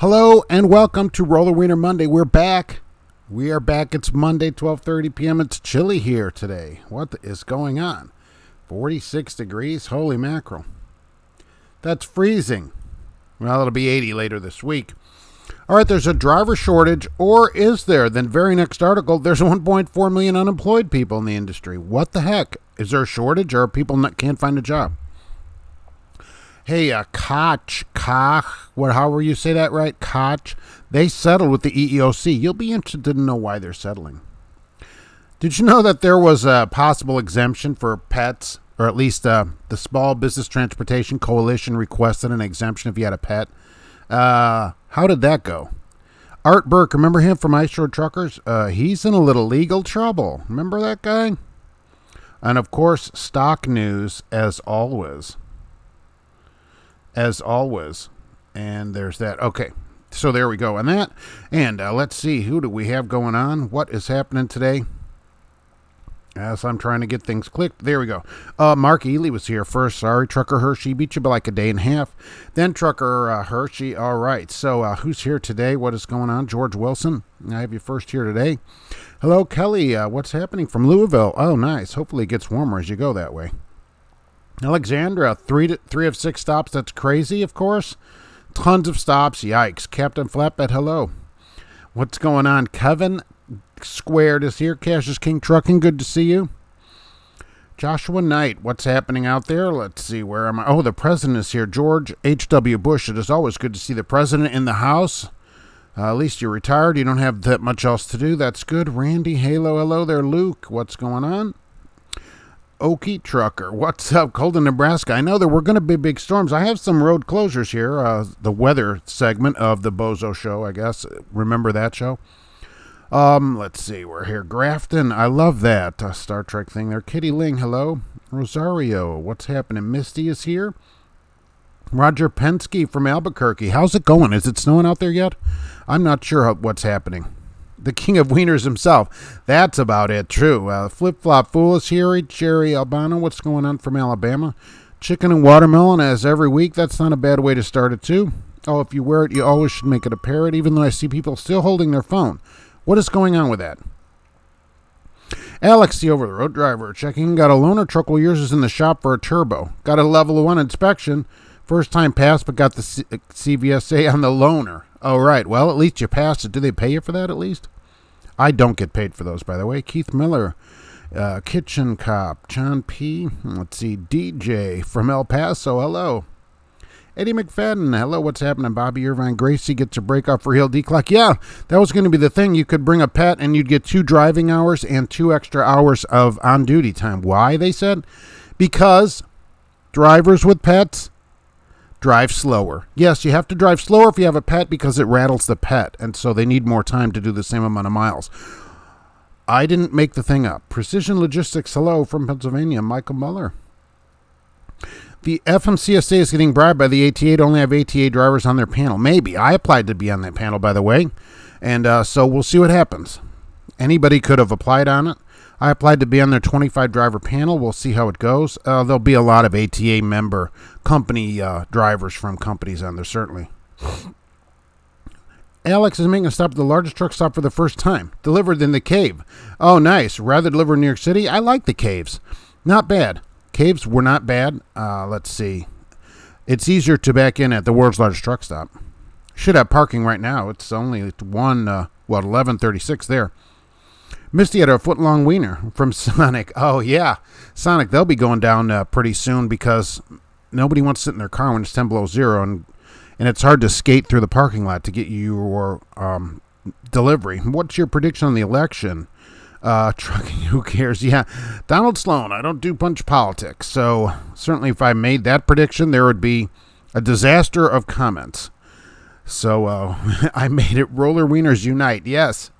Hello and welcome to Roller Wiener Monday. We're back. We are back. It's Monday, 12:30 p.m. It's chilly here today. What is going on? 46 degrees? Holy mackerel. That's freezing. Well, it'll be 80 later this week. All right, there's a driver shortage, or is there? Then very next article, there's 1.4 million unemployed people in the industry. What the heck? Is there a shortage, or people can't find a job? Hey, Koch, however you say that right, Koch, they settled with the EEOC. You'll be interested to know why they're settling. Did you know that there was a possible exemption for pets, or at least the Small Business Transportation Coalition requested an exemption if you had a pet? How did that go? Art Burke, remember him from Ice Road Truckers? He's in a little legal trouble. Remember that guy? And of course, stock news as always. And there's that. Okay, so there we go on that. And let's see, who do we have going on? What is happening today? As I'm trying to get things clicked. There we go. Mark Ely was here first. Sorry, Trucker Hershey. Beat you by like a day and a half. Then Trucker Hershey. All right, so who's here today? What is going on? George Wilson. I have you first here today. Hello, Kelly. What's happening from Louisville? Oh, nice. Hopefully it gets warmer as you go that way. Alexandra, three of 6 stops. That's crazy, of course. Tons of stops. Yikes. Captain Flatbed, hello. What's going on? Kevin Squared is here. Cash is King Trucking. Good to see you. Joshua Knight, what's happening out there? Let's see. Where am I? Oh, the president is here. George H.W. Bush. It is always good to see the president in the house. At least you're retired. You don't have that much else to do. That's good. Randy, hello there. Luke, what's going on? Okie Trucker, what's up? Colden, Nebraska. I know there were going to be big storms. I have some road closures here. The weather segment of the Bozo Show, I guess. Remember that show? Let's see. We're here. Grafton, I love that Star Trek thing there. Kitty Ling, hello. Rosario, what's happening? Misty is here. Roger Penske from Albuquerque. How's it going? Is it snowing out there yet? I'm not sure what's happening. The king of wieners himself. That's about it. True. Flip Flop Fool is here. Jerry Albano. What's going on from Alabama? Chicken and watermelon as every week. That's not a bad way to start it too. Oh, if you wear it, you always should make it a parrot, even though I see people still holding their phone. What is going on with that? Alex, the over-the-road driver, checking. Got a loaner truck while yours is in the shop for a turbo. Got a level 1 inspection. First time passed, but got the CVSA on the loaner. Oh, right. Well, at least you passed it. Do they pay you for that at least? I don't get paid for those, by the way. Keith Miller, Kitchen Cop, John P. Let's see, DJ from El Paso. Hello. Eddie McFadden. Hello, what's happening? Bobby Irvine. Gracie gets a break off for Hill D-Clock. Yeah, that was going to be the thing. You could bring a pet and you'd get 2 driving hours and 2 extra hours of on-duty time. Why, they said? Because drivers with pets drive slower. Yes, you have to drive slower if you have a pet because it rattles the pet, and so they need more time to do the same amount of miles. I didn't make the thing up. Precision Logistics, hello from Pennsylvania. Michael Muller. The FMCSA is getting bribed by the ATA to only have ATA drivers on their panel. Maybe. I applied to be on that panel, by the way, and so we'll see what happens. Anybody could have applied on it. I applied to be on their 25 driver panel. We'll see how it goes. There'll be a lot of ATA member company drivers from companies on there, certainly. Alex is making a stop at the largest truck stop for the first time. Delivered in the cave. Oh, nice. Rather deliver in New York City? I like the caves. Not bad. Caves were not bad. Let's see. It's easier to back in at the world's largest truck stop. Should have parking right now. It's only 11:36 there. Misty had a foot-long wiener from Sonic. Oh, yeah. Sonic, they'll be going down pretty soon because nobody wants to sit in their car when it's 10 below zero, and it's hard to skate through the parking lot to get your delivery. What's your prediction on the election? Trucking, who cares? Yeah, Donald Sloan, I don't do punch politics, so certainly if I made that prediction, there would be a disaster of comments. So I made it. Roller Wieners Unite, yes.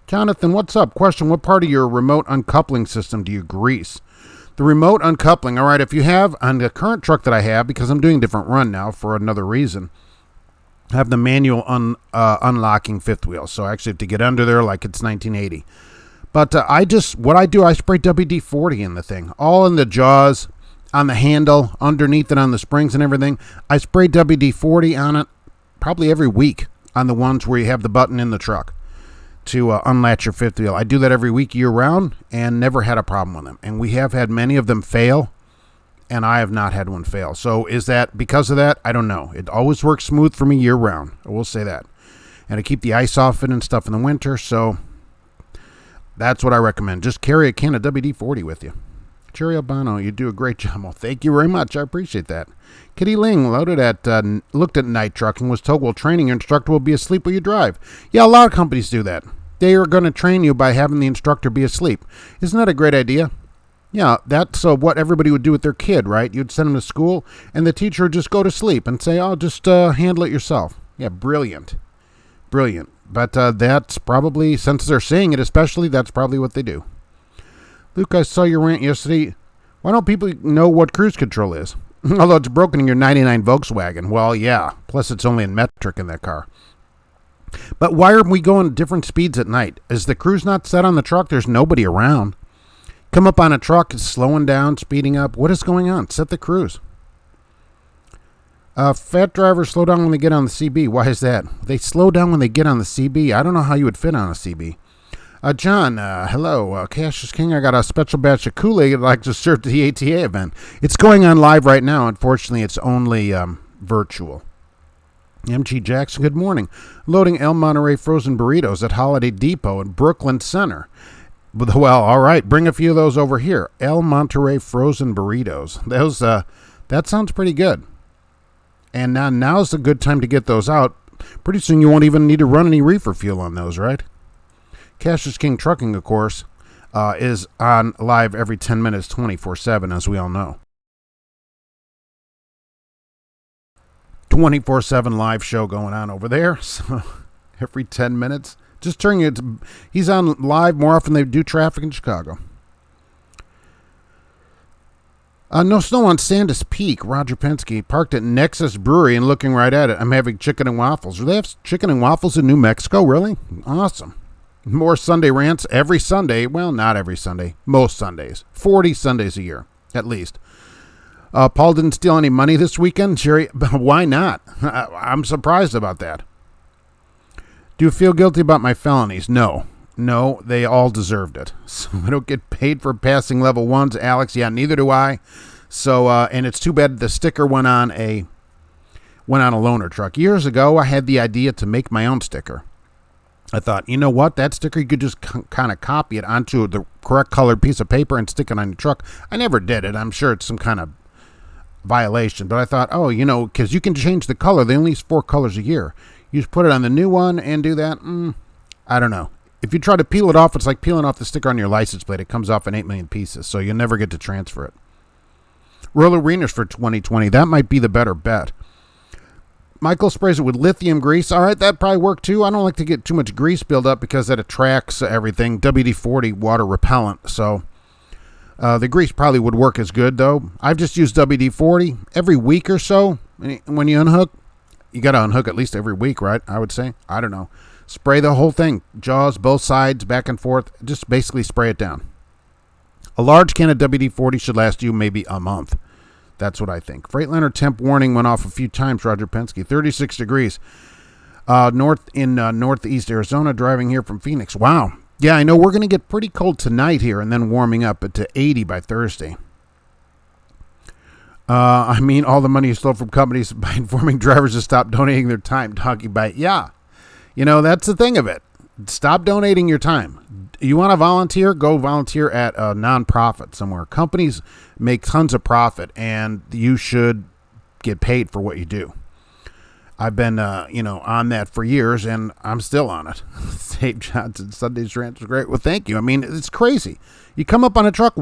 Jonathan, what's up? Question, what part of your remote uncoupling system do you grease? The remote uncoupling, all right, if you have, on the current truck that I have, because I'm doing a different run now for another reason, I have the manual unlocking fifth wheel, so I actually have to get under there like it's 1980. But I spray WD-40 in the thing, all in the jaws, on the handle, underneath it on the springs and everything. I spray WD-40 on it probably every week. on the ones where you have the button in the truck to unlatch your fifth wheel. I do that every week year round and never had a problem with them. And we have had many of them fail, and I have not had one fail. So is that because of that? I don't know. It always works smooth for me year round. I will say that. And I keep the ice off it and stuff in the winter, so that's what I recommend. Just carry a can of WD-40 with you. Cherry Albano, you do a great job. Well, thank you very much. I appreciate that. Kitty Ling looked at night trucking, was told, well, training your instructor will be asleep while you drive. Yeah, a lot of companies do that. They are going to train you by having the instructor be asleep. Isn't that a great idea? Yeah, that's what everybody would do with their kid, right? You'd send them to school, and the teacher would just go to sleep and say, oh, just handle it yourself. Yeah, brilliant. Brilliant. But that's probably, since they're saying it especially, that's probably what they do. Luke, I saw your rant yesterday. Why don't people know what cruise control is? Although it's broken in your 99 Volkswagen. Well, yeah. Plus, it's only in metric in that car. But why are we going different speeds at night? Is the cruise not set on the truck? There's nobody around. Come up on a truck, it's slowing down, speeding up. What is going on? Set the cruise. Fat drivers slow down when they get on the CB. Why is that? They slow down when they get on the CB. I don't know how you would fit on a CB. John, hello. Cash is King. I got a special batch of Kool-Aid I'd like to serve to the ATA event. It's going on live right now. Unfortunately, it's only virtual. MG Jackson, good morning. Loading El Monterey frozen burritos at Holiday Depot in Brooklyn Center. Well, all right. Bring a few of those over here. El Monterey frozen burritos. That sounds pretty good. And now's a good time to get those out. Pretty soon you won't even need to run any reefer fuel on those, right? Cash King Trucking, of course, is on live every 10 minutes, 24/7, as we all know. 24/7 live show going on over there. So every 10 minutes. Just turning it. He's on live more often than they do traffic in Chicago. No snow on Sandus Peak. Roger Penske parked at Nexus Brewery and looking right at it. I'm having chicken and waffles. Do they have chicken and waffles in New Mexico? Really? Awesome. More Sunday rants every Sunday. Well, not every Sunday. Most Sundays. 40 Sundays a year, at least. Paul didn't steal any money this weekend. Sherry, why not? I'm surprised about that. Do you feel guilty about my felonies? No. No, they all deserved it. So I don't get paid for passing level ones, Alex. Yeah, neither do I. So, and it's too bad the sticker went on a loaner truck. Years ago, I had the idea to make my own sticker. I thought, you know what? That sticker, you could just kind of copy it onto the correct colored piece of paper and stick it on your truck. I never did it. I'm sure it's some kind of violation. But I thought, oh, because you can change the color. They only use 4 colors a year. You just put it on the new one and do that. I don't know. If you try to peel it off, it's like peeling off the sticker on your license plate. It comes off in 8 million pieces, so you'll never get to transfer it. Roller Arenas for 2020. That might be the better bet. Michael sprays it with lithium grease. All right, that probably worked too. I don't like to get too much grease build up because that attracts everything. WD-40 water repellent, so the grease probably would work as good, though. I've just used WD-40 every week or so. When you unhook, you got to unhook at least every week, right? I would say. I don't know. Spray the whole thing, jaws, both sides, back and forth. Just basically spray it down. A large can of WD-40 should last you maybe a month. That's what I think. Freightliner temp warning went off a few times, Roger Penske. 36 degrees. Northeast Arizona, driving here from Phoenix. Wow. Yeah, I know we're going to get pretty cold tonight here and then warming up to 80 by Thursday. All the money you stole from companies by informing drivers to stop donating their time. Talking about, yeah. That's the thing of it. Stop donating your time. You want to volunteer? Go volunteer at a nonprofit somewhere. Companies make tons of profit, and you should get paid for what you do. I've been, on that for years, and I'm still on it. Dave Johnson, Sunday's rant was great. Well, thank you. It's crazy. You come up on a truck.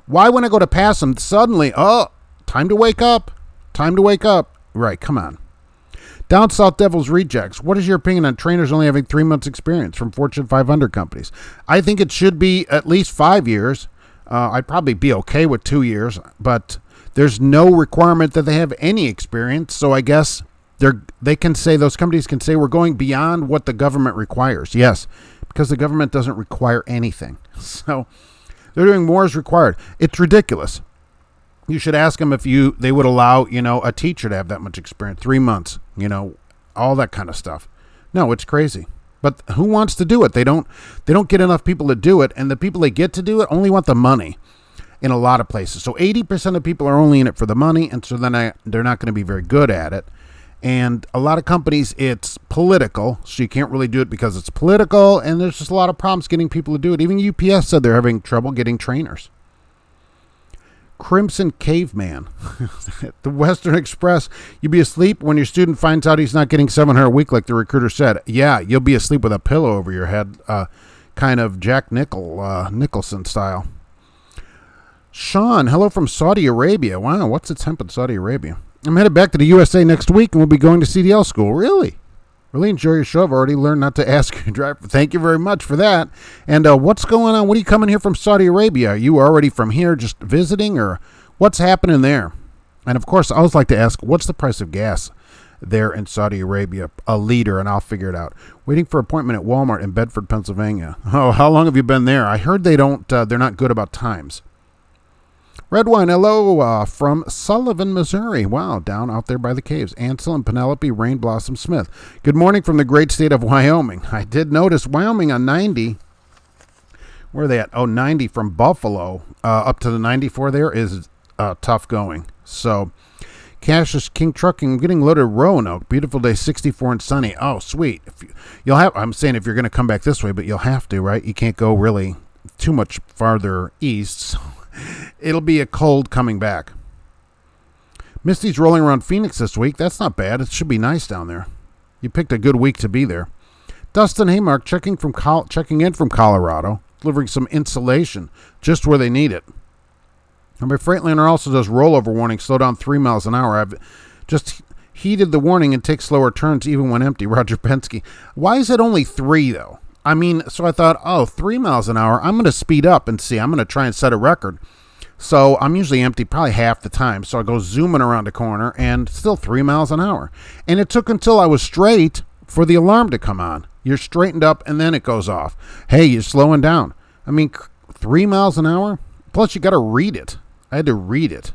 Why, when I go to pass them, suddenly, time to wake up. Time to wake up. Right, come on. Down South Devils Rejects. What is your opinion on trainers only having 3 months experience from Fortune 500 companies? I think it should be at least 5 years. I'd probably be okay with 2 years, but there's no requirement that they have any experience. So I guess they can say, those companies can say, we're going beyond what the government requires. Yes, because the government doesn't require anything. So they're doing more as required. It's ridiculous. You should ask them if they would allow, a teacher to have that much experience, 3 months, all that kind of stuff. No, it's crazy. But who wants to do it? They don't get enough people to do it, and the people they get to do it only want the money in a lot of places. So 80% of people are only in it for the money, and so then they're not going to be very good at it. And a lot of companies, it's political, so you can't really do it because it's political, and there's just a lot of problems getting people to do it. Even UPS said they're having trouble getting trainers. Crimson Caveman. The Western Express, you'll be asleep when your student finds out he's not getting $700 a week like the recruiter said. Yeah, you'll be asleep with a pillow over your head, kind of Jack Nicholson style. Sean, hello from Saudi Arabia. Wow, what's the temp in Saudi Arabia? I'm headed back to the USA next week, and we'll be going to CDL school. Really? Really enjoy your show. I've already learned not to ask your driver. Thank you very much for that. And what's going on? What are you coming here from Saudi Arabia? Are you already from here just visiting, or what's happening there? And, of course, I always like to ask, what's the price of gas there in Saudi Arabia? A liter, and I'll figure it out. Waiting for appointment at Walmart in Bedford, Pennsylvania. Oh, how long have you been there? I heard they're not good about times. Red Wine, hello from Sullivan, Missouri. Wow, down out there by the caves. Ansel and Penelope Rain Blossom Smith. Good morning from the great state of Wyoming. I did notice Wyoming on 90. Where are they at? Oh, 90 from Buffalo up to the 94 there is tough going. So, Cassius King Trucking, getting loaded at Roanoke. Beautiful day, 64 and sunny. Oh, sweet. I'm saying if you're going to come back this way, but you'll have to, right? You can't go really too much farther east, so it'll be a cold coming back. Misty's rolling around Phoenix this week. That's not bad. It should be nice down there. You picked a good week to be there. Dustin Haymark checking in from Colorado, delivering some insulation just where they need it. And my Freightliner also does rollover warning, slow down 3 miles an hour. I've just heeded the warning and take slower turns even when empty. Roger Penske. Why is it only 3 though? I mean, so I thought, 3 miles an hour. I'm going to speed up and see. I'm going to try and set a record. So I'm usually empty probably half the time. So I go zooming around a corner and still 3 miles an hour. And it took until I was straight for the alarm to come on. You're straightened up and then it goes off. Hey, you're slowing down. I mean, 3 miles an hour? Plus you got to read it. I had to read it.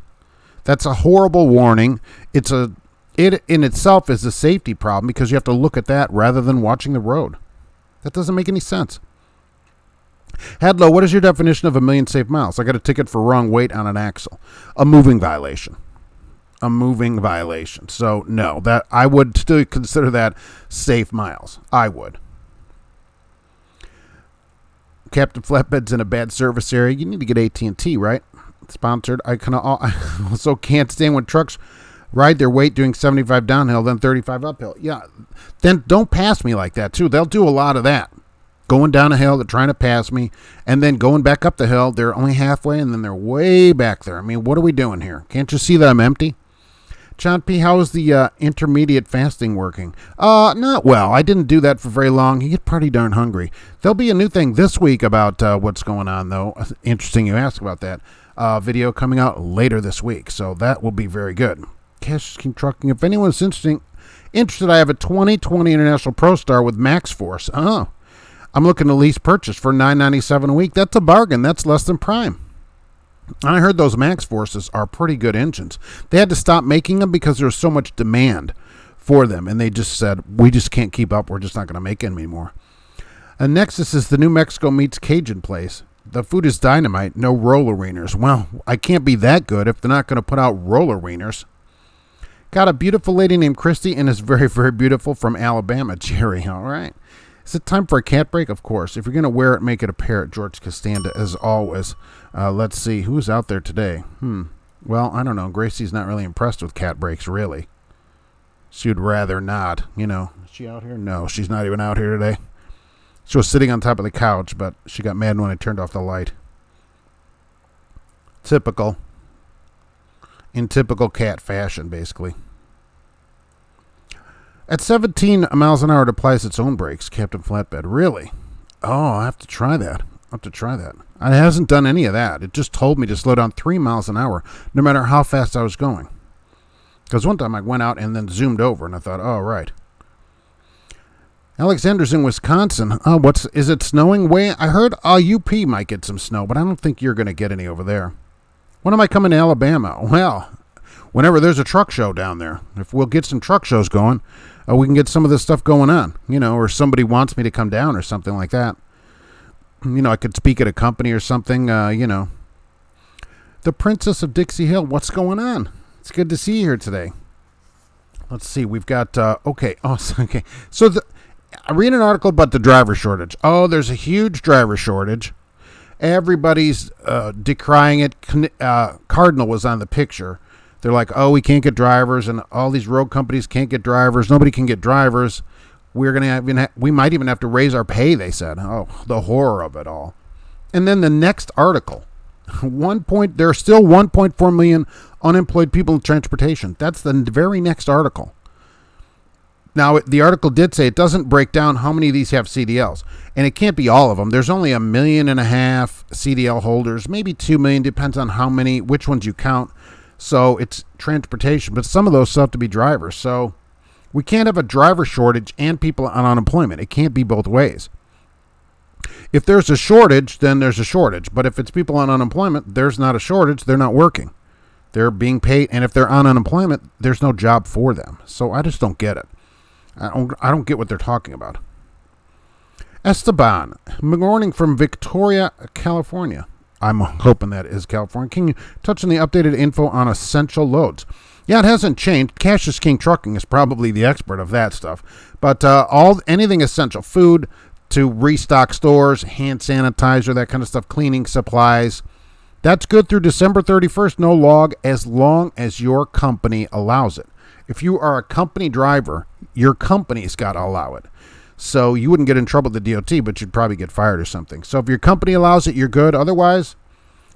That's a horrible warning. It in itself is a safety problem because you have to look at that rather than watching the road. That doesn't make any sense. Hadlow, what is your definition of 1,000,000 safe miles? I got a ticket for wrong weight on an axle. A moving violation. A moving violation. So, no, that I would still consider that safe miles. I would. Captain Flatbed's in a bad service area. You need to get AT&T, right? Sponsored. I also can't stand when trucks ride their weight doing 75 downhill, then 35 uphill. Yeah, then don't pass me like that, too. They'll do a lot of that. Going down a hill, they're trying to pass me, and then going back up the hill, they're only halfway, and then they're way back there. I mean, what are we doing here? Can't you see that I'm empty? John P., how is the intermediate fasting working? Not well. I didn't do that for very long. You get pretty darn hungry. There'll be a new thing this week about what's going on, though. Interesting you ask about that. Video coming out later this week, so that will be very good. Cash King Trucking. If anyone's interested, I have a 2020 International Pro Star with Max Force. Oh, I'm looking to lease purchase for $997 a week. That's a bargain. That's less than prime. I heard those Max Forces are pretty good engines. They had to stop making them because there was so much demand for them, and they just said, we just can't keep up. We're just not going to make them anymore. And Nexus is the New Mexico meets Cajun place. The food is dynamite, no roller wieners. Well, I can't be that good if they're not going to put out roller wieners. Got a beautiful lady named Christy and is very, very beautiful from Alabama. Jerry, all right. Is it time for a cat break? Of course. If you're going to wear it, make it a parrot. George Costanza, as always. Let's see. Who's out there today? Well, I don't know. Gracie's not really impressed with cat breaks, really. She'd rather not. You know. Is she out here? No, she's not even out here today. She was sitting on top of the couch, but she got mad when I turned off the light. Typical. In typical cat fashion, basically. At 17 miles an hour, it applies its own brakes, Captain Flatbed. Really? Oh, I have to try that. It hasn't done any of that. It just told me to slow down 3 miles an hour, no matter how fast I was going. Because one time I went out and then zoomed over, and I thought, oh, right. Alexander's in Wisconsin. Is it snowing? I heard UP might get some snow, but I don't think you're going to get any over there. When am I coming to Alabama? Well, whenever there's a truck show down there. If we'll get some truck shows going, we can get some of this stuff going on, or somebody wants me to come down or something like that. I could speak at a company or something, The Princess of Dixie Hill, what's going on? It's good to see you here today. Let's see, we've got, okay. So I read an article about the driver shortage. Oh, there's a huge driver shortage. Everybody's decrying it. Cardinal was on the picture. They're like, oh, we can't get drivers, and all these road companies can't get drivers. Nobody can get drivers. We might even have to raise our pay, they said. Oh, the horror of it all. And then the next article, there are still 1.4 million unemployed people in transportation. That's the very next article. Now, the article did say it doesn't break down how many of these have CDLs, and it can't be all of them. There's only 1.5 million CDL holders, maybe 2 million, depends on which ones you count. So it's transportation, but some of those still have to be drivers. So we can't have a driver shortage and people on unemployment. It can't be both ways. If there's a shortage, then there's a shortage. But if it's people on unemployment, there's not a shortage. They're not working. They're being paid, and if they're on unemployment, there's no job for them. So I just don't get it. I don't get what they're talking about. Esteban, morning from Victoria, California. I'm hoping that is California. Can you touch on the updated info on essential loads? Yeah, it hasn't changed. Cash is King Trucking is probably the expert of that stuff. But anything essential, food to restock stores, hand sanitizer, that kind of stuff, cleaning supplies, that's good through December 31st, no log, as long as your company allows it. If you are a company driver, your company's got to allow it. So you wouldn't get in trouble with the DOT, but you'd probably get fired or something. So if your company allows it, you're good. Otherwise,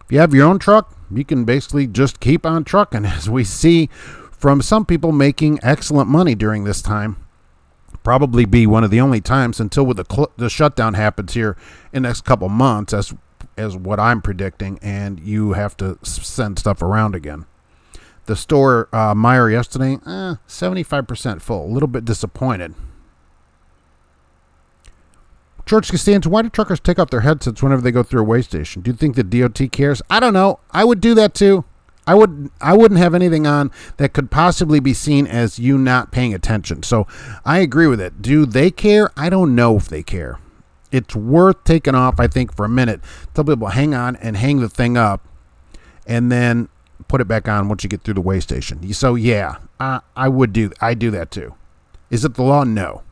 if you have your own truck, you can basically just keep on trucking, as we see from some people making excellent money during this time. Probably be one of the only times until the shutdown happens here in the next couple months, as what I'm predicting, and you have to send stuff around again. The store, Meyer yesterday, 75% full. A little bit disappointed. George Costanza, why do truckers take off their headsets whenever they go through a weigh station? Do you think the DOT cares? I don't know. I would do that too. I wouldn't have anything on that could possibly be seen as you not paying attention. So I agree with it. Do they care? I don't know if they care. It's worth taking off, I think, for a minute. Tell people, hang on and hang the thing up, and then put it back on once you get through the weigh station. So yeah, I do that too. Is it the law? No.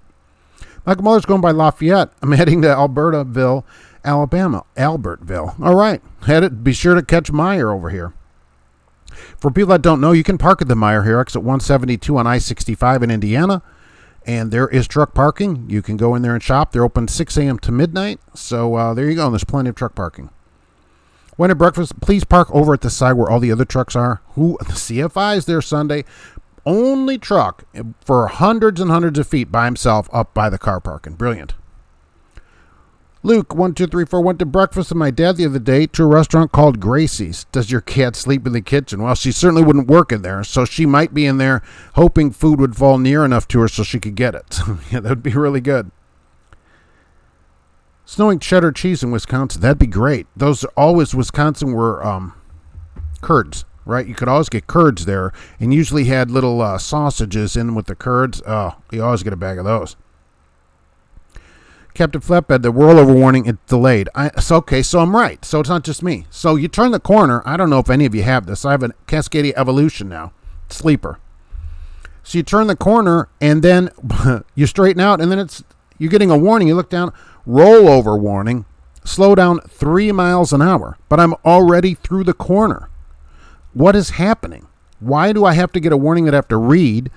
Michael Muller's going by Lafayette. I'm heading to Albertville, Alabama. Albertville. All right. Be sure to catch Meyer over here. For people that don't know, you can park at the Meyer here, exit 172 on I-65 in Indiana. And there is truck parking. You can go in there and shop. They're open 6 a.m. to midnight. So there you go. There's plenty of truck parking. When at breakfast, please park over at the side where all the other trucks are. The CFI is there Sunday. Only truck for hundreds and hundreds of feet by himself up by the car parking. Brilliant. Luke, 1234, went to breakfast with my dad the other day to a restaurant called Gracie's. Does your cat sleep in the kitchen? Well, she certainly wouldn't work in there, so she might be in there hoping food would fall near enough to her so she could get it. Yeah, that would be really good. Snowing cheddar cheese in Wisconsin. That'd be great. Those always, Wisconsin were curds, right? You could always get curds there, and usually had little sausages in with the curds. Oh, you always get a bag of those. Captain Flatbed, the rollover warning, it's delayed. So I'm right. So it's not just me. So you turn the corner. I don't know if any of you have this. I have a Cascadia Evolution now. Sleeper. So you turn the corner, and then you straighten out, and then you're getting a warning. You look down, rollover warning, slow down 3 miles an hour. But I'm already through the corner. What is happening? Why do I have to get a warning that I have to read?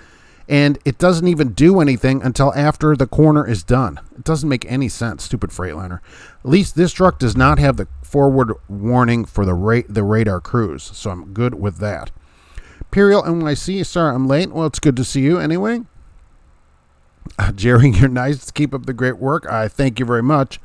And it doesn't even do anything until after the corner is done. It doesn't make any sense, stupid Freightliner. At least this truck does not have the forward warning for the radar cruise, so I'm good with that. Imperial NYC, sorry I'm late. Well, it's good to see you anyway. Jerry, you're nice. Keep up the great work. I thank you very much.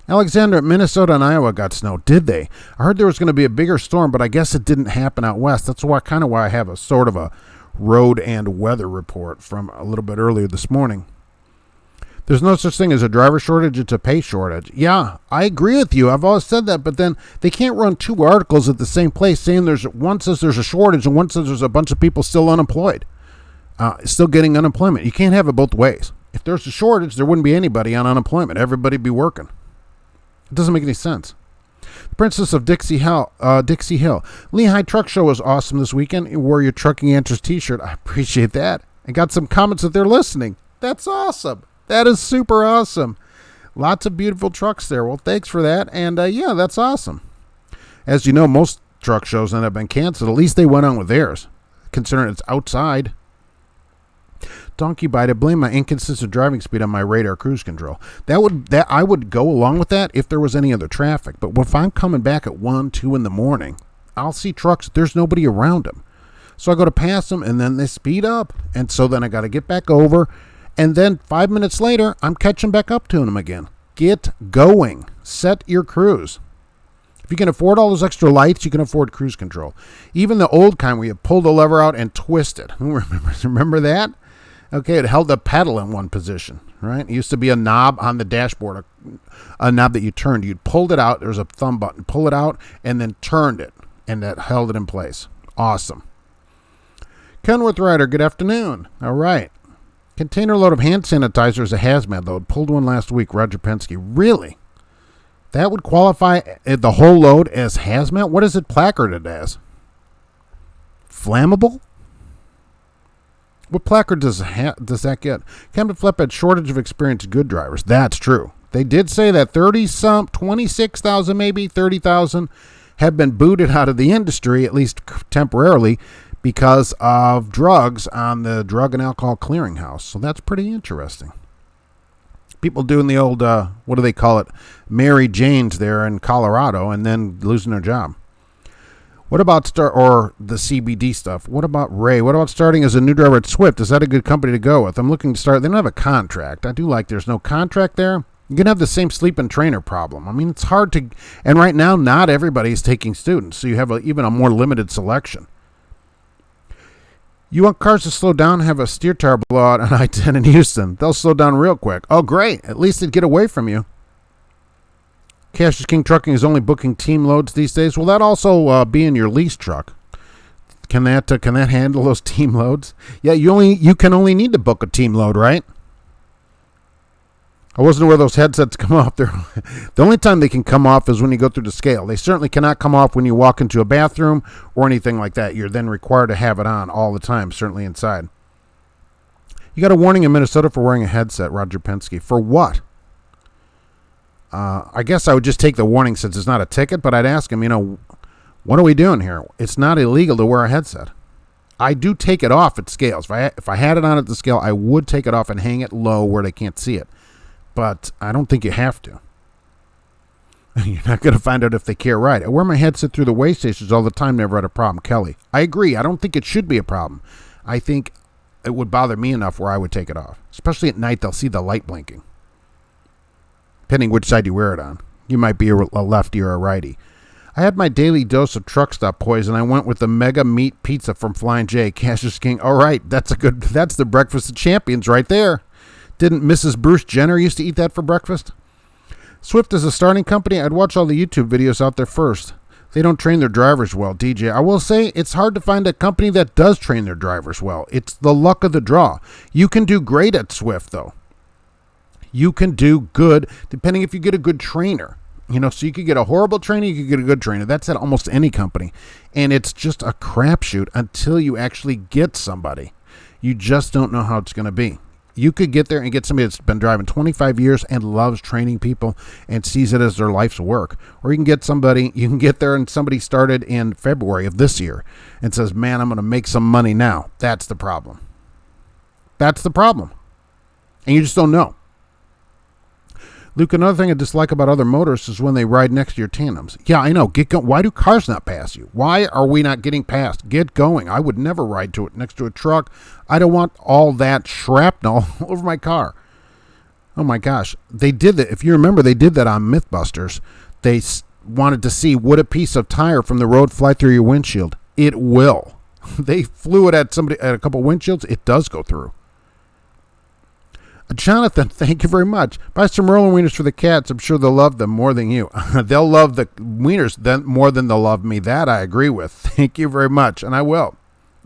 Alexander, Minnesota and Iowa got snow. Did they? I heard there was going to be a bigger storm, but I guess it didn't happen out west. That's why I have a sort of a road and weather report from a little bit earlier this morning. There's no such thing as a driver shortage, it's a pay shortage. Yeah, I agree with you. I've always said that, but then they can't run two articles at the same place saying one says there's a shortage and one says there's a bunch of people still unemployed. still getting unemployment. You can't have it both ways. If there's a shortage, there wouldn't be anybody on unemployment. Everybody'd be working. It doesn't make any sense. Princess of Dixie Hill. Lehigh Truck Show was awesome this weekend. You wore your Trucking Answers t-shirt. I appreciate that. I got some comments that they're listening. That's awesome. That is super awesome. Lots of beautiful trucks there. Well, thanks for that. And yeah, that's awesome. As you know, most truck shows that have been canceled, at least they went on with theirs, considering it's outside. Donkey Bite, I blame my inconsistent driving speed on my radar cruise control. That I would go along with that if there was any other traffic. But if I'm coming back at 1, 2 in the morning, I'll see trucks. There's nobody around them. So I go to pass them, and then they speed up. And so then I got to get back over. And then 5 minutes later, I'm catching back up to them again. Get going. Set your cruise. If you can afford all those extra lights, you can afford cruise control. Even the old kind where you pull the lever out and twist it. Remember that? Okay, it held the pedal in one position, right? It used to be a knob on the dashboard, a knob that you turned. You'd pulled it out. There was a thumb button. Pull it out and then turned it, and that held it in place. Awesome. Kenworth Rider, good afternoon. All right. Container load of hand sanitizer is a hazmat load. Pulled one last week, Roger Penske. Really? That would qualify the whole load as hazmat? What is it placarded as? Flammable? What placard does that get? Camden Flatbed, shortage of experienced good drivers. That's true. They did say that 26,000 maybe, 30,000 have been booted out of the industry, at least temporarily, because of drugs on the Drug and Alcohol Clearinghouse. So that's pretty interesting. People doing the old, what do they call it, Mary Janes there in Colorado and then losing their job. What about or the CBD stuff? What about Ray? What about starting as a new driver at Swift? Is that a good company to go with? I'm looking to start. They don't have a contract. I do like there's no contract there. You're going to have the same sleeping trainer problem. I mean, it's hard to, and right now, not everybody's taking students, so you have even a more limited selection. You want cars to slow down and have a steer tire blowout on I-10 in Houston. They'll slow down real quick. Oh, great. At least they'd get away from you. Cash is King Trucking is only booking team loads these days. Will that also be in your lease truck? Can that handle those team loads? Yeah, you can only need to book a team load, right? I wasn't aware those headsets come off. The only time they can come off is when you go through the scale. They certainly cannot come off when you walk into a bathroom or anything like that. You're then required to have it on all the time, certainly inside. You got a warning in Minnesota for wearing a headset, Roger Penske. For what? I guess I would just take the warning since it's not a ticket, but I'd ask him, what are we doing here? It's not illegal to wear a headset. I do take it off at scales. If I had it on at the scale, I would take it off and hang it low where they can't see it. But I don't think you have to. You're not going to find out if they care, right? I wear my headset through the way stations all the time, never had a problem. Kelly, I agree. I don't think it should be a problem. I think it would bother me enough where I would take it off. Especially at night, they'll see the light blinking. Depending which side you wear it on. You might be a lefty or a righty. I had my daily dose of truck stop poison. I went with the mega meat pizza from Flying J. Cash's King. All right, that's the breakfast of champions right there. Didn't Mrs. Bruce Jenner used to eat that for breakfast? Swift is a starting company. I'd watch all the YouTube videos out there first. They don't train their drivers well, DJ. I will say it's hard to find a company that does train their drivers well. It's the luck of the draw. You can do great at Swift, though. You can do good, depending if you get a good trainer. So you could get a horrible trainer, you could get a good trainer. That's at almost any company. And it's just a crapshoot until you actually get somebody. You just don't know how it's going to be. You could get there and get somebody that's been driving 25 years and loves training people and sees it as their life's work. Or you can get there and somebody started in February of this year and says, man, I'm going to make some money now. That's the problem. That's the problem. And you just don't know. Luke, another thing I dislike about other motorists is when they ride next to your tandems. Yeah, I know. Get going. Why do cars not pass you? Why are we not getting past? Get going. I would never ride next to a truck. I don't want all that shrapnel over my car. Oh, my gosh. They did that. If you remember, they did that on Mythbusters. They wanted to see, would a piece of tire from the road fly through your windshield? It will. They flew it at a couple windshields. It does go through. Jonathan, thank you very much. Buy some rolling wieners for the cats. I'm sure they'll love them more than you. They'll love the wieners more than they'll love me. That I agree with. Thank you very much. And I will.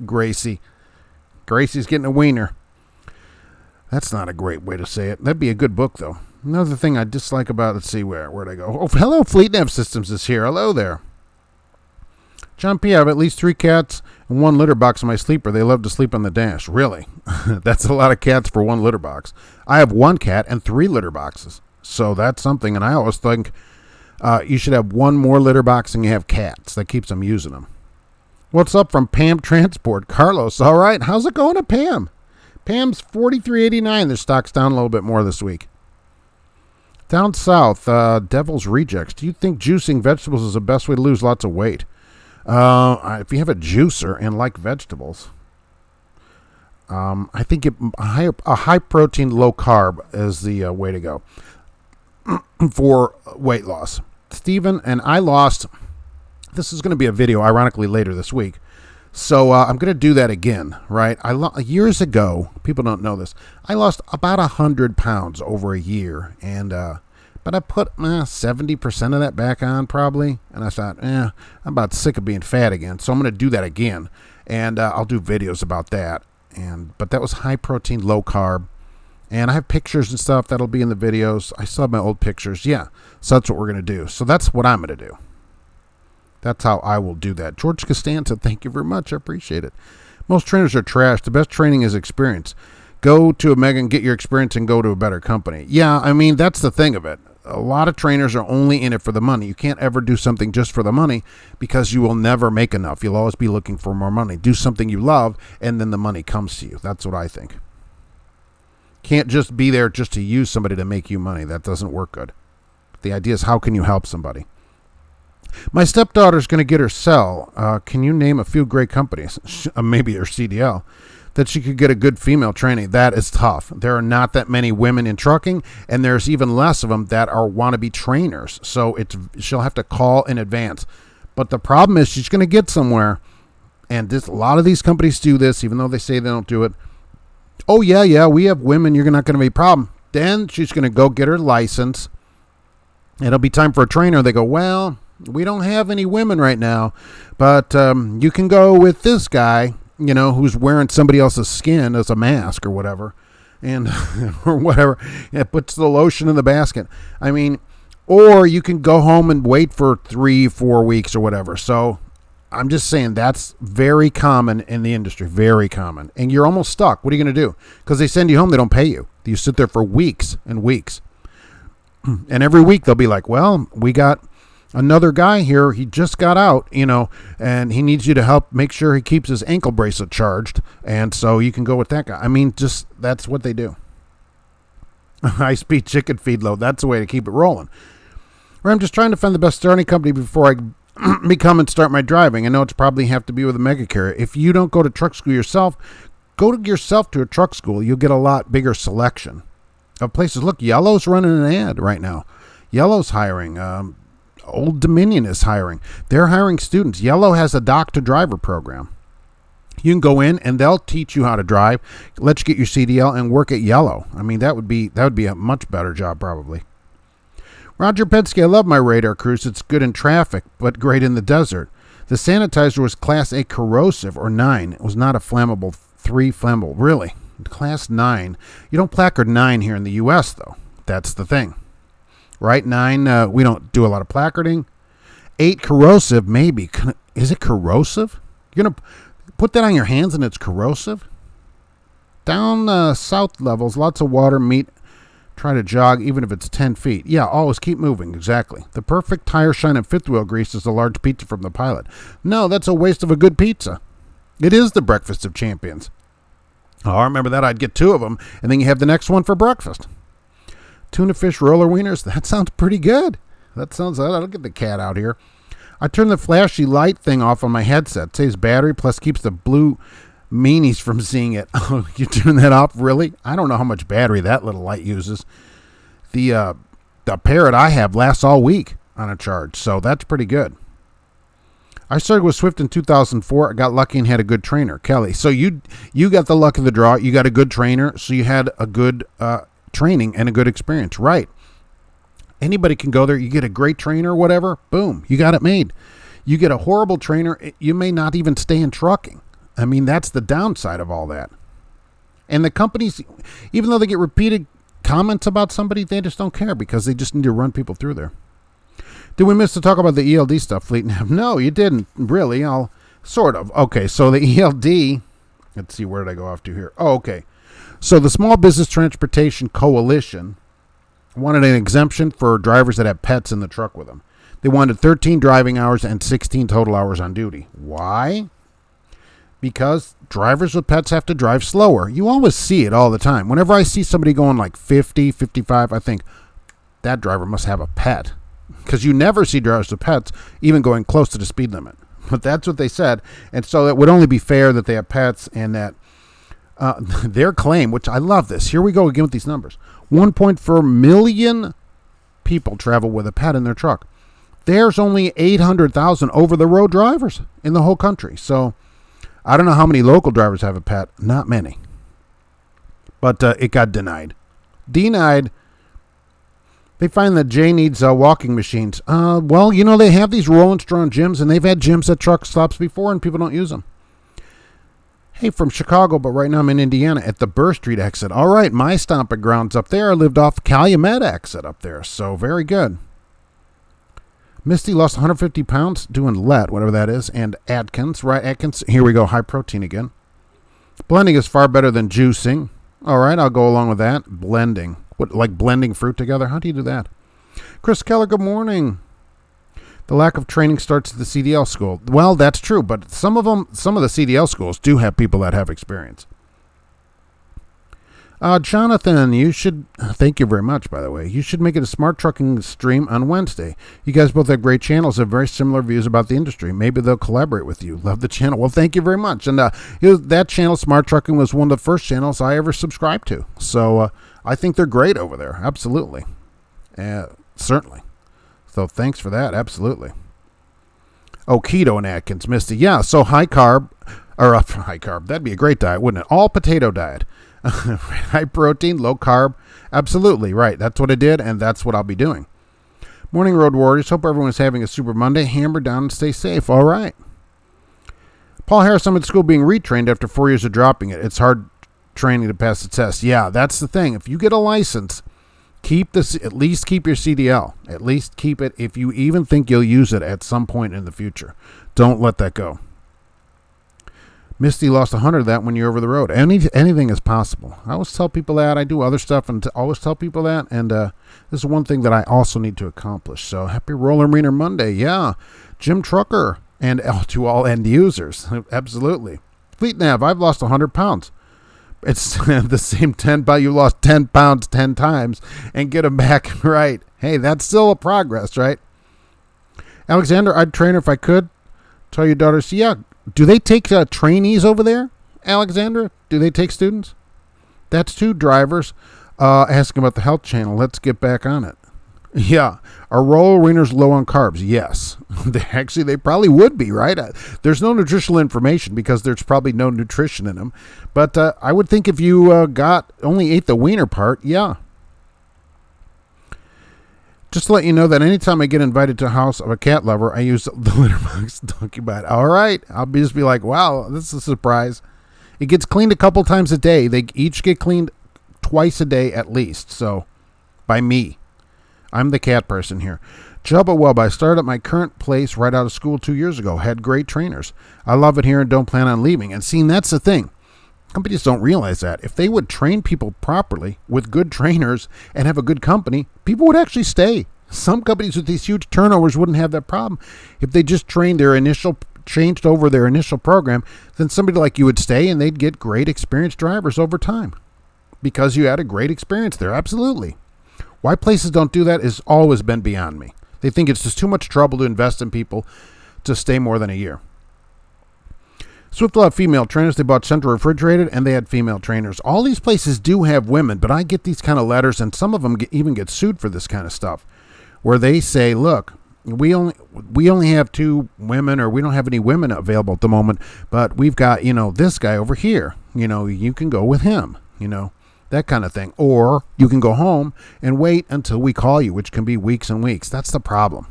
Gracie. Gracie's getting a wiener. That's not a great way to say it. That'd be a good book, though. Another thing I dislike about, let's see, where'd I go? Oh, hello, Fleet Nav Systems is here. Hello there. John P., I have at least 3 cats and 1 litter box in my sleeper. They love to sleep on the dash. Really? That's a lot of cats for 1 litter box. I have 1 cat and 3 litter boxes. So that's something, and I always think you should have 1 more litter box and you have cats. That keeps them using them. What's up from PAM Transport? Carlos, all right. How's it going at PAM? PAM's $43.89. Their stock's down a little bit more this week. Down south, Devil's Rejects. Do you think juicing vegetables is the best way to lose lots of weight? If you have a juicer and like vegetables, I think a high protein, low carb is the way to go for weight loss. Stephen and I lost. This is going to be a video, ironically, later this week. So I'm going to do that again, right? Years ago, people don't know this, I lost about 100 pounds over a year, and but I put 70% of that back on probably, and I thought, I'm about sick of being fat again, so I'm going to do that again, and I'll do videos about that. But that was high protein, low carb, and I have pictures and stuff that'll be in the videos. I still have my old pictures, yeah. So that's what we're going to do. So that's what I'm going to do. That's how I will do that. George Costanza, thank you very much. I appreciate it. Most trainers are trash. The best training is experience. Go to a mega and get your experience and go to a better company. Yeah, I mean, that's the thing of it. A lot of trainers are only in it for the money. You can't ever do something just for the money because you will never make enough. You'll always be looking for more money. Do something you love, and then the money comes to you. That's what I think. Can't just be there just to use somebody to make you money. That doesn't work good. The idea is, how can you help somebody? My stepdaughter's going to get her cell. Can you name a few great companies, maybe her CDL, that she could get a good female training? That is tough. There are not that many women in trucking, and there's even less of them that are wannabe trainers. So she'll have to call in advance. But the problem is she's going to get somewhere, and a lot of these companies do this, even though they say they don't do it. Oh, yeah, we have women. You're not going to be a problem. Then she's going to go get her license. It'll be time for a trainer. They go, well, we don't have any women right now, but you can go with this guy, who's wearing somebody else's skin as a mask or whatever, and or whatever. It puts the lotion in the basket. I mean, or you can go home and wait for 3-4 weeks or whatever. So I'm just saying that's very common in the industry, very common. And you're almost stuck. What are you going to do? Because they send you home, they don't pay you. You sit there for weeks and weeks. And every week they'll be like, well, we got another guy here, he just got out, and he needs you to help make sure he keeps his ankle bracelet charged, and so you can go with that guy. I mean, just that's what they do. High-speed chicken feed load, that's the way to keep it rolling. Or I'm just trying to find the best starting company before I become and start my driving. I know it's probably have to be with a mega carrier. If you don't go to truck school yourself, go to yourself to a truck school. You'll get a lot bigger selection of places. Look, Yellow's running an ad right now. Yellow's hiring. Old Dominion is hiring. They're hiring students. Yellow has a dock-to-driver program. You can go in and they'll teach you how to drive, let you get your CDL, and work at Yellow. I mean, that would be a much better job probably. Roger Penske, I love my radar cruise. It's good in traffic, but great in the desert. The sanitizer was Class A corrosive, or 9. It was not a flammable 3 flammable. Really? Class 9. You don't placard 9 here in the U.S., though. That's the thing. Right? 9, we don't do a lot of placarding. 8, corrosive, maybe. Is it corrosive? You're going to put that on your hands and it's corrosive? Down south levels, lots of water, meat. Try to jog even if it's 10 feet. Yeah, always keep moving, exactly. The perfect tire shine and fifth wheel grease is a large pizza from the pilot. No, that's a waste of a good pizza. It is the breakfast of champions. Oh, I remember that. I'd get 2 of them, and then you have the next one for breakfast. Tuna fish roller wieners, that sounds pretty good. I'll get the cat out here. I turned the flashy light thing off on my headset. It saves battery, plus keeps the blue meanies from seeing it. Oh, you turn that off? Really? I don't know how much battery that little light uses. The Parrot I have lasts all week on a charge, so that's pretty good. I started with Swift in 2004. I got lucky and had a good trainer, Kelly. So you got the luck of the draw. You got a good trainer, so you had a good training and a good experience. Right. Anybody can go there. You get a great trainer or whatever, boom, you got it made. You get a horrible trainer, you may not even stay in trucking. I mean, that's the downside of all that. And the companies, even though they get repeated comments about somebody, they just don't care because they just need to run people through there. Did we miss to talk about the ELD stuff, Fleet? No, you didn't, really. Sort of. Okay, so the ELD, let's see, where did I go off to here? Oh, okay. So the Small Business Transportation Coalition wanted an exemption for drivers that have pets in the truck with them. They wanted 13 driving hours and 16 total hours on duty. Why? Because drivers with pets have to drive slower. You always see it all the time. Whenever I see somebody going like 50, 55, I think that driver must have a pet. Because you never see drivers with pets even going close to the speed limit. But that's what they said. And so it would only be fair that they have pets, and that their claim, which I love this. Here we go again with these numbers. 1.4 million people travel with a pet in their truck. There's only 800,000 over-the-road drivers in the whole country. So I don't know how many local drivers have a pet. Not many. But it got denied. Denied. They find that Jay needs walking machines. Well, they have these Rolling Strong gyms, and they've had gyms at truck stops before, and people don't use them. Hey, from Chicago, but right now I'm in Indiana at the Burr Street exit. All right, my stomping grounds up there. I lived off Calumet exit up there, so very good. Misty lost 150 pounds doing LET, whatever that is, and Atkins. Right, Atkins. Here we go, high protein again. Blending is far better than juicing. All right, I'll go along with that. Blending. What, like blending fruit together? How do you do that? Chris Keller, good morning. The lack of training starts at the CDL school. Well, that's true, but some of the CDL schools do have people that have experience. Jonathan, you should, thank you very much, by the way. You should make it a smart trucking stream on Wednesday. You guys both have great channels, have very similar views about the industry. Maybe they'll collaborate with you. Love the channel. Well, thank you very much. And that channel, Smart Trucking, was one of the first channels I ever subscribed to. So I think they're great over there. Absolutely. Certainly. So thanks for that. Absolutely. Oh, keto and Atkins, Misty. Yeah, so high carb, that'd be a great diet, wouldn't it? All potato diet. High protein, low carb. Absolutely, right. That's what I did, and that's what I'll be doing. Morning, Road Warriors. Hope everyone's having a super Monday. Hammer down and stay safe. All right. Paul Harris, I'm at school being retrained after 4 years of dropping it. It's hard training to pass the test. Yeah, that's the thing. If you get a license, at least keep your CDL. At least keep it if you even think you'll use it at some point in the future. Don't let that go. Misty lost 100 of that when you're over the road. Anything is possible. I always tell people that. I do other stuff and always tell people that. And this is one thing that I also need to accomplish. So happy Roller Meaner Monday. Yeah. Jim Trucker and to all end users. Absolutely. Fleet Nav, I've lost 100 pounds. It's the same 10 pounds. You lost 10 pounds 10 times and get them back right. Hey, that's still a progress, right? Alexander, I'd train her if I could. Tell your daughters, yeah. Do they take trainees over there, Alexander? Do they take students? That's two drivers asking about the health channel. Let's get back on it. Yeah. Are roller wieners low on carbs? Yes. They probably would be, right? There's no nutritional information because there's probably no nutrition in them. But I would think if you only ate the wiener part, yeah. Just to let you know that anytime I get invited to a house of a cat lover, I use the litter box donkey bite. All right. I'll just be like, wow, this is a surprise. It gets cleaned a couple times a day. They each get cleaned twice a day at least. So, by me. I'm the cat person here. Jubba Wub, I started at my current place right out of school 2 years ago. Had great trainers. I love it here and don't plan on leaving. And seeing that's the thing. Companies don't realize that. If they would train people properly with good trainers and have a good company, people would actually stay. Some companies with these huge turnovers wouldn't have that problem. If they just changed over their initial program, then somebody like you would stay and they'd get great experienced drivers over time because you had a great experience there. Absolutely. Why places don't do that has always been beyond me. They think it's just too much trouble to invest in people to stay more than a year. Swift will have female trainers. They bought Central Refrigerated, and they had female trainers. All these places do have women, but I get these kind of letters, and some of them even get sued for this kind of stuff, where they say, look, we only have 2 women, or we don't have any women available at the moment, but we've got, this guy over here. You can go with him, that kind of thing. Or you can go home and wait until we call you, which can be weeks and weeks. That's the problem.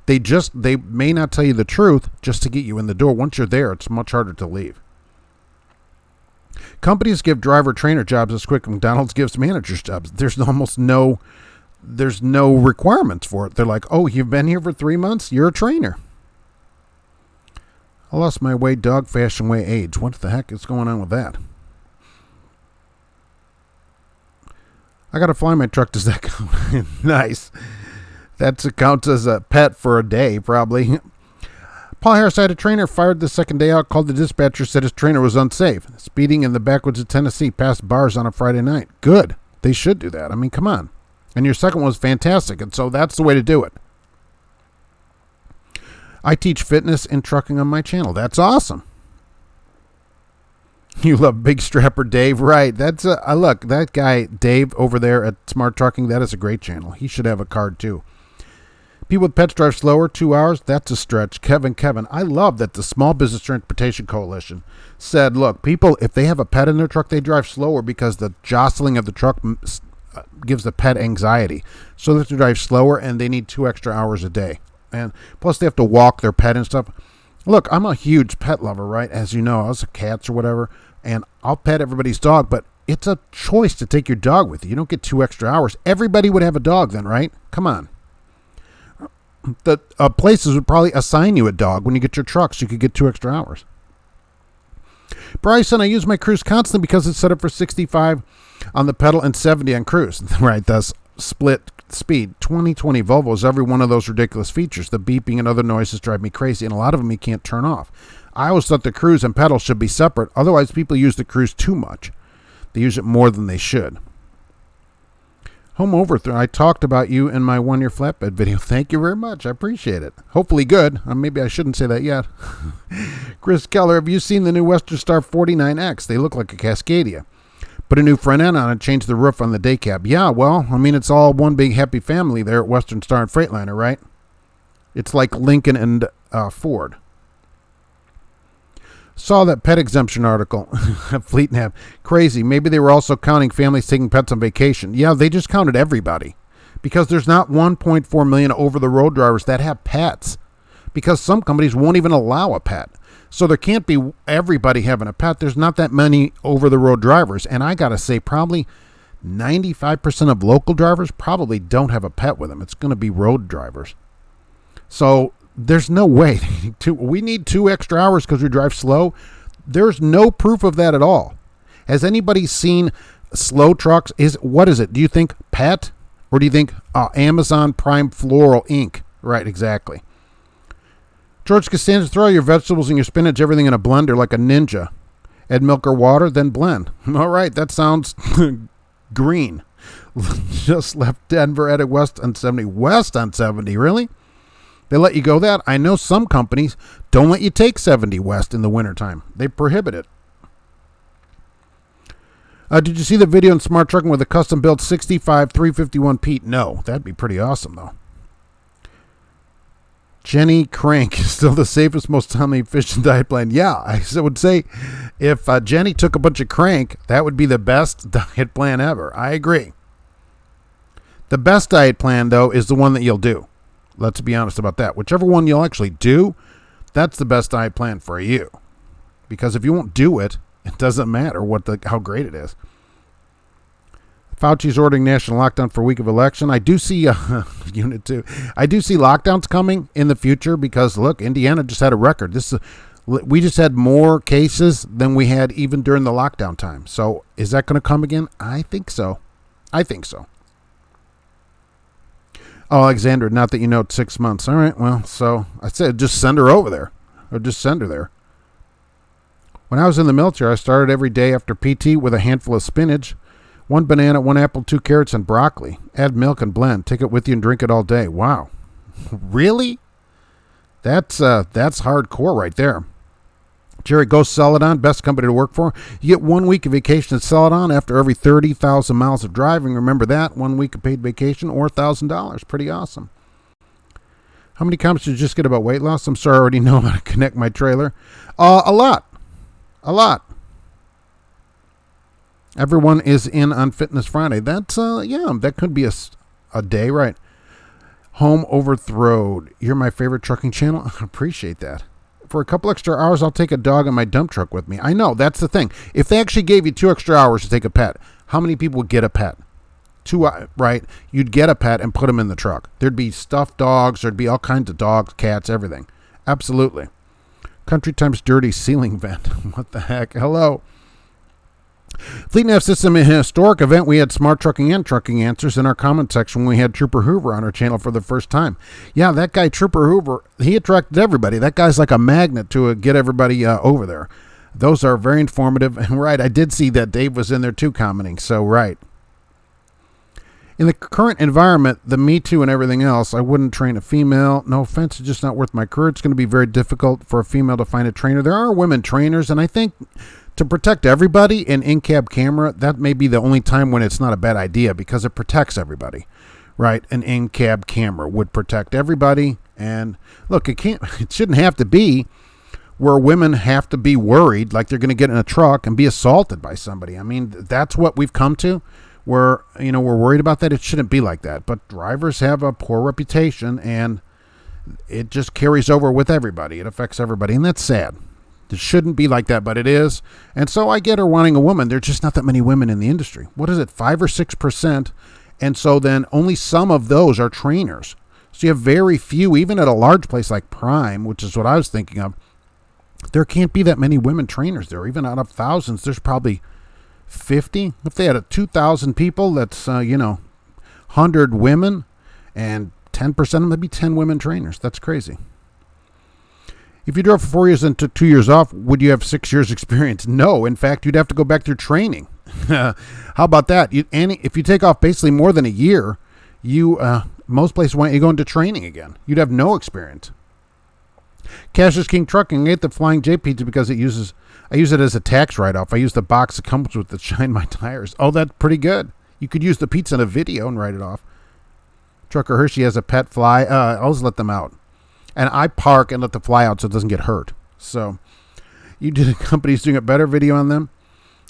They may not tell you the truth just to get you in the door. Once you're there, it's much harder to leave. Companies give driver trainer jobs as quick as McDonald's gives managers jobs. There's no requirements for it. They're like, oh, you've been here for 3 months? You're a trainer. I lost my way, dog, fashion way, age. What the heck is going on with that? I got to fly my truck. Does that count? Nice. That counts as a pet for a day, probably. Paul Harris had a trainer fired the second day out, called the dispatcher, said his trainer was unsafe. Speeding in the backwoods of Tennessee past bars on a Friday night. Good. They should do that. I mean, come on. And your second one was fantastic, and so that's the way to do it. I teach fitness and trucking on my channel. That's awesome. You love Big Strapper Dave, right? That's look, that guy Dave over there at Smart Trucking, that is a great channel. He should have a card too. People with pets drive slower, 2 hours. That's a stretch. Kevin, I love that the Small Business Transportation Coalition said, look, people, if they have a pet in their truck, they drive slower because the jostling of the truck gives the pet anxiety. So they have to drive slower, and they need 2 extra hours a day. And plus they have to walk their pet and stuff. Look, I'm a huge pet lover, right? As you know, I was a cats or whatever, and I'll pet everybody's dog, but it's a choice to take your dog with you. You don't get 2 extra hours. Everybody would have a dog then, right? Come on. The places would probably assign you a dog when you get your truck so you could get 2 extra hours. Bryson, I use my cruise constantly because it's set up for 65 on the pedal and 70 on cruise. Right, that's split speed. 2020 Volvos, every one of those ridiculous features. The beeping and other noises drive me crazy, and a lot of them you can't turn off. I always thought the cruise and pedal should be separate. Otherwise, people use the cruise too much. They use it more than they should. Home overthrow. I talked about you in my 1-year flatbed video. Thank you very much. I appreciate it. Hopefully good. Maybe I shouldn't say that yet. Chris Keller, have you seen the new Western Star 49X? They look like a Cascadia. Put a new front end on it, change the roof on the day cab. Yeah, well, I mean, it's all one big happy family there at Western Star and Freightliner, right? It's like Lincoln and Ford. Saw that pet exemption article. Fleet Nav. Crazy. Maybe they were also counting families taking pets on vacation. Yeah, they just counted everybody. Because there's not 1.4 million over-the-road drivers that have pets. Because some companies won't even allow a pet. So there can't be everybody having a pet. There's not that many over-the-road drivers. And I got to say, probably 95% of local drivers probably don't have a pet with them. It's going to be road drivers. So there's no way. We need 2 extra hours because we drive slow. There's no proof of that at all. Has anybody seen slow trucks? What is it? Do you think pet? Or do you think Amazon Prime Floral Inc.? Right, exactly. George Costanza, throw your vegetables and your spinach, everything in a blender like a ninja. Add milk or water, then blend. All right, that sounds green. Just left Denver, headed west on 70. West on 70, really? They let you go that? I know some companies don't let you take 70 west in the wintertime. They prohibit it. Did you see the video in Smart Trucking with a custom-built 65 351 Pete? No, that'd be pretty awesome, though. Jenny Crank is still the safest, most timely, efficient diet plan. Yeah, I would say if Jenny took a bunch of crank, that would be the best diet plan ever. I agree. The best diet plan, though, is the one that you'll do. Let's be honest about that. Whichever one you'll actually do, that's the best diet plan for you. Because if you won't do it, it doesn't matter how great it is. Fauci's ordering national lockdown for a week of election. I do see Unit 2. I do see lockdowns coming in the future because, look, Indiana just had a record. We just had more cases than we had even during the lockdown time. So is that going to come again? I think so. Oh, Alexandra, not that you know it's 6 months. All right, well, so I said just send her over there. Or just send her there. When I was in the military, I started every day after PT with a handful of spinach, 1 banana, 1 apple, 2 carrots, and broccoli. Add milk and blend. Take it with you and drink it all day. Wow. Really? That's hardcore right there. Jerry, go Celadon, best company to work for. You get 1 week of vacation at Celadon after every 30,000 miles of driving. Remember that, 1 week of paid vacation or $1,000. Pretty awesome. How many comments did you just get about weight loss? I'm sorry, I already know how to connect my trailer. A lot. Everyone is in on Fitness Friday. That's, that could be a day, right? Home Overthrowed. You're my favorite trucking channel. I appreciate that. for a couple extra hours, I'll take a dog in my dump truck with me. I know, that's the thing. If they actually gave you 2 extra hours to take a pet, how many people would get a pet? 2, right? You'd get a pet and put them in the truck. There'd be stuffed dogs. There'd be all kinds of dogs, cats, everything. Absolutely. Country Times dirty ceiling vent. What the heck? Hello. Fleet Nav System, a historic event. We had smart trucking and trucking answers in our comment section when we had Trooper Hoover on our channel for the first time. Yeah, that guy, Trooper Hoover, he attracted everybody. That guy's like a magnet to get everybody over there. Those are very informative. And right, I did see that Dave was in there too commenting. So, right. In the current environment, the Me Too and everything else, I wouldn't train a female. No offense, it's just not worth my career. It's going to be very difficult for a female to find a trainer. There are women trainers, and I think to protect everybody, an in-cab camera, that may be the only time when it's not a bad idea because it protects everybody, right? An in-cab camera would protect everybody. And look, it shouldn't have to be where women have to be worried like they're going to get in a truck and be assaulted by somebody. I mean, that's what we've come to. We're worried about that. It shouldn't be like that. But drivers have a poor reputation, and it just carries over with everybody. It affects everybody, and that's sad. It shouldn't be like that, but it is. And so I get her wanting a woman. There's just not that many women in the industry. What is it, 5 or 6%? And so then only some of those are trainers. So you have very few, even at a large place like Prime, which is what I was thinking of. There can't be that many women trainers there. Even out of thousands, there's probably 50. If they had 2,000 people, that's 100 women, and 10% of them would be 10 women trainers. That's crazy. If you drove for 4 years and took 2 years off, would you have 6 years experience? No. In fact, you'd have to go back through training. How about that? If you take off basically more than a year, most places want you to go into training again. You'd have no experience. Cash is King Trucking. I ate the Flying J pizza because I use it as a tax write-off. I use the box that comes with to shine my tires. Oh, that's pretty good. You could use the pizza in a video and write it off. Trucker Hershey has a pet fly. I always let them out. And I park and let the fly out so it doesn't get hurt. So you did a company's doing a better video on them.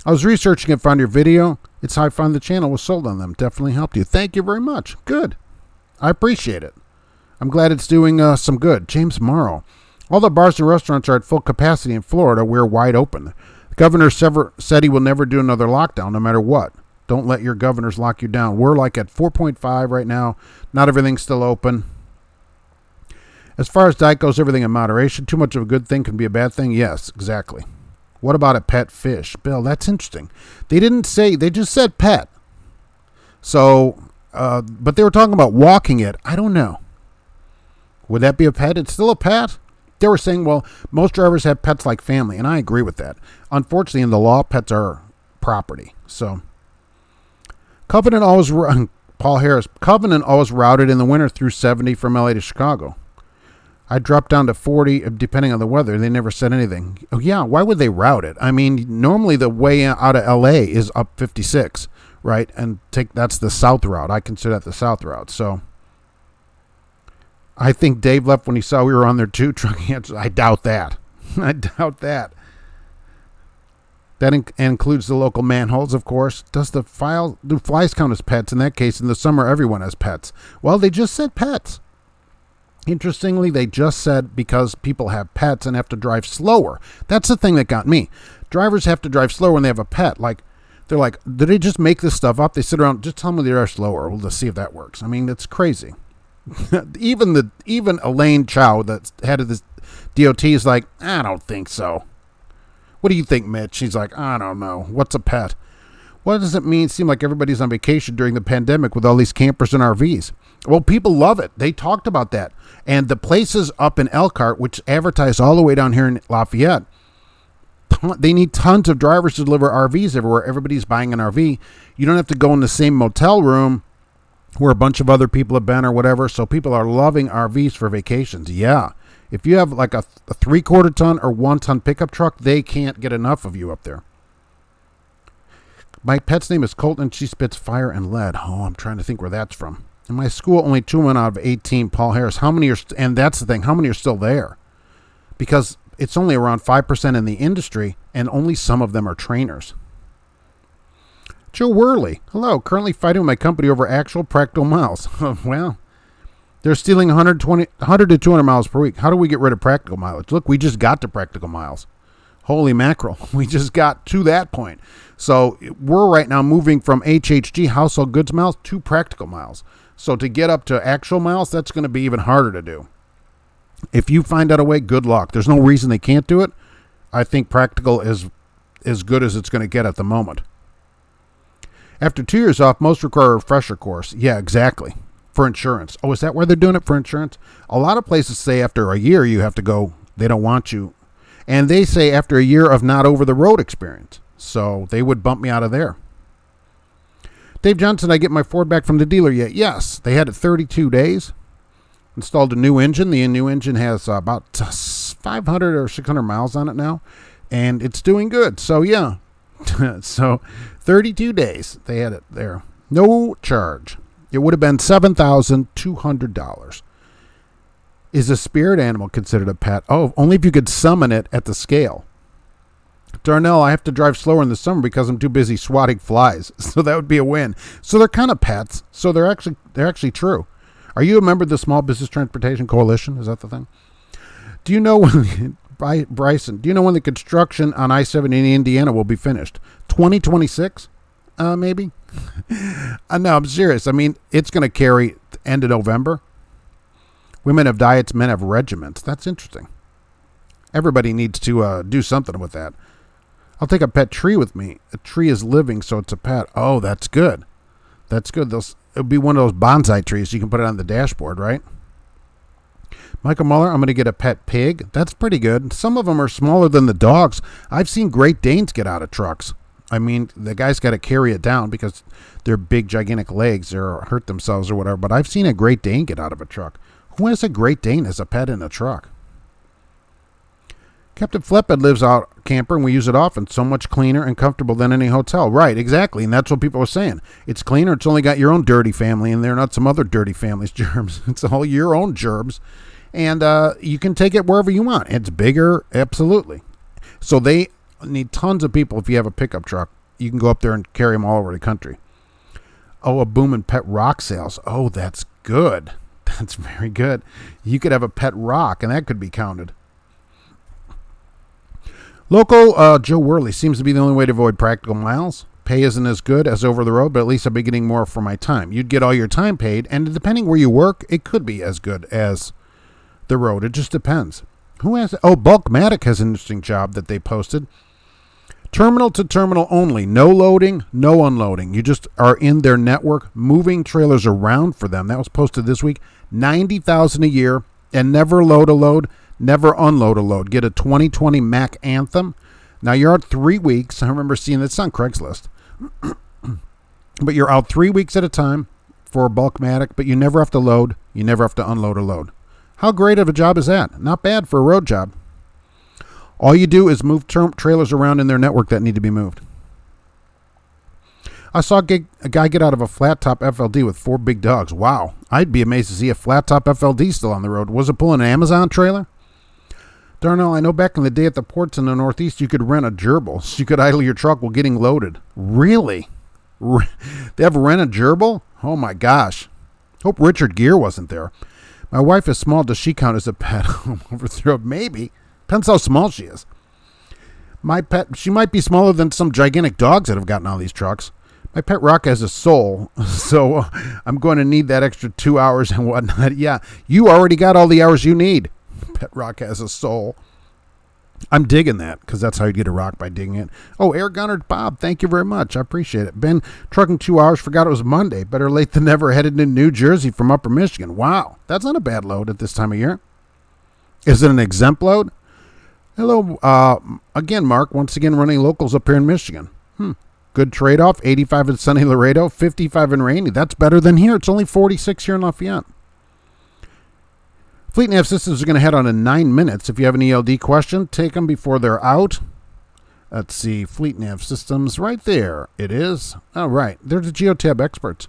I was researching and found your video. It's how I found the channel was sold on them. Definitely helped you. Thank you very much. Good. I appreciate it. I'm glad it's doing some good. James Morrow. All the bars and restaurants are at full capacity in Florida. We're wide open. The governor said he will never do another lockdown no matter what. Don't let your governors lock you down. We're like at 4.5 right now. Not everything's still open. As far as diet goes, everything in moderation. Too much of a good thing can be a bad thing. Yes, exactly. What about a pet fish? Bill, that's interesting. They didn't say, they just said pet. So, but they were talking about walking it. I don't know. Would that be a pet? It's still a pet. They were saying, well, most drivers have pets like family, and I agree with that. Unfortunately, in the law, pets are property. So, Paul Harris, Covenant always routed in the winter through 70 from LA to Chicago. I dropped down to 40 depending on the weather. They never said anything. Oh, yeah, why would they route it? I mean, normally the way out of LA is up 56, right? And that's the south route. I consider that the south route. So I think Dave left when he saw we were on there too. Trucking answers. I doubt that. I doubt that. That includes the local manholes, of course. Do flies count as pets? In that case, in the summer, everyone has pets. Well, they just said pets. Interestingly, they just said because people have pets and have to drive slower. That's the thing that got me. Drivers have to drive slower when they have a pet. They're like, did they just make this stuff up? They sit around, just tell them they are slower. We'll just see if that works. I mean, it's crazy. Even Elaine Chow, that's head of this DOT, is like, I don't think so. What do you think, Mitch? She's like, I don't know. What's a pet? What does it mean? It seemed like everybody's on vacation during the pandemic with all these campers and RVs. Well, people love it. They talked about that. And the places up in Elkhart, which advertise all the way down here in Lafayette, they need tons of drivers to deliver RVs everywhere. Everybody's buying an RV. You don't have to go in the same motel room where a bunch of other people have been or whatever. So people are loving RVs for vacations. Yeah. If you have like a 3/4 ton or 1 ton pickup truck, they can't get enough of you up there. My pet's name is Colton. She spits fire and lead. Oh, I'm trying to think where that's from. In my school, only 2 men out of 18. Paul Harris. How many are? And that's the thing. How many are still there? Because it's only around 5% in the industry, and only some of them are trainers. Joe Worley. Hello. Currently fighting with my company over actual practical miles. Well, They're stealing 100 to 200 miles per week. How do we get rid of practical mileage? Look, we just got to practical miles. Holy mackerel. We just got to that point. So we're right now moving from HHG, household goods miles, to practical miles. So to get up to actual miles, that's going to be even harder to do. If you find out a way, good luck. There's no reason they can't do it. I think practical is as good as it's going to get at the moment. After 2 years off, most require a refresher course. Yeah, exactly. For insurance. Oh, is that why they're doing it for insurance? A lot of places say after a year you have to go. They don't want you. And they say after a year of not over-the-road experience. So they would bump me out of there. Dave Johnson, I get my Ford back from the dealer yet? Yes. They had it 32 days. Installed a new engine. The new engine has about 500 or 600 miles on it now. And it's doing good. So, yeah. So, 32 days. They had it there. No charge. It would have been $7,200. Is a spirit animal considered a pet? Oh, only if you could summon it at the scale. Darnell, I have to drive slower in the summer because I'm too busy swatting flies. So that would be a win. So they're kind of pets. So they're actually true. Are you a member of the Small Business Transportation Coalition? Is that the thing? Do you know when, Bryson, do you know when the construction on I-70 in Indiana will be finished? 2026? Maybe? No, I'm serious. I mean, it's going to carry end of November. Women have diets, men have regiments. That's interesting. Everybody needs to do something with that. I'll take a pet tree with me. A tree is living, so it's a pet. Oh, that's good. That's good. It'll be one of those bonsai trees. You can put it on the dashboard, right? Michael Muller, I'm going to get a pet pig. That's pretty good. Some of them are smaller than the dogs. I've seen Great Danes get out of trucks. I mean, the guy's got to carry it down because their big, gigantic legs or hurt themselves or whatever. But I've seen a Great Dane get out of a truck. Who has a Great Dane as a pet in a truck? Captain Flatbed lives out camper, and we use it often. So much cleaner and comfortable than any hotel. Right, exactly, and that's what people are saying. It's cleaner. It's only got your own dirty family in there, not some other dirty family's germs. It's all your own germs, and you can take it wherever you want. It's bigger, absolutely. So they need tons of people. If you have a pickup truck, you can go up there and carry them all over the country. Oh, a boom and pet rock sales. Oh, that's good. That's very good. You could have a pet rock, and that could be counted. Local Joe Worley seems to be the only way to avoid practical miles. Pay isn't as good as over the road, but at least I'll be getting more for my time. You'd get all your time paid, and depending where you work, it could be as good as the road. It just depends. Who has? Oh, Bulkmatic has an interesting job that they posted. Terminal to terminal only. No loading, no unloading. You just are in their network, moving trailers around for them. That was posted this week. $90,000 a year, and never load a load. Never unload a load. Get a 2020 Mack Anthem. Now you're out 3 weeks. I remember seeing this on Craigslist. But you're out 3 weeks at a time for a Bulkmatic, but you never have to load. You never have to unload a load. How great of a job is that? Not bad for a road job. All you do is move trailers around in their network that need to be moved. I saw a guy get out of a flat top FLD with 4 big dogs. Wow. I'd be amazed to see a flat top FLD still on the road. Was it pulling an Amazon trailer? Darnell, I know back in the day at the ports in the Northeast, you could rent a gerbil. So you could idle your truck while getting loaded. Really? They have rent a gerbil? Oh, my gosh. Hope Richard Gere wasn't there. My wife is small. Does she count as a pet? Overthrow? Maybe. Depends how small she is. My pet, she might be smaller than some gigantic dogs that have gotten all these trucks. My pet rock has a soul, so I'm going to need that extra 2 hours and whatnot. Yeah, you already got all the hours you need. Pet rock has a soul. I'm digging that because that's how you get a rock, by digging it. Oh, Air Gunner Bob, thank you very much. I appreciate it. Been trucking 2 hours, forgot it was Monday. Better late than never. Headed to New Jersey from Upper Michigan. Wow, that's not a bad load at this time of year. Is it an exempt load? Hello, again, Mark. Once again, running locals up here in Michigan. Good trade-off. 85 in sunny Laredo, 55 in rainy. That's better than here. It's only 46 here in Lafayette. Fleet Nav Systems are going to head on in 9 minutes. If you have an ELD question, take them before they're out. Let's see. Fleet Nav Systems right there. It is. All right. They're the Geotab experts.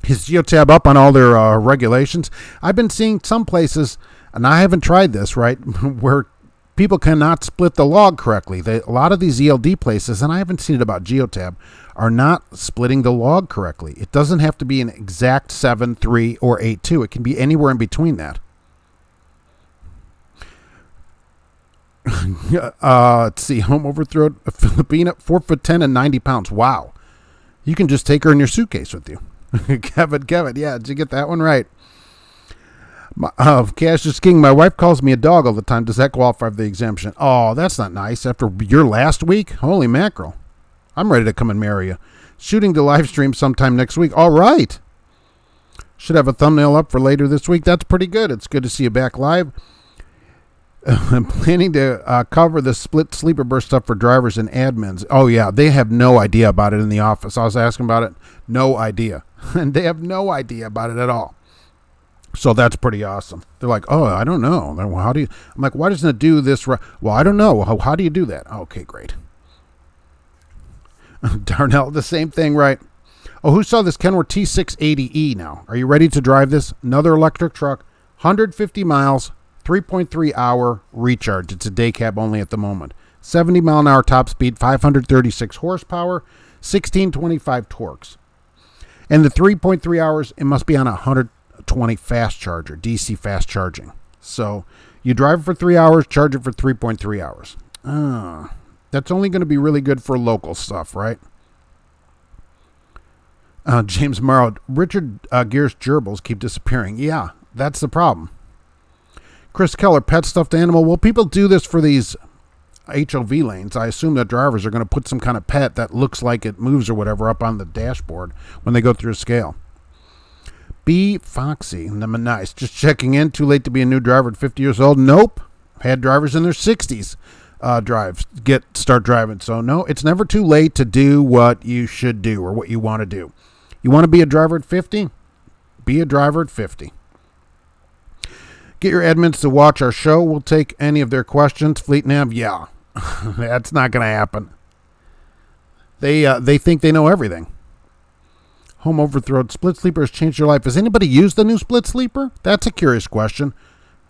Is Geotab up on all their regulations? I've been seeing some places, and I haven't tried this, right, where people cannot split the log correctly. A lot of these ELD places, and I haven't seen it about Geotab, are not splitting the log correctly. It doesn't have to be an exact 7.3 or 8.2. It can be anywhere in between that. Let's see. Home overthrow a Filipina, 4'10" and 90 pounds. Wow. You can just take her in your suitcase with you. Kevin. Yeah, did you get that one right? Cash is king. My wife calls me a dog all the time. Does that qualify for the exemption? Oh, that's not nice. After your last week? Holy mackerel. I'm ready to come and marry you. Shooting to live stream sometime next week. All right. Should have a thumbnail up for later this week. That's pretty good. It's good to see you back live. I'm planning to cover the split sleeper burst stuff for drivers and admins. Oh, yeah. They have no idea about it in the office. I was asking about it. No idea. And they have no idea about it at all. So that's pretty awesome. They're like, oh, I don't know. Well, how do you? I'm like, why doesn't it do this? Well, I don't know. How do you do that? Okay, great. Darnell, the same thing, right? Oh, who saw this Kenworth T680E now? Are you ready to drive this? Another electric truck, 150 miles, 3.3 hour recharge. It's a day cab only at the moment. 70 mile an hour top speed, 536 horsepower, 1625 torques. And the 3.3 hours, it must be on a 120 fast charger, DC fast charging. So you drive it for 3 hours, charge it for 3.3 hours. That's only going to be really good for local stuff, right? James Morrow, Richard Gere's gerbils keep disappearing. Yeah, that's the problem. Chris Keller, pet stuffed animal. Well, people do this for these HOV lanes. I assume that drivers are going to put some kind of pet that looks like it moves or whatever up on the dashboard when they go through a scale. B. Foxy, nice. Just checking in. Too late to be a new driver at 50 years old? Nope. Had drivers in their 60s start driving. So no, it's never too late to do what you should do or what you want to do. You want to be a driver at 50? Be a driver at 50. Get your admins to watch our show. We'll take any of their questions. Fleet Nav, yeah. That's not going to happen. They think they know everything. Home overthrow. Split sleeper has changed your life. Has anybody used the new split sleeper? That's a curious question.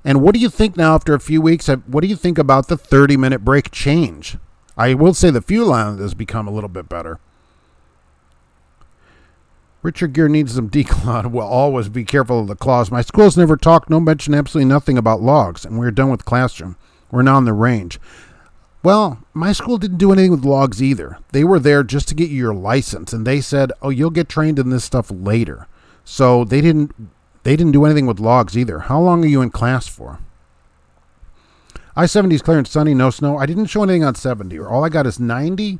And what do you think now after a few weeks? What do you think about the 30-minute brake change? I will say the fuel line has become a little bit better. Richard Gere needs some declaw. Well, always be careful of the claws. My school's never talked, no mention, absolutely nothing about logs, and we're done with classroom. We're now in the range. Well, my school didn't do anything with logs either. They were there just to get you your license, and they said, oh, you'll get trained in this stuff later. So they didn't do anything with logs either. How long are you in class for? I-70 is clear and sunny, no snow. I didn't show anything on 70. All I got is 90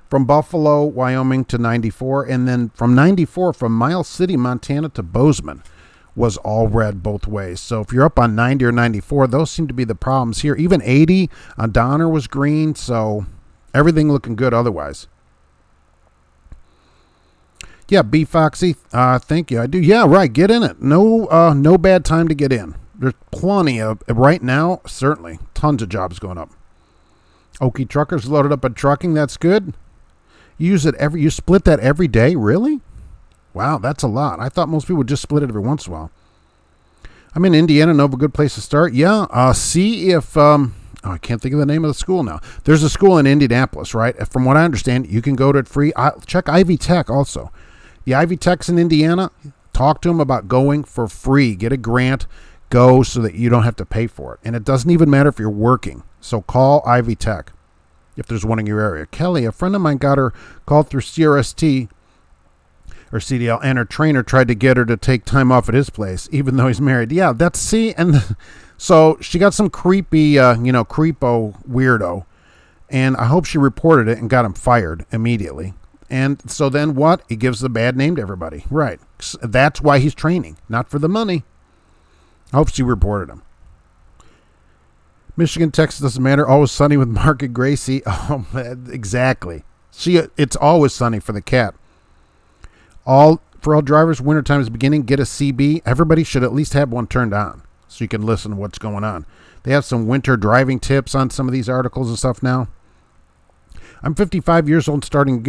from Buffalo, Wyoming to 94, and then from 94 from Miles City, Montana to Bozeman was all red both ways. So if you're up on 90 or 94, those seem to be the problems here. Even 80 on Donner was green, so everything looking good otherwise. Yeah, B Foxy, thank you. I do. Yeah, right. Get in it. No bad time to get in. There's plenty of right now. Certainly, tons of jobs going up. Okie truckers loaded up at trucking. That's good. You split that every day, really? Wow, that's a lot. I thought most people would just split it every once in a while. I'm in Indiana. Know of a good place to start? Yeah. See if I can't think of the name of the school now. There's a school in Indianapolis, right? From what I understand, you can go to it free. Check Ivy Tech also. The Ivy Tech's in Indiana. Talk to them about going for free. Get a grant. Go so that you don't have to pay for it. And it doesn't even matter if you're working. So call Ivy Tech if there's one in your area. Kelly, a friend of mine got her called through CRST or CDL, and her trainer tried to get her to take time off at his place, even though he's married. Yeah, so she got some creepy, creepo weirdo, and I hope she reported it and got him fired immediately. And so then what? He gives the bad name to everybody. Right. That's why he's training, not for the money. I hope she reported him. Michigan, Texas, doesn't matter. Always sunny with Mark and Gracie. Oh, exactly. It's always sunny for the cat. For all drivers, wintertime is beginning. Get a CB. Everybody should at least have one turned on so you can listen to what's going on. They have some winter driving tips on some of these articles and stuff now. I'm 55 years old, started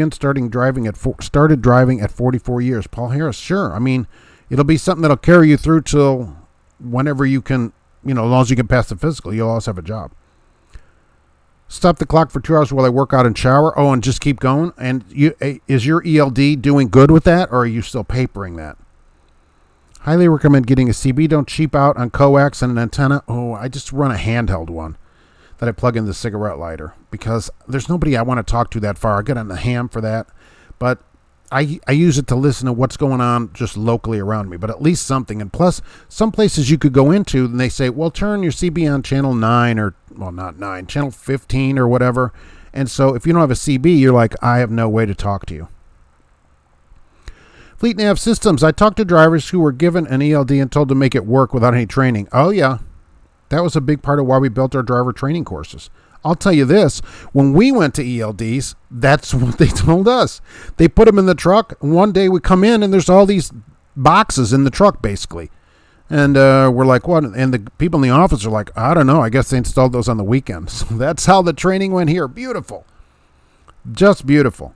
driving at 44 years. Paul Harris, sure. I mean, it'll be something that'll carry you through till whenever you can, as long as you can pass the physical, you'll always have a job. Stop the clock for 2 hours while I work out and shower. Oh, and just keep going. And is your ELD doing good with that, or are you still papering that? Highly recommend getting a CB. Don't cheap out on coax and an antenna. Oh, I just run a handheld one that I plug in the cigarette lighter because there's nobody I want to talk to that far. I get on the ham for that. But I use it to listen to what's going on just locally around me, but at least something. And plus, some places you could go into and they say, well, turn your CB on channel 9 or, well, not 9, channel 15 or whatever. And so if you don't have a CB, you're like, I have no way to talk to you. Fleet Nav Systems. I talked to drivers who were given an ELD and told to make it work without any training. Oh, yeah. That was a big part of why we built our driver training courses. I'll tell you this. When we went to ELDs, that's what they told us. They put them in the truck. And one day we come in and there's all these boxes in the truck, basically. And we're like, what? And the people in the office are like, I don't know. I guess they installed those on the weekend. So that's how the training went here. Beautiful. Just beautiful.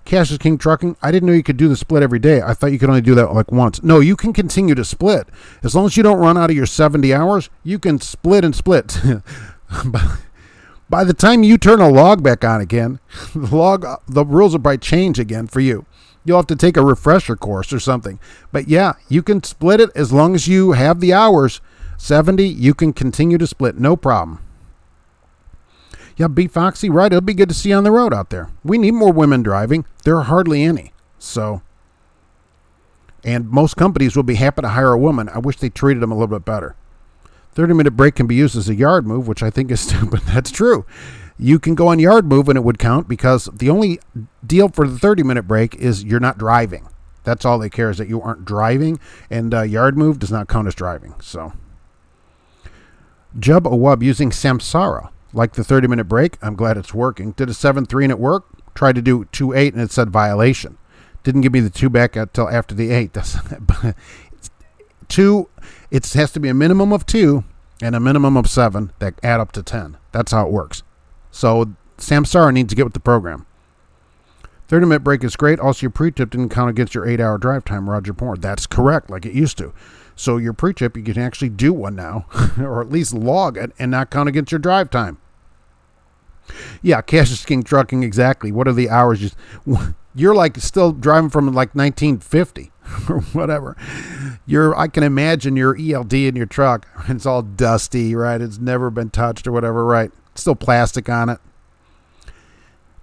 Cash is King Trucking. I didn't know you could do the split every day. I thought you could only do that like once. No, you can continue to split. As long as you don't run out of your 70 hours, you can split and split. By the time you turn a log back on again, the rules will probably change again for you. You'll have to take a refresher course or something. But yeah, you can split it as long as you have the hours. 70, you can continue to split. No problem. Yeah, B. Foxy, right. It'll be good to see you on the road out there. We need more women driving. There are hardly any. So, and most companies will be happy to hire a woman. I wish they treated them a little bit better. 30-minute break can be used as a yard move, which I think is stupid. That's true. You can go on yard move and it would count because the only deal for the 30-minute break is you're not driving. That's all they care is that you aren't driving, and yard move does not count as driving. So, Jub Awub using Samsara. Like the 30-minute break, I'm glad it's working. Did a 7.3 and it worked. Tried to do 2.8 and it said violation. Didn't give me the 2 back until after the 8. It has to be a minimum of 2 and a minimum of 7 that add up to 10. That's how it works. So Samsara needs to get with the program. 30-minute break is great. Also, your pre-trip didn't count against your 8-hour drive time, Roger Porn. That's correct, like it used to. So your pre-trip, you can actually do one now, or at least log it and not count against your drive time. Yeah, Cash is King Trucking, exactly. What are the hours? You're like still driving from like 1950 or whatever. I can imagine your ELD in your truck. It's all dusty, right? It's never been touched or whatever, right? Still plastic on it.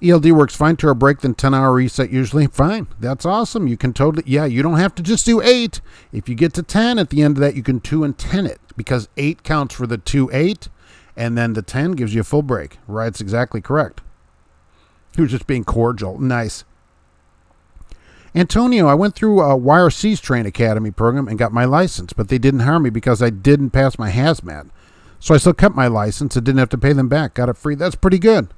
ELD works fine to a break than 10-hour reset usually. Fine. That's awesome. You can totally, yeah, you don't have to just do 8. If you get to 10 at the end of that, you can 2 and 10 it because 8 counts for the 2-8 and then the 10 gives you a full break. Right? It's exactly correct. He was just being cordial. Nice. Antonio, I went through a YRC's Train Academy program and got my license, but they didn't hire me because I didn't pass my hazmat. So I still kept my license and didn't have to pay them back. Got it free. That's pretty good.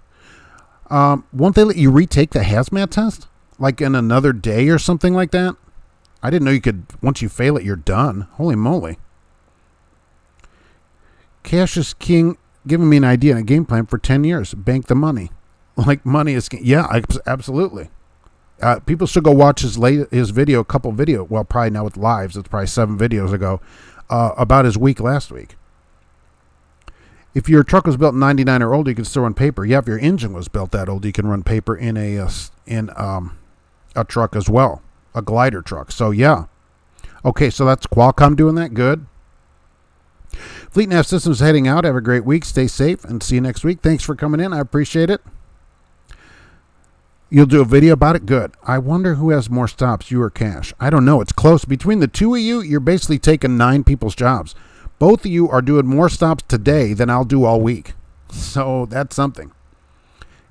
Won't they let you retake the hazmat test? Like in another day or something like that? I didn't know you could, once you fail it, you're done. Holy moly. Cash is King giving me an idea and a game plan for 10 years. Bank the money. Like money is king. Yeah, absolutely. People should go watch his video, well, probably now with lives, it's probably 7 videos ago, about his week last week. If your truck was built in 99 or older, you can still run paper. Yeah, if your engine was built that old, you can run paper in a truck as well, a glider truck. So yeah, okay. So that's Qualcomm doing that. Good. Fleet Nav Systems heading out. Have a great week. Stay safe and see you next week. Thanks for coming in. I appreciate it. You'll do a video about it. Good. I wonder who has more stops, you or Cash. I don't know. It's close between the two of you. You're basically taking 9 people's jobs. Both of you are doing more stops today than I'll do all week. So that's something.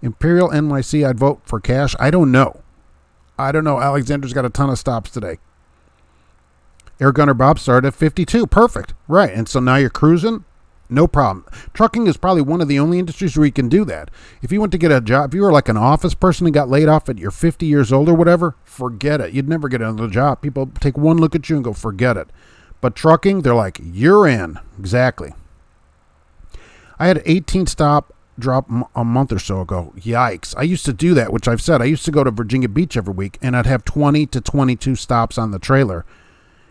Imperial NYC, I'd vote for Cash. I don't know. Alexander's got a ton of stops today. Air Gunner Bob started at 52. Perfect. Right. And so now you're cruising. No problem. Trucking is probably one of the only industries where you can do that. If you went to get a job, if you were like an office person and got laid off at your 50 years old or whatever, forget it. You'd never get another job. People take one look at you and go, forget it. But trucking, they're like, you're in. Exactly. I had an 18 stop drop a month or so ago. Yikes. I used to do that, which I've said. I used to go to Virginia Beach every week, and I'd have 20 to 22 stops on the trailer.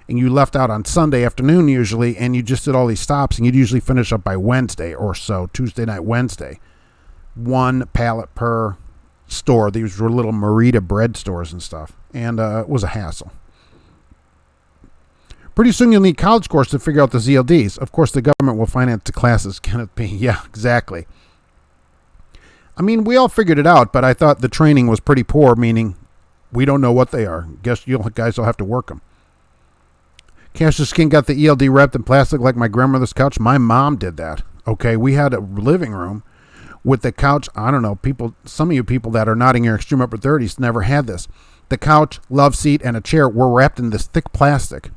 And you left out on Sunday afternoon usually, and you just did all these stops, and you'd usually finish up by Wednesday or so, Tuesday night, Wednesday. one pallet per store. These were little Merita bread stores and stuff. And it was a hassle. Pretty soon you'll need college course to figure out the ZLDs. Of course, the government will finance the classes. Kenneth B. Yeah, exactly. I mean, we all figured it out, but I thought the training was pretty poor, meaning we don't know what they are. Guess you guys will have to work them. Cash's Skin got the ELD wrapped in plastic like my grandmother's couch. My mom did that. Okay, we had a living room with the couch. I don't know, some of you people that are nodding your extreme upper 30s never had this. The couch, love seat, and a chair were wrapped in this thick plastic,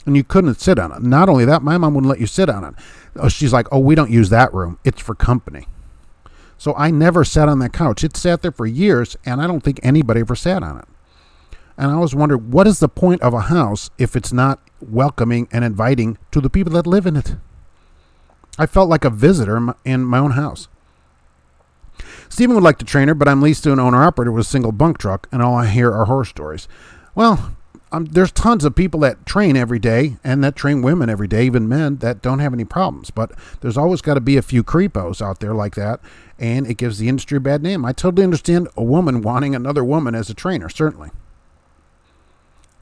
and you couldn't sit on it. Not only that, my mom wouldn't let you sit on it. She's like, oh, we don't use that room. It's for company. So I never sat on that couch. It sat there for years, and I don't think anybody ever sat on it. And I always wondered, what is the point of a house if it's not welcoming and inviting to the people that live in it? I felt like a visitor in my own house. Stephen would like to train her, but I'm leased to an owner-operator with a single bunk truck, and all I hear are horror stories. Well, there's tons of people that train every day and that train women every day, even men, that don't have any problems. But there's always got to be a few creepos out there like that, and it gives the industry a bad name. I totally understand a woman wanting another woman as a trainer, certainly.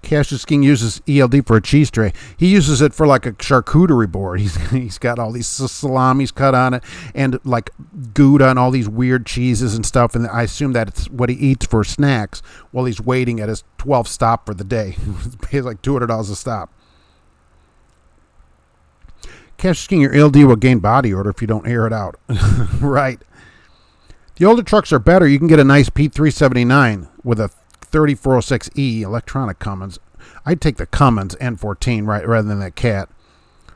Cassius King uses ELD for a cheese tray. He uses it for like a charcuterie board. He's got all these salamis cut on it and like Gouda and all these weird cheeses and stuff. And I assume that it's what he eats for snacks while he's waiting at his 12th stop for the day. He pays like $200 a stop. Cassius King, your ELD will gain body odor if you don't air it out. Right. The older trucks are better. You can get a nice Pete 379 with a 3406E electronic Cummins. I'd take the Cummins N14 rather than that Cat.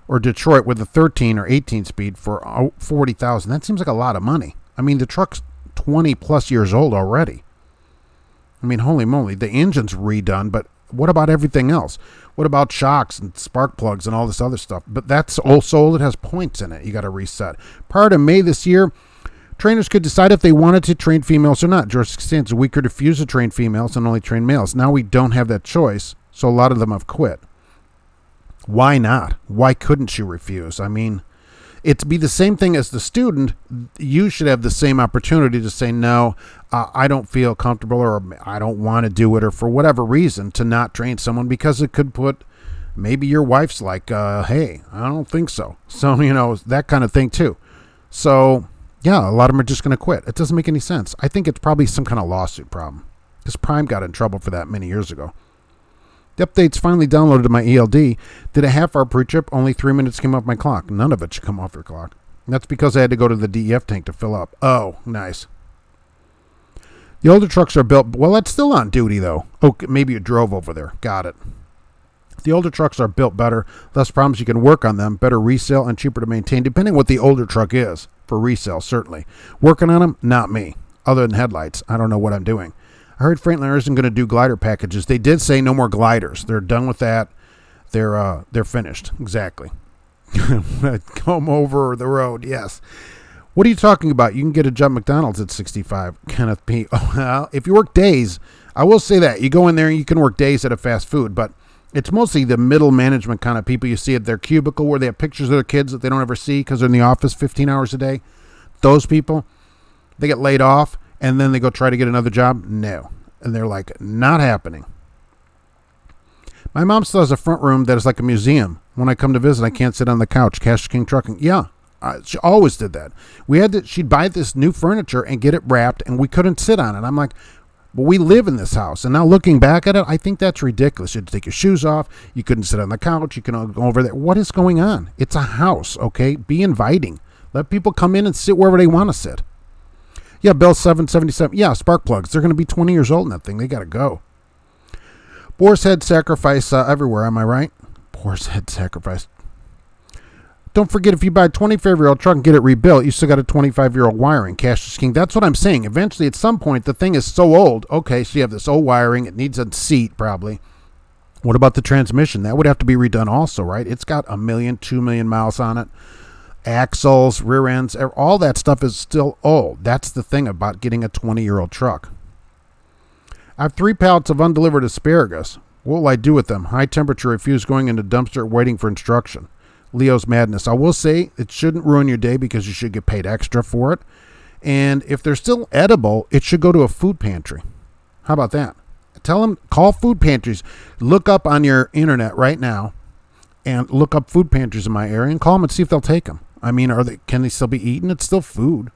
Or Detroit with a 13 or 18 speed for $40,000. That seems like a lot of money. I mean, the truck's 20 plus years old already. I mean, holy moly, the engine's redone, but what about everything else? What about shocks and spark plugs and all this other stuff? But that's also old. It has points in it. You got to reset. Prior to May this year, trainers could decide if they wanted to train females or not. George Costanza, we could refuse to train females and only train males. Now we don't have that choice, so a lot of them have quit. Why not? Why couldn't you refuse? I mean, it'd be the same thing as the student. You should have the same opportunity to say, no, I don't feel comfortable or I don't want to do it or for whatever reason to not train someone because it could put, maybe your wife's like, hey, I don't think so. So, that kind of thing too. So, yeah, a lot of them are just going to quit. It doesn't make any sense. I think it's probably some kind of lawsuit problem because Prime got in trouble for that many years ago. The updates finally downloaded to my ELD. Did a half-hour pre-trip. Only 3 minutes came off my clock. None of it should come off your clock. That's because I had to go to the DEF tank to fill up. Oh, nice. The older trucks are built. Well, that's still on duty, though. Oh, maybe you drove over there. Got it. The older trucks are built better. Less problems. You can work on them. Better resale and cheaper to maintain, depending what the older truck is. For resale, certainly. Working on them, not me. Other than headlights, I don't know what I'm doing. I heard Freightliner isn't going to do glider packages. They did say no more gliders. They're done with that. They're finished. Exactly. Come over the road. Yes. What are you talking about? You can get a job at McDonald's at 65. Kenneth P. Oh, well, if you work days, I will say that. You go in there and you can work days at a fast food, but it's mostly the middle management kind of people you see at their cubicle where they have pictures of their kids that they don't ever see because they're in the office 15 hours a day. Those people, they get laid off and then they go try to get another job. No. And they're like, not happening. My mom still has a front room that is like a museum. When I come to visit, I can't sit on the couch. Cash King Trucking. Yeah, she always did that. She'd buy this new furniture and get it wrapped and we couldn't sit on it. I'm like, but we live in this house. And now looking back at it, I think that's ridiculous. You had to take your shoes off. You couldn't sit on the couch. You can go over there. What is going on? It's a house, okay? Be inviting. Let people come in and sit wherever they want to sit. Yeah, Bill 777. Yeah, spark plugs. They're going to be 20 years old in that thing. They got to go. Boar's head sacrifice everywhere. Am I right? Boar's head sacrifice. Don't forget, if you buy a 25-year-old truck and get it rebuilt, you still got a 25-year-old wiring. Cash is king. That's what I'm saying. Eventually, at some point, the thing is so old. Okay, so you have this old wiring. It needs a seat, probably. What about the transmission? That would have to be redone also, right? It's got 1 million, 2 million miles on it. Axles, rear ends, all that stuff is still old. That's the thing about getting a 20-year-old truck. I have 3 pallets of undelivered asparagus. What will I do with them? High temperature, refuse going into dumpster, waiting for instruction. Leo's Madness. I will say it shouldn't ruin your day because you should get paid extra for it. And if they're still edible, it should go to a food pantry. How about that? Tell them, call food pantries. Look up on your internet right now and look up food pantries in my area and call them and see if they'll take them. I mean, can they still be eaten? It's still food.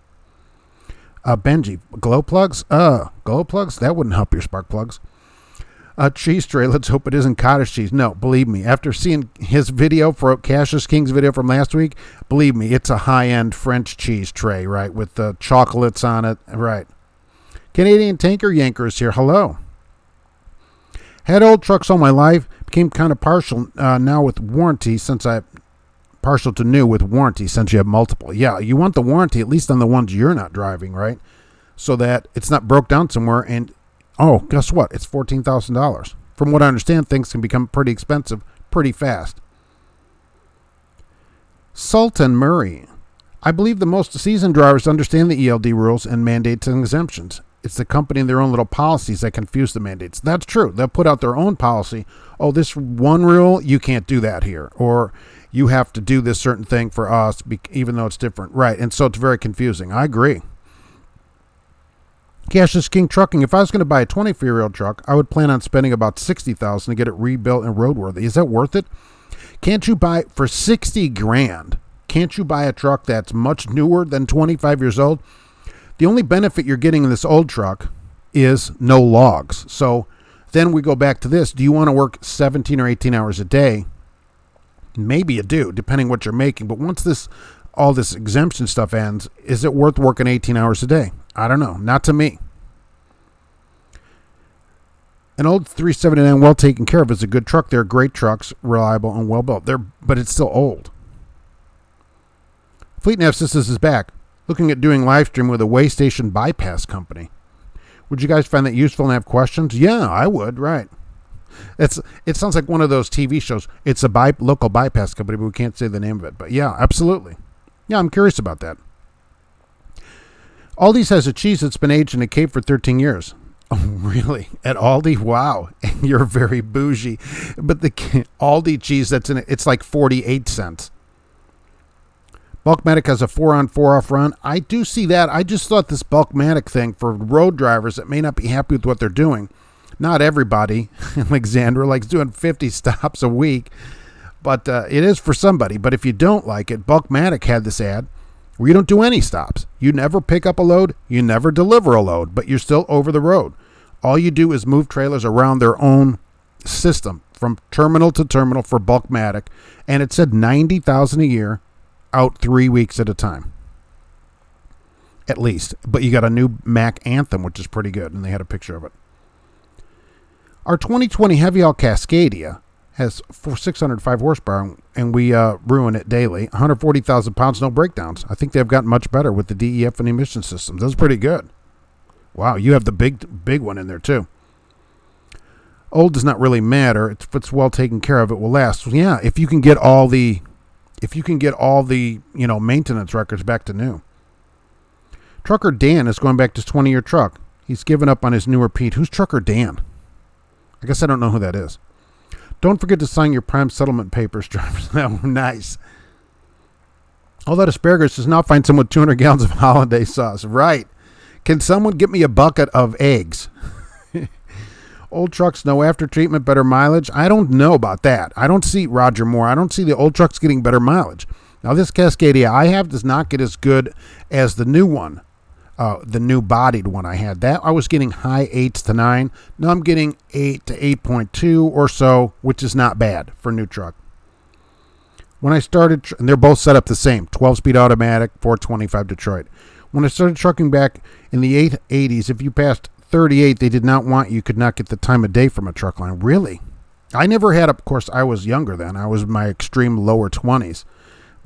Benji, glow plugs? Glow plugs? That wouldn't help your spark plugs. Cheese tray, let's hope it isn't cottage cheese. No, believe me, after seeing his video for Cassius King's video from last week, believe me, it's a high-end French cheese tray, right, with the chocolates on it, right. Canadian Tanker Yanker is here. Hello. Had old trucks all my life, became kind of partial now with warranty partial to new with warranty since you have multiple. Yeah, you want the warranty at least on the ones you're not driving, right? So that it's not broke down somewhere and, oh, guess what? It's $14,000. From what I understand, things can become pretty expensive pretty fast. Sultan Murray. I believe the most seasoned drivers understand the ELD rules and mandates and exemptions. It's the company and their own little policies that confuse the mandates. That's true. They'll put out their own policy. Oh, this one rule, you can't do that here. Or you have to do this certain thing for us, even though it's different. Right, and so it's very confusing. I agree. Cassius King Trucking. If I was going to buy a 24-year-old truck, I would plan on spending about $60,000 to get it rebuilt and roadworthy. Is that worth it? Can't you buy, for $60,000, can't you buy a truck that's much newer than 25 years old? The only benefit you're getting in this old truck is no logs. So then we go back to this. Do you want to work 17 or 18 hours a day? Maybe you do, depending what you're making. But once all this exemption stuff ends, is it worth working 18 hours a day? I don't know. Not to me. An old 379 well taken care of is a good truck. They're great trucks, reliable and well built. But it's still old. Fleet Nav Systems is back, looking at doing live stream with a way station bypass company. Would you guys find that useful and have questions? Yeah, I would. Right. It sounds like one of those TV shows. It's a local bypass company, but we can't say the name of it. But yeah, absolutely. Yeah, I'm curious about that. Aldi's has a cheese that's been aged in a cave for 13 years. Oh, really? At Aldi? Wow. You're very bougie. But the Aldi cheese that's in it, it's like 48 cents. Bulkmatic has a 4-on, 4-off run. I do see that. I just thought this Bulkmatic thing for road drivers that may not be happy with what they're doing. Not everybody, Alexandra, likes doing 50 stops a week. But it is for somebody. But if you don't like it, Bulkmatic had this ad where you don't do any stops. You never pick up a load. You never deliver a load. But you're still over the road. All you do is move trailers around their own system from terminal to terminal for Bulkmatic. And it said $90,000 a year out 3 weeks at a time. At least. But you got a new Mack Anthem, which is pretty good. And they had a picture of it. Our 2020 Heavy Haul Cascadia has 605 horsepower, and we ruin it daily. 140,000 pounds, no breakdowns. I think they've gotten much better with the DEF and emission systems. That's pretty good. Wow, you have the big one in there too. Old does not really matter. If it's well taken care of, it will last. So yeah, if you can get all the maintenance records back to new. Trucker Dan is going back to his 20-year truck. He's given up on his newer Pete. Who's Trucker Dan? I guess I don't know who that is. Don't forget to sign your prime settlement papers, drivers. Oh, nice. All that asparagus does not find someone with 200 gallons of holiday sauce. Right. Can someone get me a bucket of eggs? Old trucks, no after treatment, better mileage. I don't know about that. I don't see Roger Moore. I don't see the old trucks getting better mileage. Now, this Cascadia I have does not get as good as the new one. The new bodied one I had. That I was getting high 8s to 9. Now I'm getting 8 to 8.2 or so, which is not bad for a new truck. When I started, and they're both set up the same, 12-speed automatic, 425 Detroit. When I started trucking back in the 80s, if you passed 38, they did not want you could not get the time of day from a truck line. Really? I never had, of course, I was younger then. I was in my extreme lower 20s.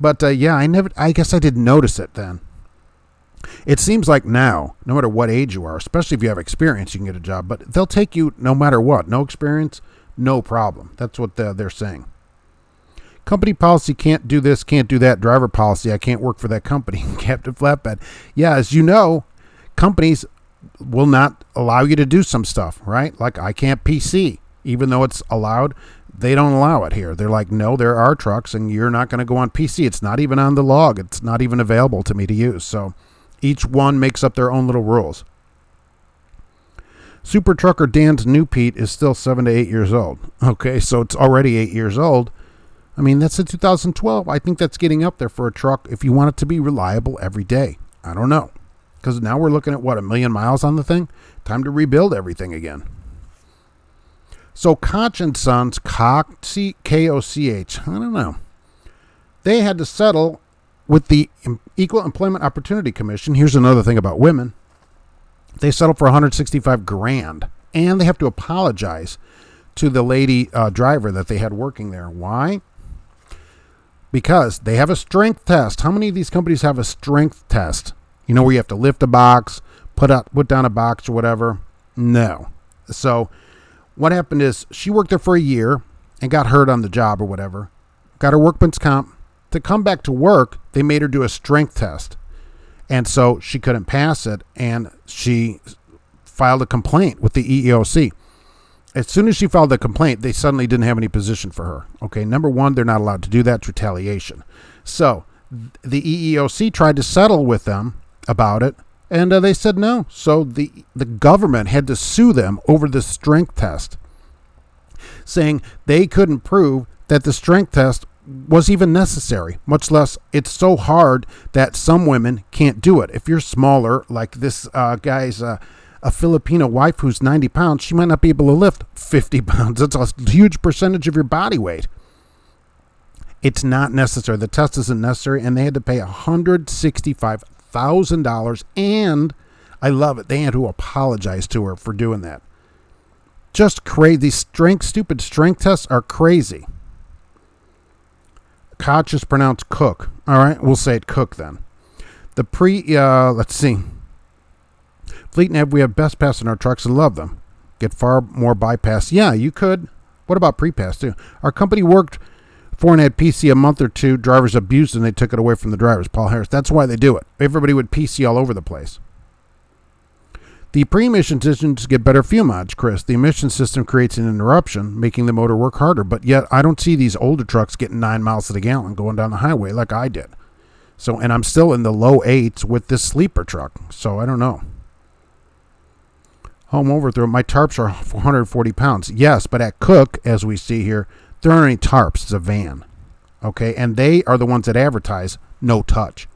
But yeah, I guess I didn't notice it then. It seems like now, no matter what age you are, especially if you have experience, you can get a job. But they'll take you no matter what. No experience, no problem. That's what they're saying. Company policy, can't do this, can't do that. Driver policy, I can't work for that company. Captain Flatbed. Yeah, as you know, companies will not allow you to do some stuff, right? Like I can't PC. Even though it's allowed, they don't allow it here. They're like, no, there are trucks, and you're not going to go on PC. It's not even on the log. It's not even available to me to use. So Each one makes up their own little rules. Super Trucker Dan's new Pete is still 7 to 8 years old. Okay, so it's already 8 years old. I mean, that's a 2012. I think that's getting up there for a truck if you want it to be reliable every day. I don't know. Because now we're looking at, what, 1 million miles on the thing? Time to rebuild everything again. So Koch and Sons, K-O-C-H, I don't know. They had to settle with the Equal Employment Opportunity Commission. Here's another thing about women. They settled for $165,000, and they have to apologize to the lady driver that they had working there. Why? Because they have a strength test. How many of these companies have a strength test? You know, where you have to lift a box, put down a box or whatever? No. So what happened is she worked there for a year and got hurt on the job or whatever. Got her workman's comp. To come back to work, they made her do a strength test. And so she couldn't pass it, and she filed a complaint with the EEOC. As soon as she filed the complaint, they suddenly didn't have any position for her. Okay, number one, they're not allowed to do that. It's retaliation. So the EEOC tried to settle with them about it, and they said no. So the government had to sue them over the strength test, saying they couldn't prove that the strength test was even necessary, much less it's so hard that some women can't do it. If you're smaller, like this guy's a Filipino wife who's 90 pounds, she might not be able to lift 50 pounds. That's a huge percentage of your body weight. It's not necessary. The test isn't necessary, and they had to pay $165,000, and I love it, they had to apologize to her for doing that. Just crazy. These stupid strength tests are crazy. Koch is pronounced Cook. All right, we'll say it Cook then. Let's see. Fleet Nav, we have best pass in our trucks and love them. Get far more bypass. Yeah, you could. What about pre-pass too? Our company worked for and had PC a month or two. Drivers abused and they took it away from the drivers. Paul Harris. That's why they do it. Everybody would PC all over the place. The pre-emission systems get better fuel mileage, Chris. The emission system creates an interruption, making the motor work harder. But yet, I don't see these older trucks getting 9 miles to the gallon going down the highway like I did. So, and I'm still in the low 8s with this sleeper truck. So, I don't know. Home overthrow. My tarps are 440 pounds. Yes, but at Cook, as we see here, there aren't any tarps. It's a van. Okay, and they are the ones that advertise no touch.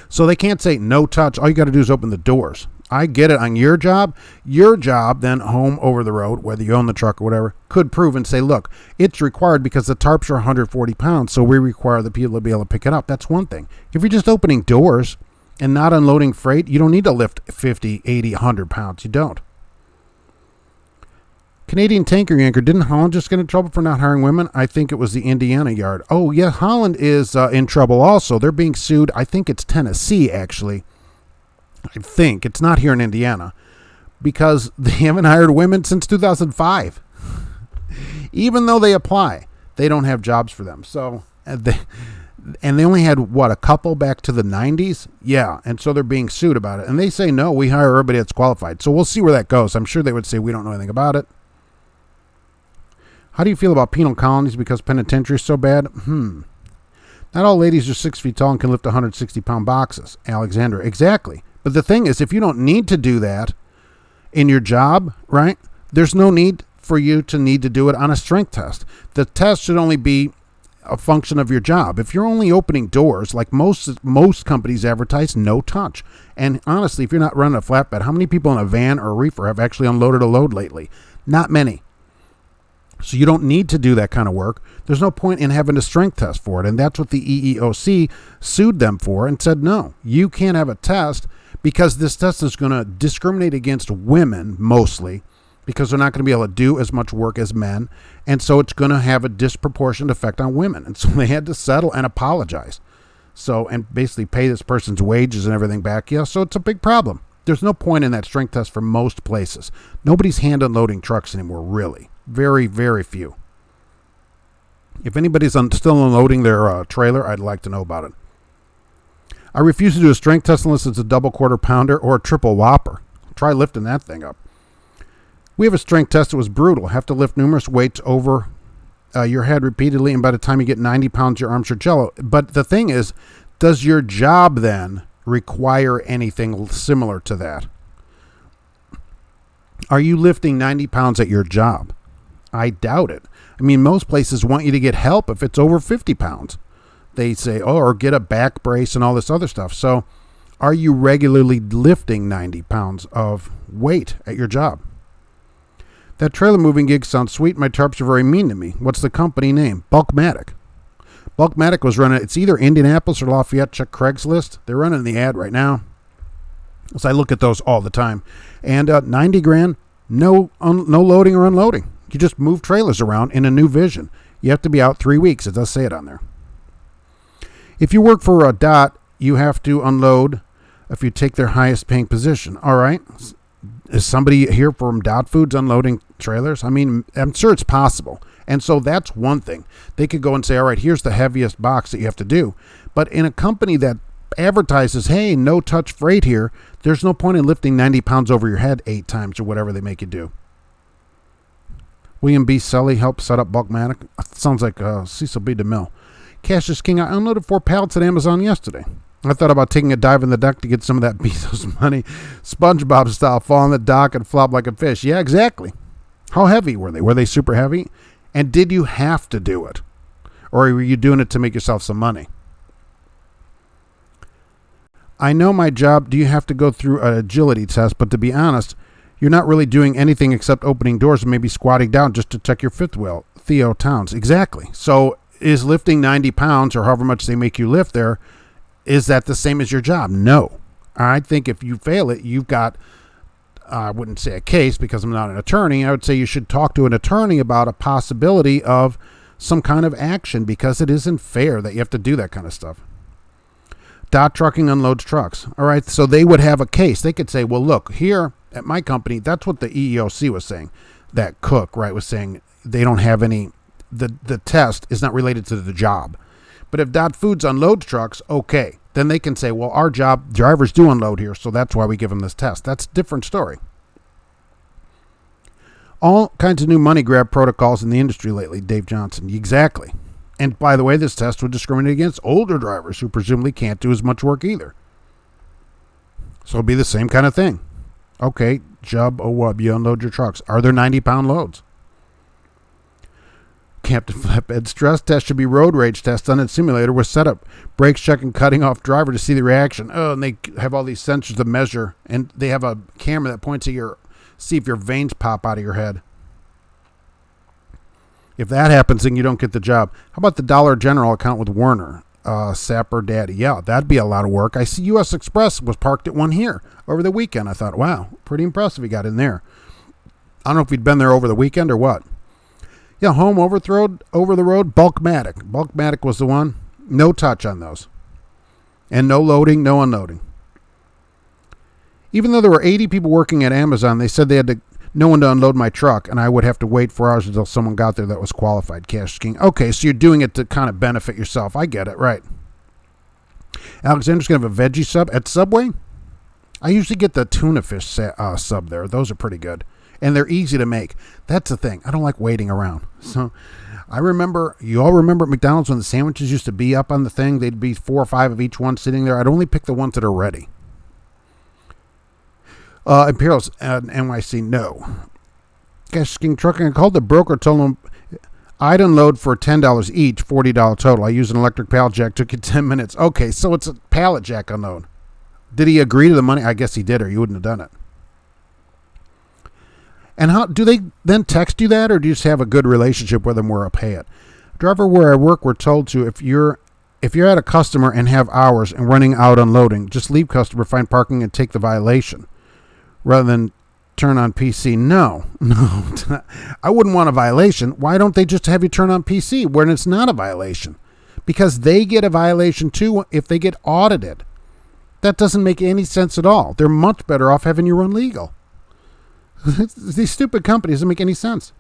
So they can't say no touch. All you got to do is open the doors. I get it on your job, then home over the road, whether you own the truck or whatever, could prove and say, look, it's required because the tarps are 140 pounds, so we require the people to be able to pick it up. That's one thing. If you're just opening doors and not unloading freight, you don't need to lift 50, 80, 100 pounds. You don't. Canadian tanker yanker, didn't Holland just get in trouble for not hiring women? I think it was the Indiana yard. Oh, yeah, Holland is in trouble also. They're being sued. I think it's Tennessee, actually. I think it's not here in Indiana because they haven't hired women since 2005. Even though they apply, they don't have jobs for them. So they only had a couple back to the 90s. Yeah. And so they're being sued about it. And they say, no, we hire everybody that's qualified. So we'll see where that goes. I'm sure they would say, we don't know anything about it. How do you feel about penal colonies because penitentiary is so bad? Not all ladies are 6 feet tall and can lift 160-pound boxes. Alexandra. Exactly. But the thing is, if you don't need to do that in your job, right, there's no need for you to need to do it on a strength test. The test should only be a function of your job. If you're only opening doors, like most companies advertise, no touch. And honestly, if you're not running a flatbed, how many people in a van or a reefer have actually unloaded a load lately? Not many. So you don't need to do that kind of work. There's no point in having a strength test for it. And that's what the EEOC sued them for and said, no, you can't have a test because this test is going to discriminate against women mostly because they're not going to be able to do as much work as men. And so it's going to have a disproportionate effect on women. And so they had to settle and apologize. So, and basically pay this person's wages and everything back. Yeah, so it's a big problem. There's no point in that strength test for most places. Nobody's hand unloading trucks anymore, really. Very, very few. If anybody's still unloading their trailer, I'd like to know about it. I refuse to do a strength test unless it's a double quarter pounder or a triple whopper. Try lifting that thing up. We have a strength test that was brutal. Have to lift numerous weights over your head repeatedly, and by the time you get 90 pounds, your arms are jello. But the thing is, does your job then require anything similar to that. Are you lifting 90 pounds at your job? I doubt it. I mean, most places want you to get help if it's over 50 pounds. They say, oh, or get a back brace and all this other stuff. So are you regularly lifting 90 pounds of weight at your job? That trailer moving gig sounds sweet. My tarps are very mean to me. What's the company name? Bulkmatic. Bulkmatic was running, it's either Indianapolis or Lafayette. Check Craigslist. They're running the ad right now. So I look at those all the time. And 90 grand, no loading or unloading. You just move trailers around in a new vision. You have to be out 3 weeks. It does say it on there. If you work for a DOT, you have to unload if you take their highest paying position. All right. Is somebody here from DOT Foods unloading trailers? I mean, I'm sure it's possible. And so that's one thing. They could go and say, all right, here's the heaviest box that you have to do. But in a company that advertises, hey, no touch freight here, there's no point in lifting 90 pounds over your head 8 times or whatever they make you do. William B. Sully helped set up Bulkmatic. Sounds like Cecil B. DeMille. Cash is king. I unloaded 4 pallets at Amazon yesterday. I thought about taking a dive in the dock to get some of that Bezos money. SpongeBob style, fall on the dock and flop like a fish. Yeah, exactly. How heavy were they? Were they super heavy? And did you have to do it? Or were you doing it to make yourself some money? I know my job, do you have to go through an agility test? But to be honest, you're not really doing anything except opening doors and maybe squatting down just to check your fifth wheel. Theo Towns. Exactly. So is lifting 90 pounds or however much they make you lift there, is that the same as your job? No. I think if you fail it, you've got, I wouldn't say a case because I'm not an attorney. I would say you should talk to an attorney about a possibility of some kind of action because it isn't fair that you have to do that kind of stuff. DOT Trucking unloads trucks. All right, so they would have a case. They could say, well, look, here at my company, that's what the EEOC was saying. That Cook, right, was saying they don't have any, the test is not related to the job. But if DOT Foods unloads trucks, okay. Then they can say, well, our job, drivers do unload here, so that's why we give them this test. That's a different story. All kinds of new money grab protocols in the industry lately, Dave Johnson. Exactly. And by the way, this test would discriminate against older drivers who presumably can't do as much work either. So it'd be the same kind of thing. Okay, Jub or Wub, you unload your trucks. Are there 90-pound loads? Captain Flatbed stress test should be road rage test done in simulator with setup, brakes checking, cutting off driver to see the reaction. Oh, and they have all these sensors to measure, and they have a camera that points at see if your veins pop out of your head. If that happens, then you don't get the job. How about the Dollar General account with Werner? Sapper Daddy. Yeah, that'd be a lot of work. I see U.S. Express was parked at one here over the weekend. I thought, wow, pretty impressive he got in there. I don't know if he'd been there over the weekend or what. Yeah, home over the road, Bulkmatic. Bulkmatic was the one. No touch on those. And no loading, no unloading. Even though there were 80 people working at Amazon, they said they had no one to unload my truck, and I would have to wait 4 hours until someone got there that was qualified. Cash King. Okay, so you're doing it to kind of benefit yourself. I get it, right. Alexander's going to have a veggie sub at Subway. I usually get the tuna fish sub there. Those are pretty good. And they're easy to make. That's the thing. I don't like waiting around. So I remember, you all remember at McDonald's when the sandwiches used to be up on the thing? They'd be 4 or 5 of each one sitting there. I'd only pick the ones that are ready. Imperials and NYC, no. Cash King Trucking, I called the broker, told him I'd unload for $10 each, $40 total. I used an electric pallet jack, took you 10 minutes. Okay, so it's a pallet jack unload. Did he agree to the money? I guess he did, or you wouldn't have done it. And how do they then text you that, or do you just have a good relationship with them where I pay it? Driver where I work, we're told to, if you're at a customer and have hours and running out unloading, just leave customer, find parking, and take the violation, rather than turn on PC. No, I wouldn't want a violation. Why don't they just have you turn on PC when it's not a violation? Because they get a violation too if they get audited. That doesn't make any sense at all. They're much better off having you run legal. These stupid companies don't make any sense.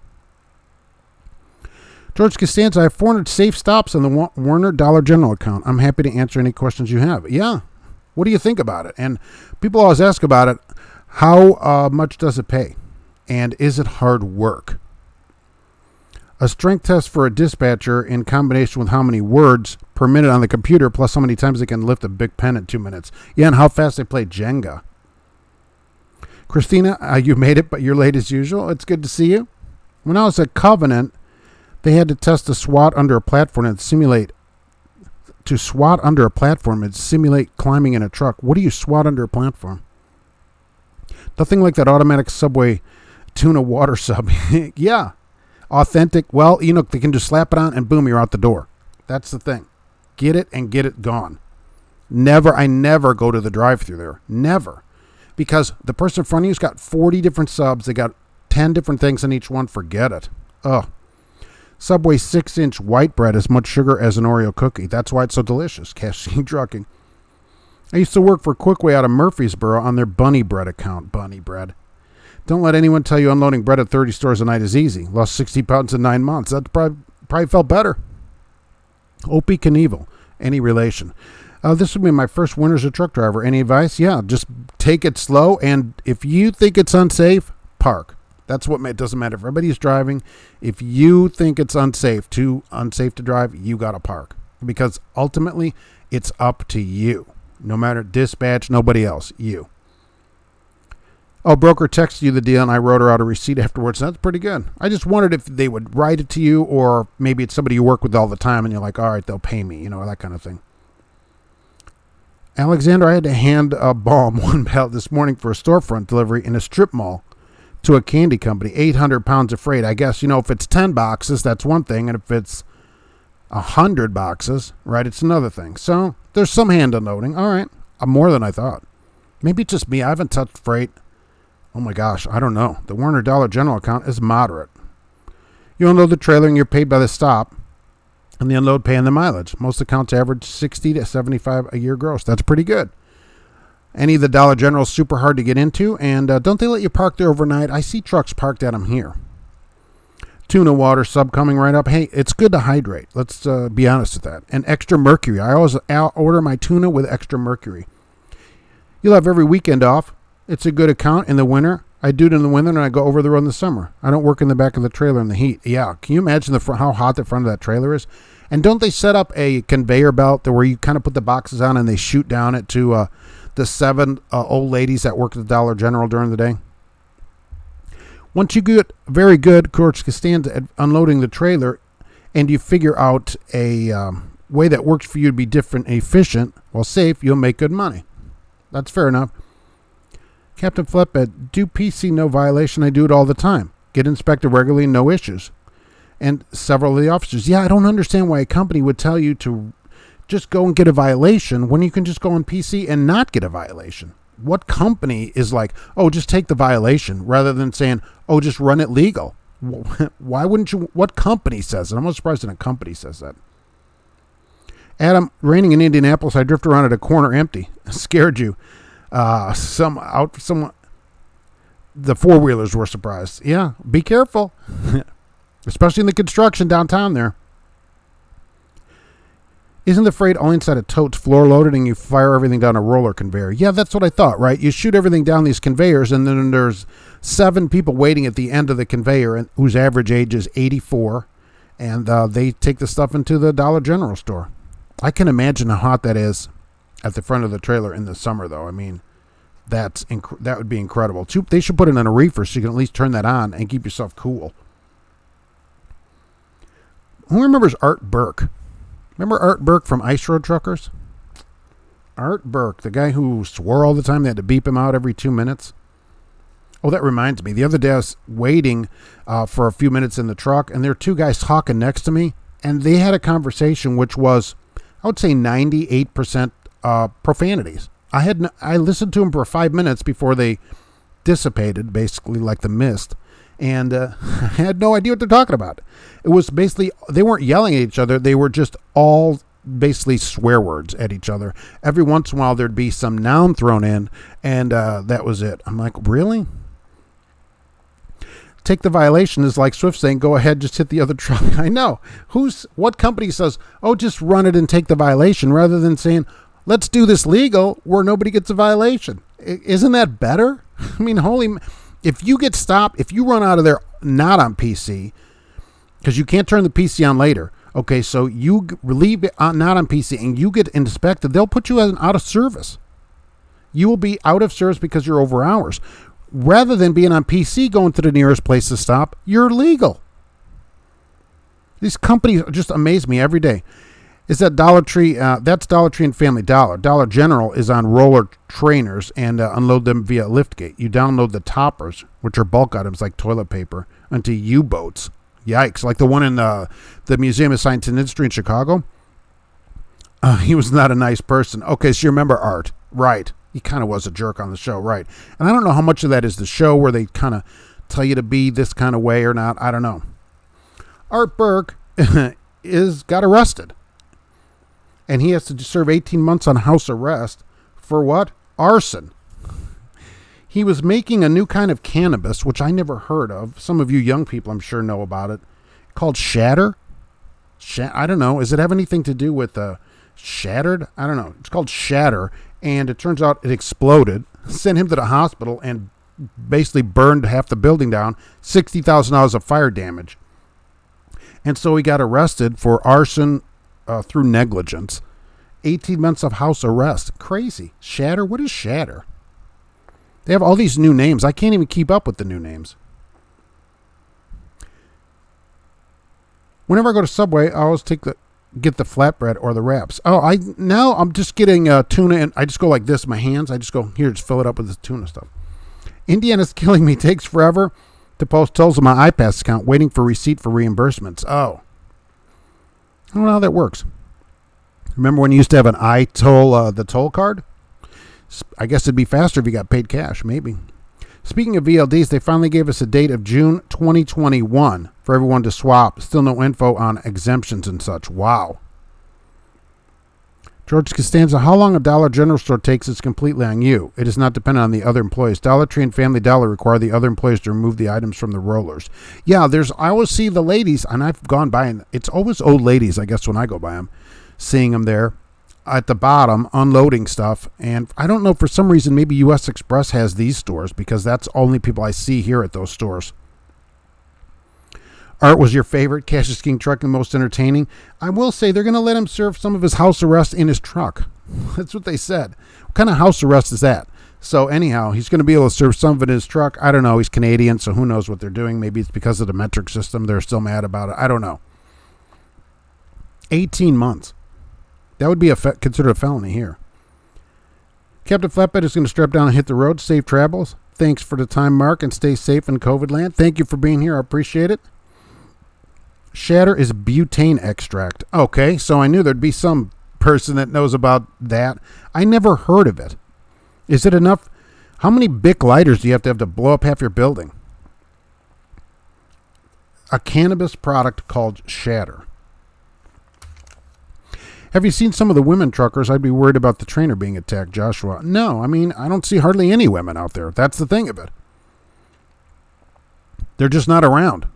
George Costanza, I have 400 safe stops on the Werner Dollar General account. I'm happy to answer any questions you have. Yeah. What do you think about it? And people always ask about it. How much does it pay? And is it hard work? A strength test for a dispatcher in combination with how many words per minute on the computer plus how many times they can lift a big pen in 2 minutes. Yeah, and how fast they play Jenga. Christina, you made it, but you're late as usual. It's good to see you. When I was at Covenant, they had to test a SWAT under a platform and simulate climbing in a truck. What do you SWAT under a platform? Nothing like that automatic Subway tuna water sub. Yeah. Authentic. Well, they can just slap it on and boom, you're out the door. That's the thing. Get it and get it gone. I never go to the drive-thru there. Never. Because the person in front of you's got 40 different subs. They got 10 different things in each one. Forget it. Ugh. Subway 6-inch white bread has much sugar as an Oreo cookie. That's why it's so delicious. Caffeine trucking. I used to work for Quickway out of Murfreesboro on their Bunny Bread account. Bunny Bread. Don't let anyone tell you unloading bread at 30 stores a night is easy. Lost 60 pounds in 9 months. That probably felt better. Opie Knievel. Any relation? This will be my first winter as a truck driver. Any advice? Yeah, just take it slow. And if you think it's unsafe, park. That's what it doesn't matter if everybody's driving. If you think it's unsafe to drive, you got to park. Because ultimately, it's up to you. No matter dispatch, nobody else. You. Oh, broker texted you the deal, and I wrote her out a receipt afterwards. That's pretty good. I just wondered if they would write it to you, or maybe it's somebody you work with all the time, and you're like, all right, they'll pay me, that kind of thing. Alexander, I had to hand a bomb one pallet this morning for a storefront delivery in a strip mall to a candy company. 800 pounds of freight. I guess, if it's 10 boxes, that's one thing, and if it's 100 boxes, right, it's another thing. So there's some hand unloading. All right, more than I thought. Maybe it's just me. I haven't touched freight. Oh my gosh, I don't know. The Werner Dollar General account is moderate. You unload the trailer and you're paid by the stop, and the unload paying the mileage. Most accounts average 60 to 75 a year gross. That's pretty good. Any of the Dollar General is super hard to get into, and don't they let you park there overnight? I see trucks parked at them here. Tuna water sub coming right up. Hey, it's good to hydrate. Let's be honest with that. And extra mercury. I always order my tuna with extra mercury. You'll have every weekend off. It's a good account in the winter. I do it in the winter, and I go over the road in the summer. I don't work in the back of the trailer in the heat. Yeah, can you imagine how hot the front of that trailer is? And don't they set up a conveyor belt where you kind of put the boxes on and they shoot down it to the 7 old ladies that work at the Dollar General during the day? Once you get very good, of course, stand at unloading the trailer, and you figure out a way that works for you to be different and efficient while safe, you'll make good money. That's fair enough. Captain Flatbed, do PC no violation? I do it all the time. Get inspected regularly, no issues. And several of the officers, I don't understand why a company would tell you to just go and get a violation when you can just go on PC and not get a violation. What company is like, oh, just take the violation, rather than saying, oh, just run it legal? Why wouldn't you? What company says it? I'm not surprised that a company says that. Adam, raining in Indianapolis, I drifted around at a corner empty. Scared you. The four-wheelers were surprised. Yeah, be careful. Especially in the construction downtown there. Isn't the freight all inside a totes floor loaded and you fire everything down a roller conveyor? Yeah, that's what I thought, right? You shoot everything down these conveyors, and then there's 7 people waiting at the end of the conveyor whose average age is 84, and they take the stuff into the Dollar General store. I can imagine how hot that is at the front of the trailer in the summer, though. I mean, that would be incredible. They should put it in a reefer so you can at least turn that on and keep yourself cool. Who remembers Art Burke? Remember Art Burke from Ice Road Truckers? Art Burke, the guy who swore all the time. They had to beep him out every 2 minutes. Oh, that reminds me. The other day I was waiting for a few minutes in the truck, and there were 2 guys talking next to me, and they had a conversation which was, I would say, 98% profanities. I listened to them for 5 minutes before they dissipated, basically like the mist, and I had no idea what they're talking about. It was basically, they weren't yelling at each other. They were just all basically swear words at each other. Every once in a while there'd be some noun thrown in, and that was it. I'm like, really? Take the violation is like Swift saying, go ahead, just hit the other truck. I know. What company says, oh, just run it and take the violation, rather than saying, let's do this legal where nobody gets a violation? Isn't that better? I mean, if you get stopped, if you run out of there not on PC, because you can't turn the PC on later. Okay, so you leave it not on PC and you get inspected, they'll put you out of service. You will be out of service because you're over hours. Rather than being on PC going to the nearest place to stop, you're legal. These companies just amaze me every day. Is that Dollar Tree? That's Dollar Tree and Family Dollar. Dollar General is on roller trainers and unload them via liftgate. You download the toppers, which are bulk items like toilet paper, onto U-boats. Yikes. Like the one in the Museum of Science and Industry in Chicago. He was not a nice person. Okay, so you remember Art. Right. He kind of was a jerk on the show. Right. And I don't know how much of that is the show where they kind of tell you to be this kind of way or not. I don't know. Art Burke got arrested. And he has to serve 18 months on house arrest for what? Arson. He was making a new kind of cannabis, which I never heard of. Some of you young people, I'm sure, know about it. Called Shatter. I don't know. Does it have anything to do with Shattered? I don't know. It's called Shatter. And it turns out it exploded. Sent him to the hospital and basically burned half the building down. $60,000 of fire damage. And so he got arrested for arson through negligence. 18 months of house arrest. Crazy. Shatter? What is Shatter? They have all these new names. I can't even keep up with the new names. Whenever I go to Subway, I always get the flatbread or the wraps. Now I'm just getting tuna, and I just go like this, my hands. I just go, here, just fill it up with this tuna stuff. Indiana's killing me. Takes forever to post tolls on my iPass account, waiting for receipt for reimbursements. Oh. I don't know how that works. Remember when you used to have an iToll, the toll card? I guess it'd be faster if you got paid cash, maybe. Speaking of VLDs, they finally gave us a date of June 2021 for everyone to swap. Still no info on exemptions and such. Wow. George Costanza, how long a Dollar General store takes is completely on you. It is not dependent on the other employees. Dollar Tree and Family Dollar require the other employees to remove the items from the rollers. Yeah, I always see the ladies, and I've gone by, and it's always old ladies, I guess, when I go by them, seeing them there at the bottom unloading stuff. And I don't know, for some reason, maybe U.S. Express has these stores because that's only people I see here at those stores. Art was your favorite. Cash is King truck and most entertaining. I will say they're going to let him serve some of his house arrest in his truck. That's what they said. What kind of house arrest is that? So anyhow, he's going to be able to serve some of it in his truck. I don't know. He's Canadian, so who knows what they're doing. Maybe it's because of the metric system. They're still mad about it. I don't know. 18 months. That would be considered a felony here. Captain Flatbed is going to strap down and hit the road. Safe travels. Thanks for the time, Mark, and stay safe in COVID land. Thank you for being here. I appreciate it. Shatter is butane extract. Okay, so I knew there'd be some person that knows about that. I never heard of it. Is it enough? How many Bic lighters do you have to blow up half your building? A cannabis product called Shatter. Have you seen some of the women truckers? I'd be worried about the trainer being attacked, Joshua. No, I mean, I don't see hardly any women out there. That's the thing of it. They're just not around.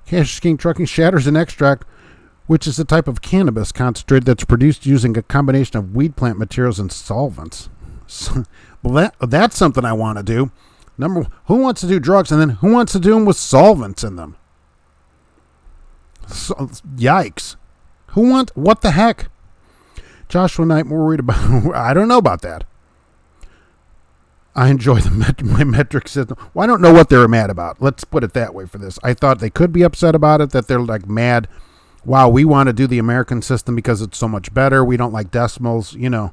Cash King Trucking shatters an extract, which is a type of cannabis concentrate that's produced using a combination of weed plant materials and solvents. So, well, that's something I want to do. Who wants to do drugs, and then who wants to do them with solvents in them? So, yikes. What the heck? Joshua Knight, more worried about, I don't know about that. I enjoy my metric system. Well, I don't know what they're mad about. Let's put it that way for this. I thought they could be upset about it, that they're like mad. Wow, we want to do the American system because it's so much better. We don't like decimals. You know,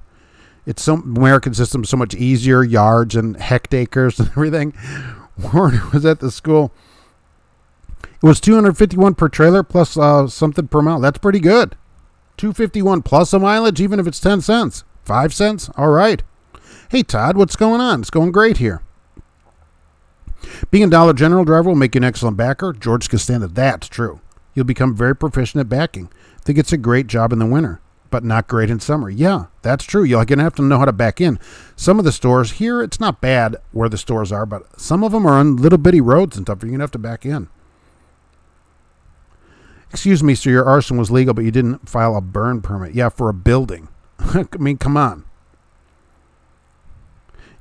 American system is so much easier, yards and hectares and everything. Warner was at the school. It was $251 per trailer plus something per mile. That's pretty good. $251 plus a mileage, even if it's 10 cents. 5 cents? All right. Hey, Todd, what's going on? It's going great here. Being a Dollar General driver will make you an excellent backer. George Costanza, that's true. You'll become very proficient at backing. I think it's a great job in the winter, but not great in summer. Yeah, that's true. You're going to have to know how to back in. Some of the stores here, it's not bad where the stores are, but some of them are on little bitty roads and stuff. You're going to have to back in. Excuse me, sir, your arson was legal, but you didn't file a burn permit. Yeah, for a building. I mean, come on.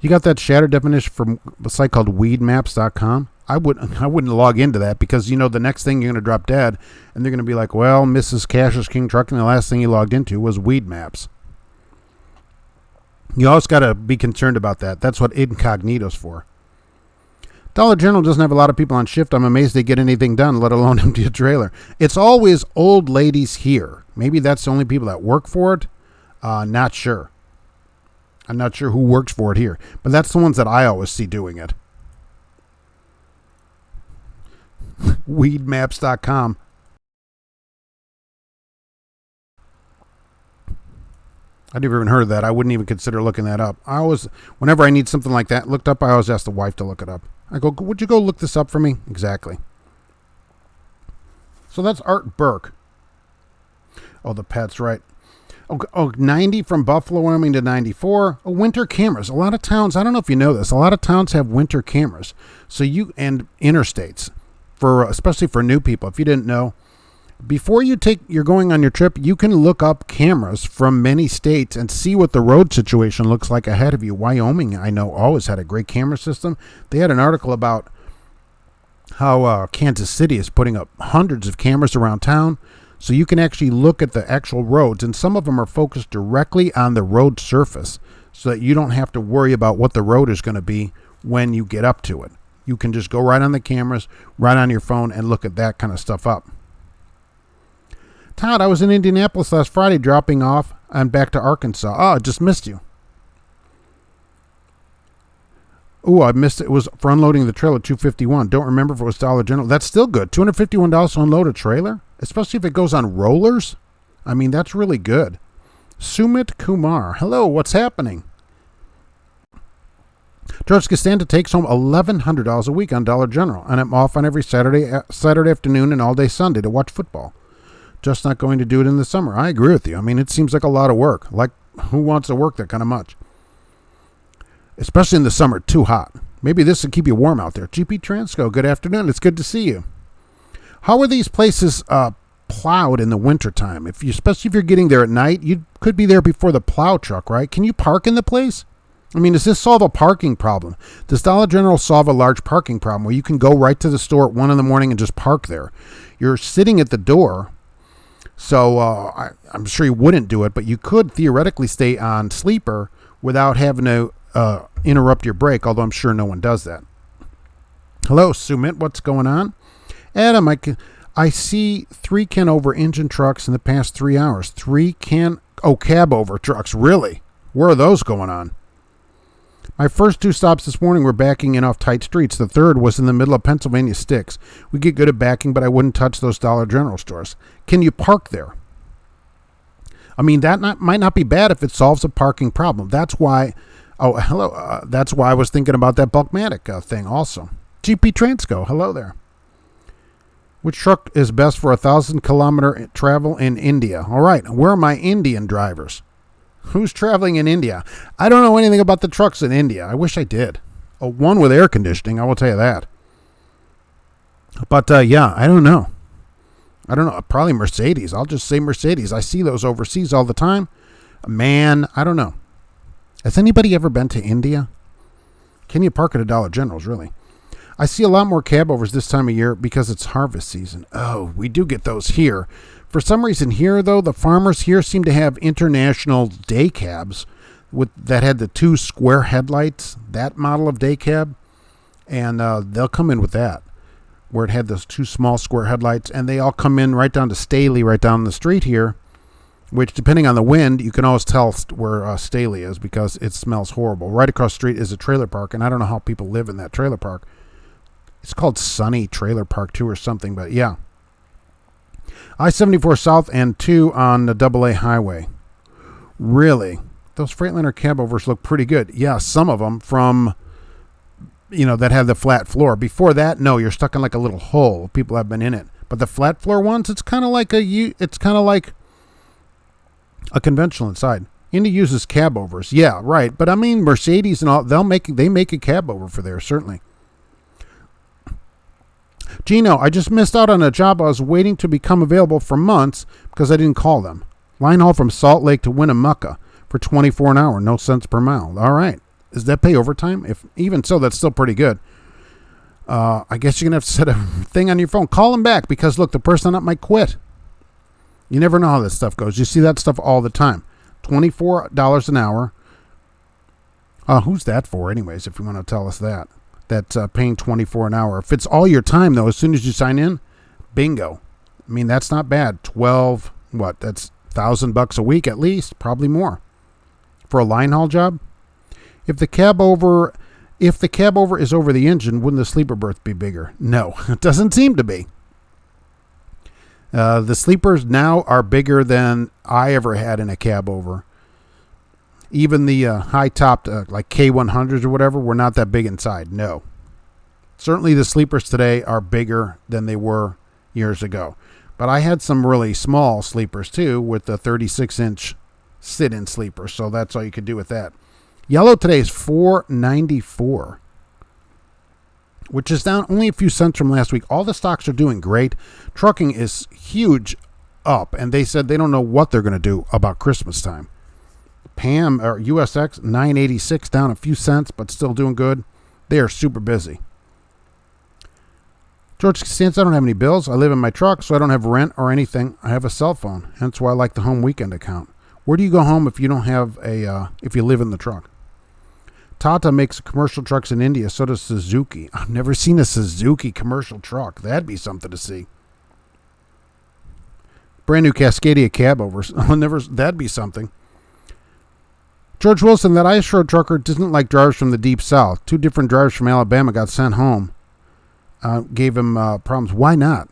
You got that shatter definition from a site called weedmaps.com? I wouldn't log into that because, you know, the next thing you're going to drop dead and they're going to be like, well, Mrs. Cash's King Truck, and the last thing you logged into was weed maps. You always got to be concerned about that. That's what incognito's for. Dollar General doesn't have a lot of people on shift. I'm amazed they get anything done, let alone empty a trailer. It's always old ladies here. Maybe that's the only people that work for it. Not sure. I'm not sure who works for it here, but that's the ones that I always see doing it. Weedmaps.com. I've never even heard of that. I wouldn't even consider looking that up. Whenever I need something like that looked up, I always ask the wife to look it up. I go, would you go look this up for me? Exactly. So that's Art Burke. Oh, the pet's right. 90 from Buffalo, Wyoming to 94. Oh, winter cameras. A lot of towns, I don't know if you know this, a lot of towns have winter cameras. And interstates, especially for new people. If you didn't know, before you're going on your trip, you can look up cameras from many states and see what the road situation looks like ahead of you. Wyoming, I know, always had a great camera system. They had an article about how Kansas City is putting up hundreds of cameras around town. So you can actually look at the actual roads, and some of them are focused directly on the road surface so that you don't have to worry about what the road is going to be when you get up to it. You can just go right on the cameras, right on your phone, and look at that kind of stuff up. Todd, I was in Indianapolis last Friday dropping off and back to Arkansas. Oh, I just missed you. Oh, I missed it. It was for unloading the trailer, $251. Don't remember if it was Dollar General. That's still good. $251 to unload a trailer? Especially if it goes on rollers. I mean, that's really good. Sumit Kumar. Hello, what's happening? George Costanza takes home $1,100 a week on Dollar General, and I'm off on every Saturday afternoon and all day Sunday to watch football. Just not going to do it in the summer. I agree with you. I mean, it seems like a lot of work. Like, who wants to work that kind of much? Especially in the summer, too hot. Maybe this will keep you warm out there. GP Transco, good afternoon. It's good to see you. How are these places plowed in the wintertime? Especially if you're getting there at night, you could be there before the plow truck, right? Can you park in the place? I mean, does this solve a parking problem? Does Dollar General solve a large parking problem where you can go right to the store at 1 in the morning and just park there? You're sitting at the door, so I'm sure you wouldn't do it, but you could theoretically stay on sleeper without having to interrupt your break, although I'm sure no one does that. Hello, Sumit. What's going on? Adam, I see 3 can-over engine trucks in the past 3 hours. 3 cab-over trucks. Really? Where are those going on? My first 2 stops this morning were backing in off tight streets. The third was in the middle of Pennsylvania sticks. We get good at backing, but I wouldn't touch those Dollar General stores. Can you park there? I mean, that might not be bad if it solves a parking problem. That's why... Oh, hello. That's why I was thinking about that Bulkmatic thing also. GP Transco, hello there. Which truck is best for 1,000-kilometer travel in India? All right, where are my Indian drivers? Who's traveling in India? I don't know anything about the trucks in India. I wish I did. Oh, one with air conditioning, I will tell you that. But, yeah, I don't know. Probably Mercedes. I'll just say Mercedes. I see those overseas all the time. Man, I don't know. Has anybody ever been to India? Can you park at a Dollar General's, really? I see a lot more cab-overs this time of year because it's harvest season. Oh, we do get those here. For some reason here, though, the farmers here seem to have international day cabs that had the 2 square headlights, that model of day cab, and they'll come in with that, where it had those 2 small square headlights, and they all come in right down to Staley, right down the street here, which, depending on the wind, you can always tell where Staley is because it smells horrible. Right across the street is a trailer park, and I don't know how people live in that trailer park. It's called Sunny Trailer Park 2 or something, but yeah. I-74 South and 2 on the AA highway. Really? Those Freightliner cab-overs look pretty good. Yeah, some of them from, that have the flat floor. Before that, no, you're stuck in like a little hole. People have been in it. But the flat floor ones, it's kind of like a conventional inside. Indy uses cab-overs. Yeah, right. But I mean, Mercedes and all, they make a cab-over for there, certainly. Gino, I just missed out on a job I was waiting to become available for months because I didn't call them. Line haul from Salt Lake to Winnemucca for $24 an hour, no 0 cents per mile. All right. Does that pay overtime? If even so, that's still pretty good. I guess you're going to have to set a thing on your phone. Call them back because, look, the person on it might quit. You never know how this stuff goes. You see that stuff all the time. $24 an hour. Who's that for anyways, if you want to tell us that? That's paying $24 an hour. If it's all your time, though, as soon as you sign in, bingo. I mean, that's not bad. 12, what? That's $1,000 a week at least, probably more. For a line haul job? If the cab over is over the engine, wouldn't the sleeper berth be bigger? No, it doesn't seem to be. The sleepers now are bigger than I ever had in a cab over. Even the high-topped, like K100s or whatever, were not that big inside. No. Certainly the sleepers today are bigger than they were years ago. But I had some really small sleepers, too, with the 36-inch sit-in sleeper. So that's all you could do with that. Yellow today is $4.94, which is down only a few cents from last week. All the stocks are doing great. Trucking is huge up, and they said they don't know what they're going to do about Christmas time. PAM or USX $9.86, down a few cents, but still doing good. They are super busy. George, since I don't have any bills, I live in my truck, so I don't have rent or anything. I have a cell phone, hence why I like the home weekend account. Where do you go home if you don't have if you live in the truck? Tata makes commercial trucks in India, so does Suzuki. I've never seen a Suzuki commercial truck. That'd be something to see. Brand new Cascadia cab overs. That'd be something. George Wilson, that ice road trucker doesn't like drivers from the deep south. 2 different drivers from Alabama got sent home. Gave him problems. Why not?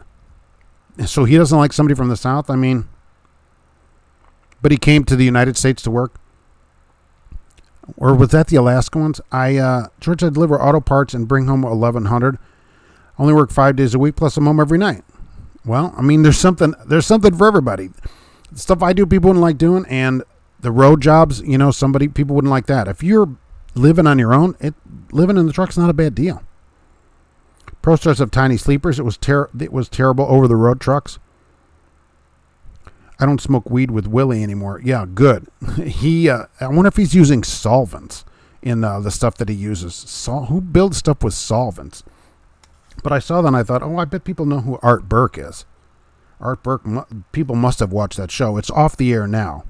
So he doesn't like somebody from the south? I mean, but he came to the United States to work? Or was that the Alaska ones? George, I deliver auto parts and bring home 1,100. Only work 5 days a week, plus I'm home every night. Well, I mean, there's something for everybody. The stuff I do, people wouldn't like doing, and the road jobs, people wouldn't like that. If you're living on your own, living in the truck's not a bad deal. ProStars have tiny sleepers. It was terrible over the road trucks. I don't smoke weed with Willie anymore. Yeah, good. I wonder if he's using solvents in the stuff that he uses. Who builds stuff with solvents? But I saw that and I thought, I bet people know who Art Burke is. Art Burke, people must have watched that show. It's off the air now.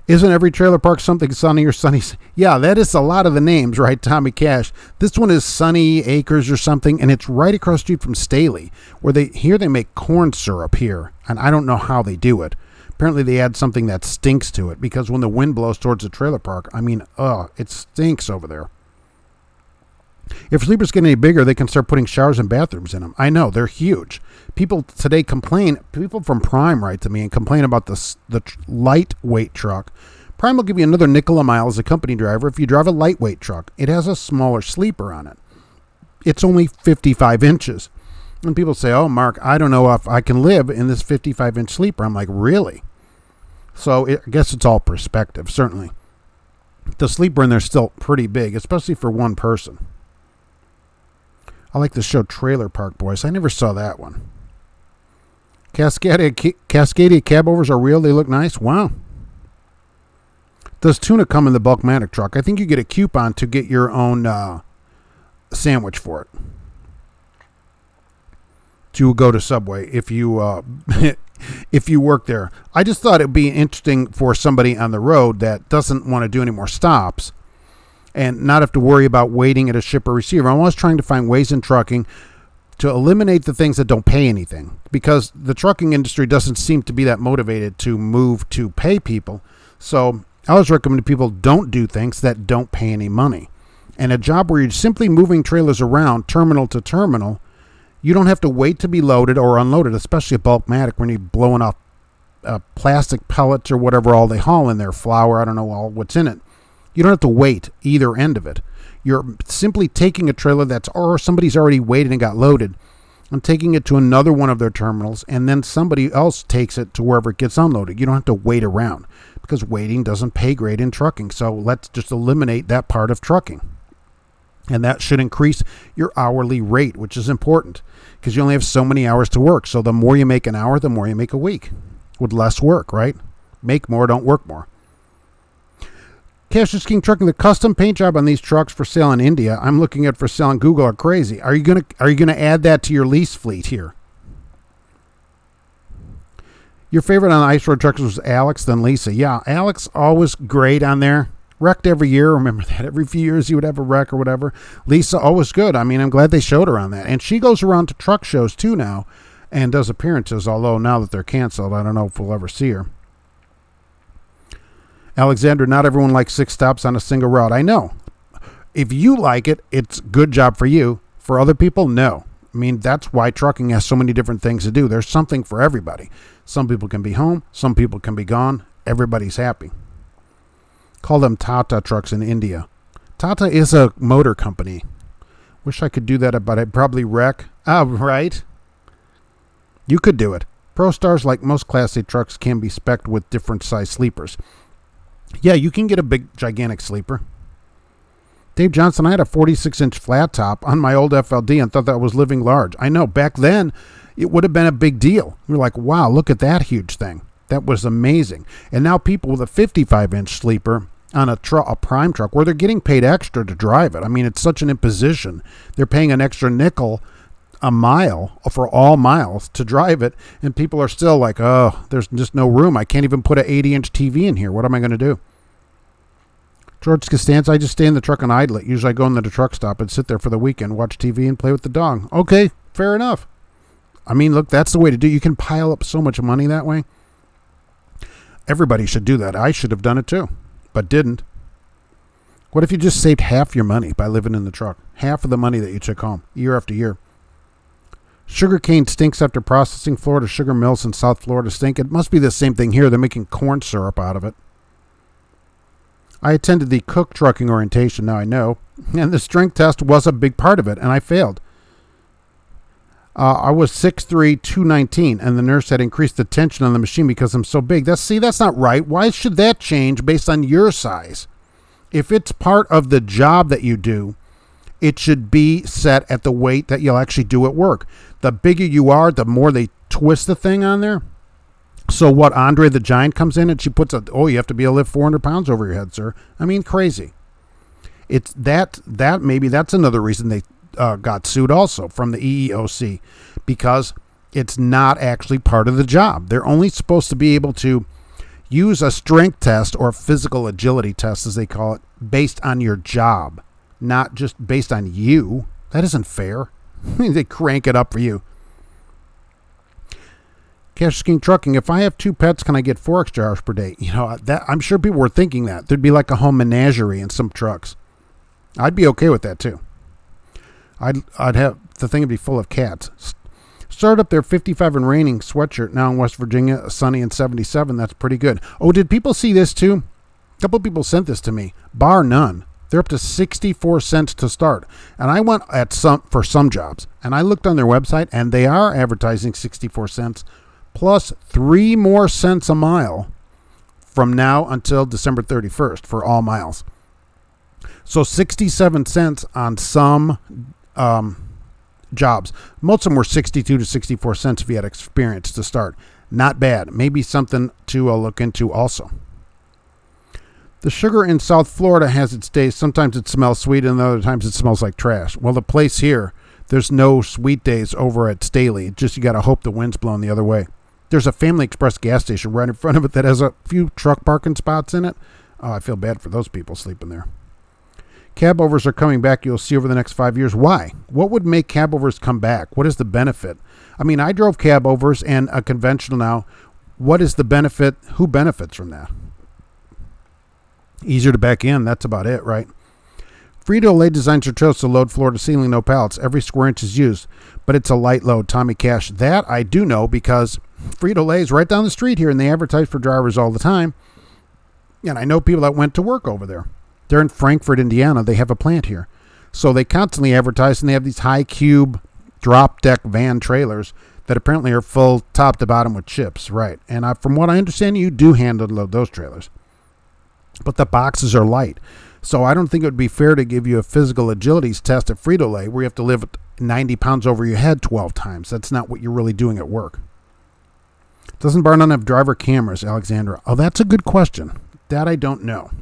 Isn't every trailer park something Sunny or Sunny? Yeah, that is a lot of the names, right, Tommy Cash? This one is Sunny Acres or something, and it's right across the street from Staley, where they make corn syrup here, and I don't know how they do it. Apparently they add something that stinks to it, because when the wind blows towards the trailer park, it stinks over there. If sleepers get any bigger, they can start putting showers and bathrooms in them. I know, they're huge. People today complain, people from Prime write to me and complain about the lightweight truck. Prime will give you another nickel a mile as a company driver if you drive a lightweight truck. It has a smaller sleeper on it. It's only 55 inches. And people say, oh, Mark, I don't know if I can live in this 55-inch sleeper. I'm like, really? So I guess it's all perspective, certainly. The sleeper in there is still pretty big, especially for one person. I like the show Trailer Park Boys. I never saw that one. Cascadia cab overs are real. They look nice. Wow. Does tuna come in the Bulkmatic truck? I think you get a coupon to get your own sandwich for it. To go to Subway if you if you work there. I just thought it would be interesting for somebody on the road that doesn't want to do any more stops and not have to worry about waiting at a shipper receiver. I'm always trying to find ways in trucking to eliminate the things that don't pay anything, because the trucking industry doesn't seem to be that motivated to move to pay people. So I always recommend people don't do things that don't pay any money. And a job where you're simply moving trailers around terminal to terminal, you don't have to wait to be loaded or unloaded, especially a Bulkmatic when you're blowing off plastic pellets or whatever all they haul in there, flour, I don't know all what's in it. You don't have to wait either end of it. You're simply taking a trailer or somebody's already waited and got loaded and taking it to another one of their terminals, and then somebody else takes it to wherever it gets unloaded. You don't have to wait around because waiting doesn't pay great in trucking. So let's just eliminate that part of trucking. And that should increase your hourly rate, which is important because you only have so many hours to work. So the more you make an hour, the more you make a week with less work, right? Make more, don't work more. Cassius King Trucking, the custom paint job on these trucks for sale in India, I'm looking at for sale on Google, are crazy. Are you gonna add that to your lease fleet here? Your favorite on ice road trucks was Alex, then Lisa. Yeah, Alex always great on there. Wrecked every year. Remember that? Every few years he would have a wreck or whatever. Lisa, always good. I mean, I'm glad they showed her on that. And she goes around to truck shows too now and does appearances, although now that they're canceled, I don't know if we'll ever see her. Alexander, not everyone likes 6 stops on a single route. I know. If you like it, it's a good job for you. For other people, no. I mean, that's why trucking has so many different things to do. There's something for everybody. Some people can be home. Some people can be gone. Everybody's happy. Call them Tata trucks in India. Tata is a motor company. Wish I could do that, but I'd probably wreck. Oh, right. You could do it. ProStars, like most Class A trucks, can be spec'd with different size sleepers. Yeah, you can get a big, gigantic sleeper. Dave Johnson, I had a 46-inch flat top on my old FLD and thought that was living large. I know, back then, it would have been a big deal. You're like, wow, look at that huge thing. That was amazing. And now people with a 55-inch sleeper on a prime truck, where they're getting paid extra to drive it. I mean, it's such an imposition. They're paying an extra nickel a mile for all miles to drive it, and people are still like, oh, there's just no room. I can't even put an 80-inch TV in here. What am I going to do? George Costanza, I just stay in the truck and idle it. Usually I go in the truck stop and sit there for the weekend, watch TV, and play with the dog. Okay, fair enough. I mean, look, that's the way to do it. You can pile up so much money that way. Everybody should do that. I should have done it too, but didn't. What if you just saved half your money by living in the truck? Half of the money that you took home year after year. Sugarcane stinks after processing. Florida sugar mills in South Florida stink. It must be the same thing here. They're making corn syrup out of it. I attended the Cook Trucking orientation, now I know, and the strength test was a big part of it, and I failed. I was 6'3", 219, and the nurse had increased the tension on the machine because I'm so big. That's not right. Why should that change based on your size? If it's part of the job that you do, it should be set at the weight that you'll actually do at work. The bigger you are, the more they twist the thing on there. So what, Andre the Giant comes in and she puts you have to be able to lift 400 pounds over your head, sir. I mean, crazy. It's that maybe that's another reason they got sued also from the EEOC, because it's not actually part of the job. They're only supposed to be able to use a strength test or physical agility test, as they call it, based on your job, not just based on you. That isn't fair. They crank it up for you. Cash King Trucking, if I have 2 pets, can I get 4 extra hours per day? You know, that I'm sure people were thinking that. There'd be like a home menagerie in some trucks. I'd be okay with that too. I'd have, the thing would be full of cats. Started up their 55 and raining sweatshirt now in West Virginia, sunny and 77. That's pretty good. Oh, did people see this too? A couple of people sent this to me. Bar none. They're up to 64 cents to start. And I went for some jobs, and I looked on their website, and they are advertising 64 cents plus 3 more cents a mile from now until December 31st for all miles. So 67 cents on some jobs. Most of them were 62 to 64 cents if you had experience to start. Not bad. Maybe something to look into also. The sugar in South Florida has its days. Sometimes it smells sweet and other times it smells like trash. Well, the place here, there's no sweet days over at Staley. Just you got to hope the wind's blowing the other way. There's a Family Express gas station right in front of it that has a few truck parking spots in it. Oh, I feel bad for those people sleeping there. Cab overs are coming back, you'll see, over the next 5 years. Why? What would make cab overs come back? What is the benefit? I mean, I drove cab overs and a conventional now. What is the benefit? Who benefits from that? Easier to back in. That's about it, right? Frito-Lay designs their trailers to load floor to ceiling, no pallets. Every square inch is used, but it's a light load. Tommy Cash. That I do know because Frito-Lay is right down the street here, and they advertise for drivers all the time. And I know people that went to work over there. They're in Frankfort, Indiana. They have a plant here. So they constantly advertise, and they have these high cube drop deck van trailers that apparently are full top to bottom with chips. Right. And from what I understand, you do hand unload those trailers. But the boxes are light. So I don't think it would be fair to give you a physical agilities test at Frito-Lay where you have to lift 90 pounds over your head 12 times. That's not what you're really doing at work. Doesn't Barnum have driver cameras, Alexandra? Oh, that's a good question. That I don't know.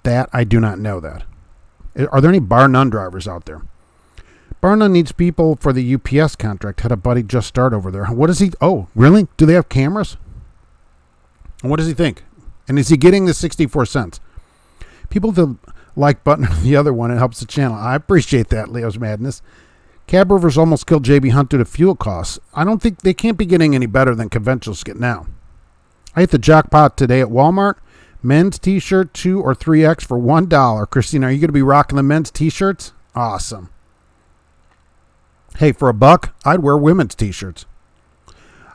That I do not know that. Are there any bar none drivers out there? Bar none needs people for the UPS contract. Had a buddy just start over there. What is he? Oh, really? Do they have cameras? And what does he think? And is he getting the 64 cents? People to like button the other one. It helps the channel. I appreciate that, Leo's Madness. Cab Rivers almost killed JB Hunt due to fuel costs. I don't think they can't be getting any better than conventionals get now. I hit the jackpot today at Walmart. Men's t-shirt 2 or 3X for $1. Christina, are you going to be rocking the men's t-shirts? Awesome. Hey, for $1, I'd wear women's t-shirts.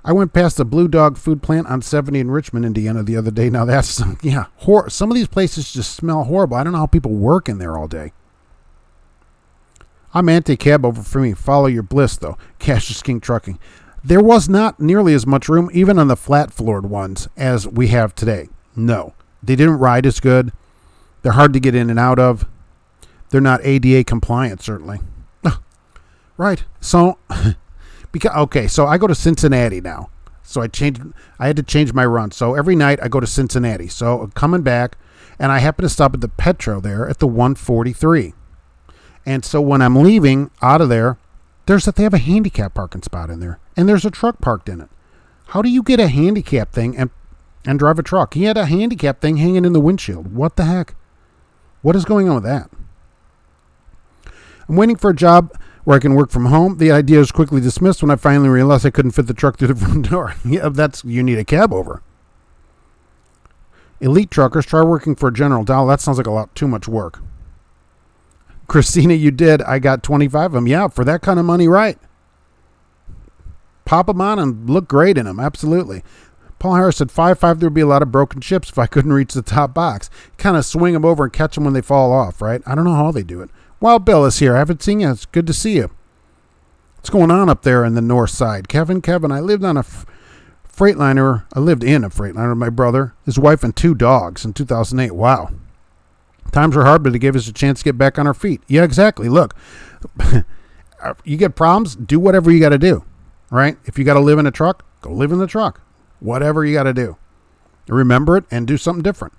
I went past the Blue Dog food plant on 70 in Richmond, Indiana the other day. Now that's, some of these places just smell horrible. I don't know how people work in there all day. I'm anti-cab over for me. Follow your bliss, though. Cash is King Trucking. There was not nearly as much room, even on the flat-floored ones, as we have today. No. They didn't ride as good. They're hard to get in and out of. They're not ADA compliant, certainly. Right. So, so I go to Cincinnati now. So I had to change my run. So every night I go to Cincinnati. So coming back, and I happen to stop at the Petro there at the 143. And so when I'm leaving out of there, they have a handicap parking spot in there, and there's a truck parked in it. How do you get a handicap thing and drive a truck? He had a handicap thing hanging in the windshield. What the heck? What is going on with that? I'm waiting for a job where I can work from home. The idea was quickly dismissed when I finally realized I couldn't fit the truck through the front door. Yeah, you need a cab over. Elite truckers, try working for General Dollar. That sounds like a lot too much work. Christina, you did. I got 25 of them. Yeah, for that kind of money, right. Pop them on and look great in them. Absolutely. Paul Harris said 5.5, there would be a lot of broken chips if I couldn't reach the top box. Kind of swing them over and catch them when they fall off, right? I don't know how they do it. Wild Bill is here. I haven't seen you. It's good to see you. What's going on up there in the north side? Kevin, I lived on a Freightliner. I lived in a Freightliner with my brother, his wife, and 2 dogs in 2008. Wow. Times were hard, but it gave us a chance to get back on our feet. Yeah, exactly. Look, you get problems, do whatever you got to do, right? If you got to live in a truck, go live in the truck. Whatever you got to do. Remember it and do something different.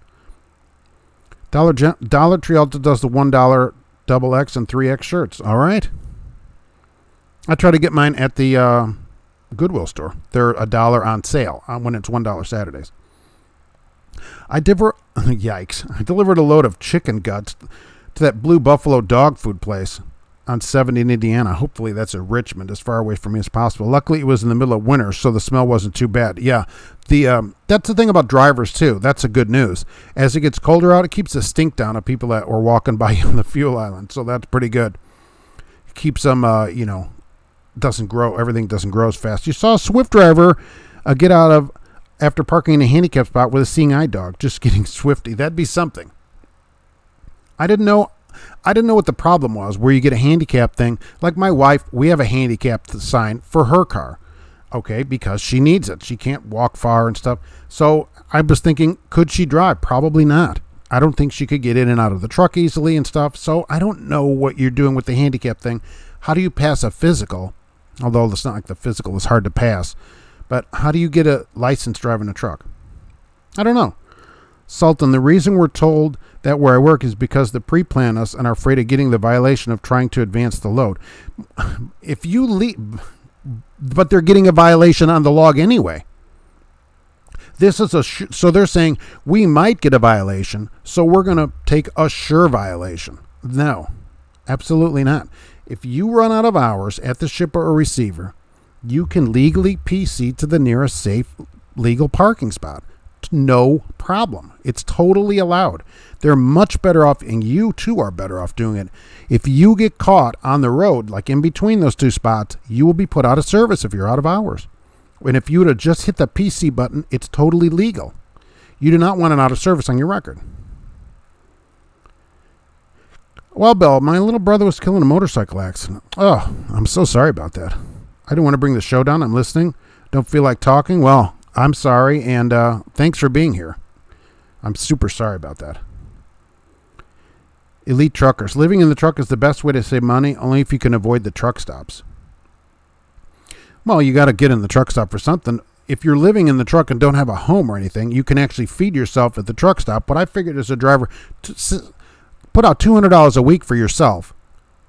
Dollar Tree also does the $1 double X and 3X shirts. All right. I try to get mine at the Goodwill store. They're $1 on sale when it's $1 Saturdays. Yikes. I delivered a load of chicken guts to that Blue Buffalo dog food place on 70 in Indiana. Hopefully that's in Richmond, as far away from me as possible. Luckily it was in the middle of winter, so the smell wasn't too bad. Yeah, that's the thing about drivers too. That's the good news. As it gets colder out, it keeps the stink down of people that were walking by on the fuel island, so that's pretty good. It keeps them, doesn't grow. Everything doesn't grow as fast. You saw a Swift driver get out of after parking in a handicap spot with a seeing eye dog, just getting Swifty. That'd be something. I didn't know what the problem was, where you get a handicap thing. Like my wife, we have a handicap sign for her car, okay, because she needs it. She can't walk far and stuff. So I was thinking, could she drive? Probably not. I don't think she could get in and out of the truck easily and stuff. So I don't know what you're doing with the handicap thing. How do you pass a physical? Although it's not like the physical is hard to pass. But how do you get a license driving a truck? I don't know. Sultan, the reason we're told that where I work is because they pre-plan us and are afraid of getting the violation of trying to advance the load. If you leave, but they're getting a violation on the log anyway. This is so they're saying we might get a violation, so we're going to take a sure violation. No, absolutely not. If you run out of hours at the shipper or receiver, you can legally PC to the nearest safe legal parking spot. No problem. It's totally allowed. They're much better off, and you too are better off doing it. If you get caught on the road, like in between those 2 spots, you will be put out of service if you're out of hours. And if you would have just hit the PC button, it's totally legal. You do not want an out of service on your record. Well, Bill, my little brother was killed in a motorcycle accident. Oh, I'm so sorry about that. I didn't want to bring the show down. I'm listening. Don't feel like talking. Well, I'm sorry, and thanks for being here. I'm super sorry about that. Elite truckers. Living in the truck is the best way to save money, only if you can avoid the truck stops. Well, you got to get in the truck stop for something. if you're living in the truck and don't have a home or anything, you can actually feed yourself at the truck stop. But I figured as a driver, put out $200 a week for yourself,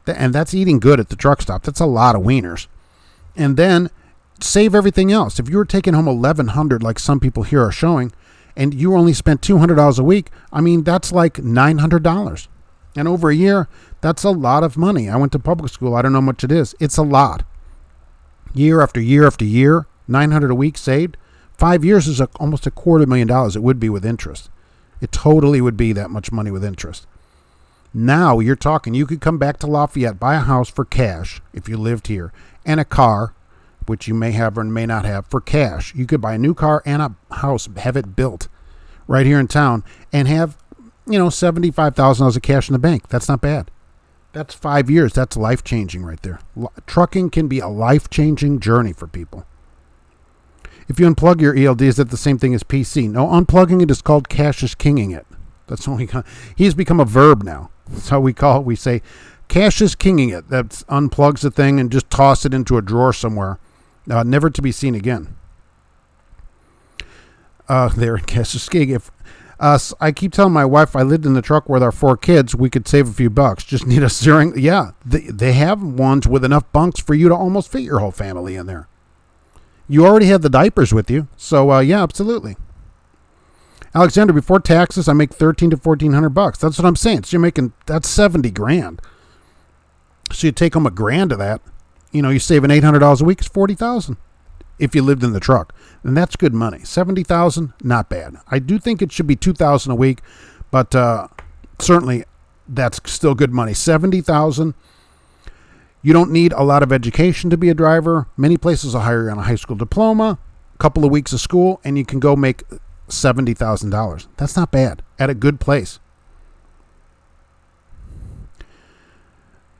and that's eating good at the truck stop. That's a lot of wieners. And then save everything else. If you were taking home $1,100 like some people here are showing, and you only spent $200 a week, I mean, that's like $900. And over a year, that's a lot of money. I went to public school. I don't know how much it is. It's a lot. Year after year after year, $900 a week saved. 5 years is almost $250,000. It would be with interest. It totally would be that much money with interest. Now you're talking, you could come back to Lafayette, buy a house for cash if you lived here, and a car, which you may have or may not have, for cash. You could buy a new car and a house, have it built right here in town, and have, $75,000 of cash in the bank. That's not bad. That's 5 years. That's life-changing right there. Trucking can be a life-changing journey for people. If you unplug your ELD, is that the same thing as PC? No, unplugging it is called cash is kinging it. That's what he's become a verb now. That's how we say cash is kinging it. That unplugs the thing and just toss it into a drawer somewhere, never to be seen again. There, cash is king. If I keep telling my wife I lived in the truck with our 4 kids, we could save a few bucks. Just need a steering. Yeah, they have ones with enough bunks for you to almost fit your whole family in there. You already have the diapers with you, so yeah, absolutely. Alexander, before taxes, I make $1,300 to $1,400. That's what I'm saying. So that's $70,000. So you take home $1,000 of that. You're saving $800 a week. It's $40,000 if you lived in the truck, and that's good money. $70,000, not bad. I do think it should be $2,000 a week, but certainly that's still good money. $70,000. You don't need a lot of education to be a driver. Many places will hire you on a high school diploma, a couple of weeks of school, and you can go make $70,000. That's not bad at a good place.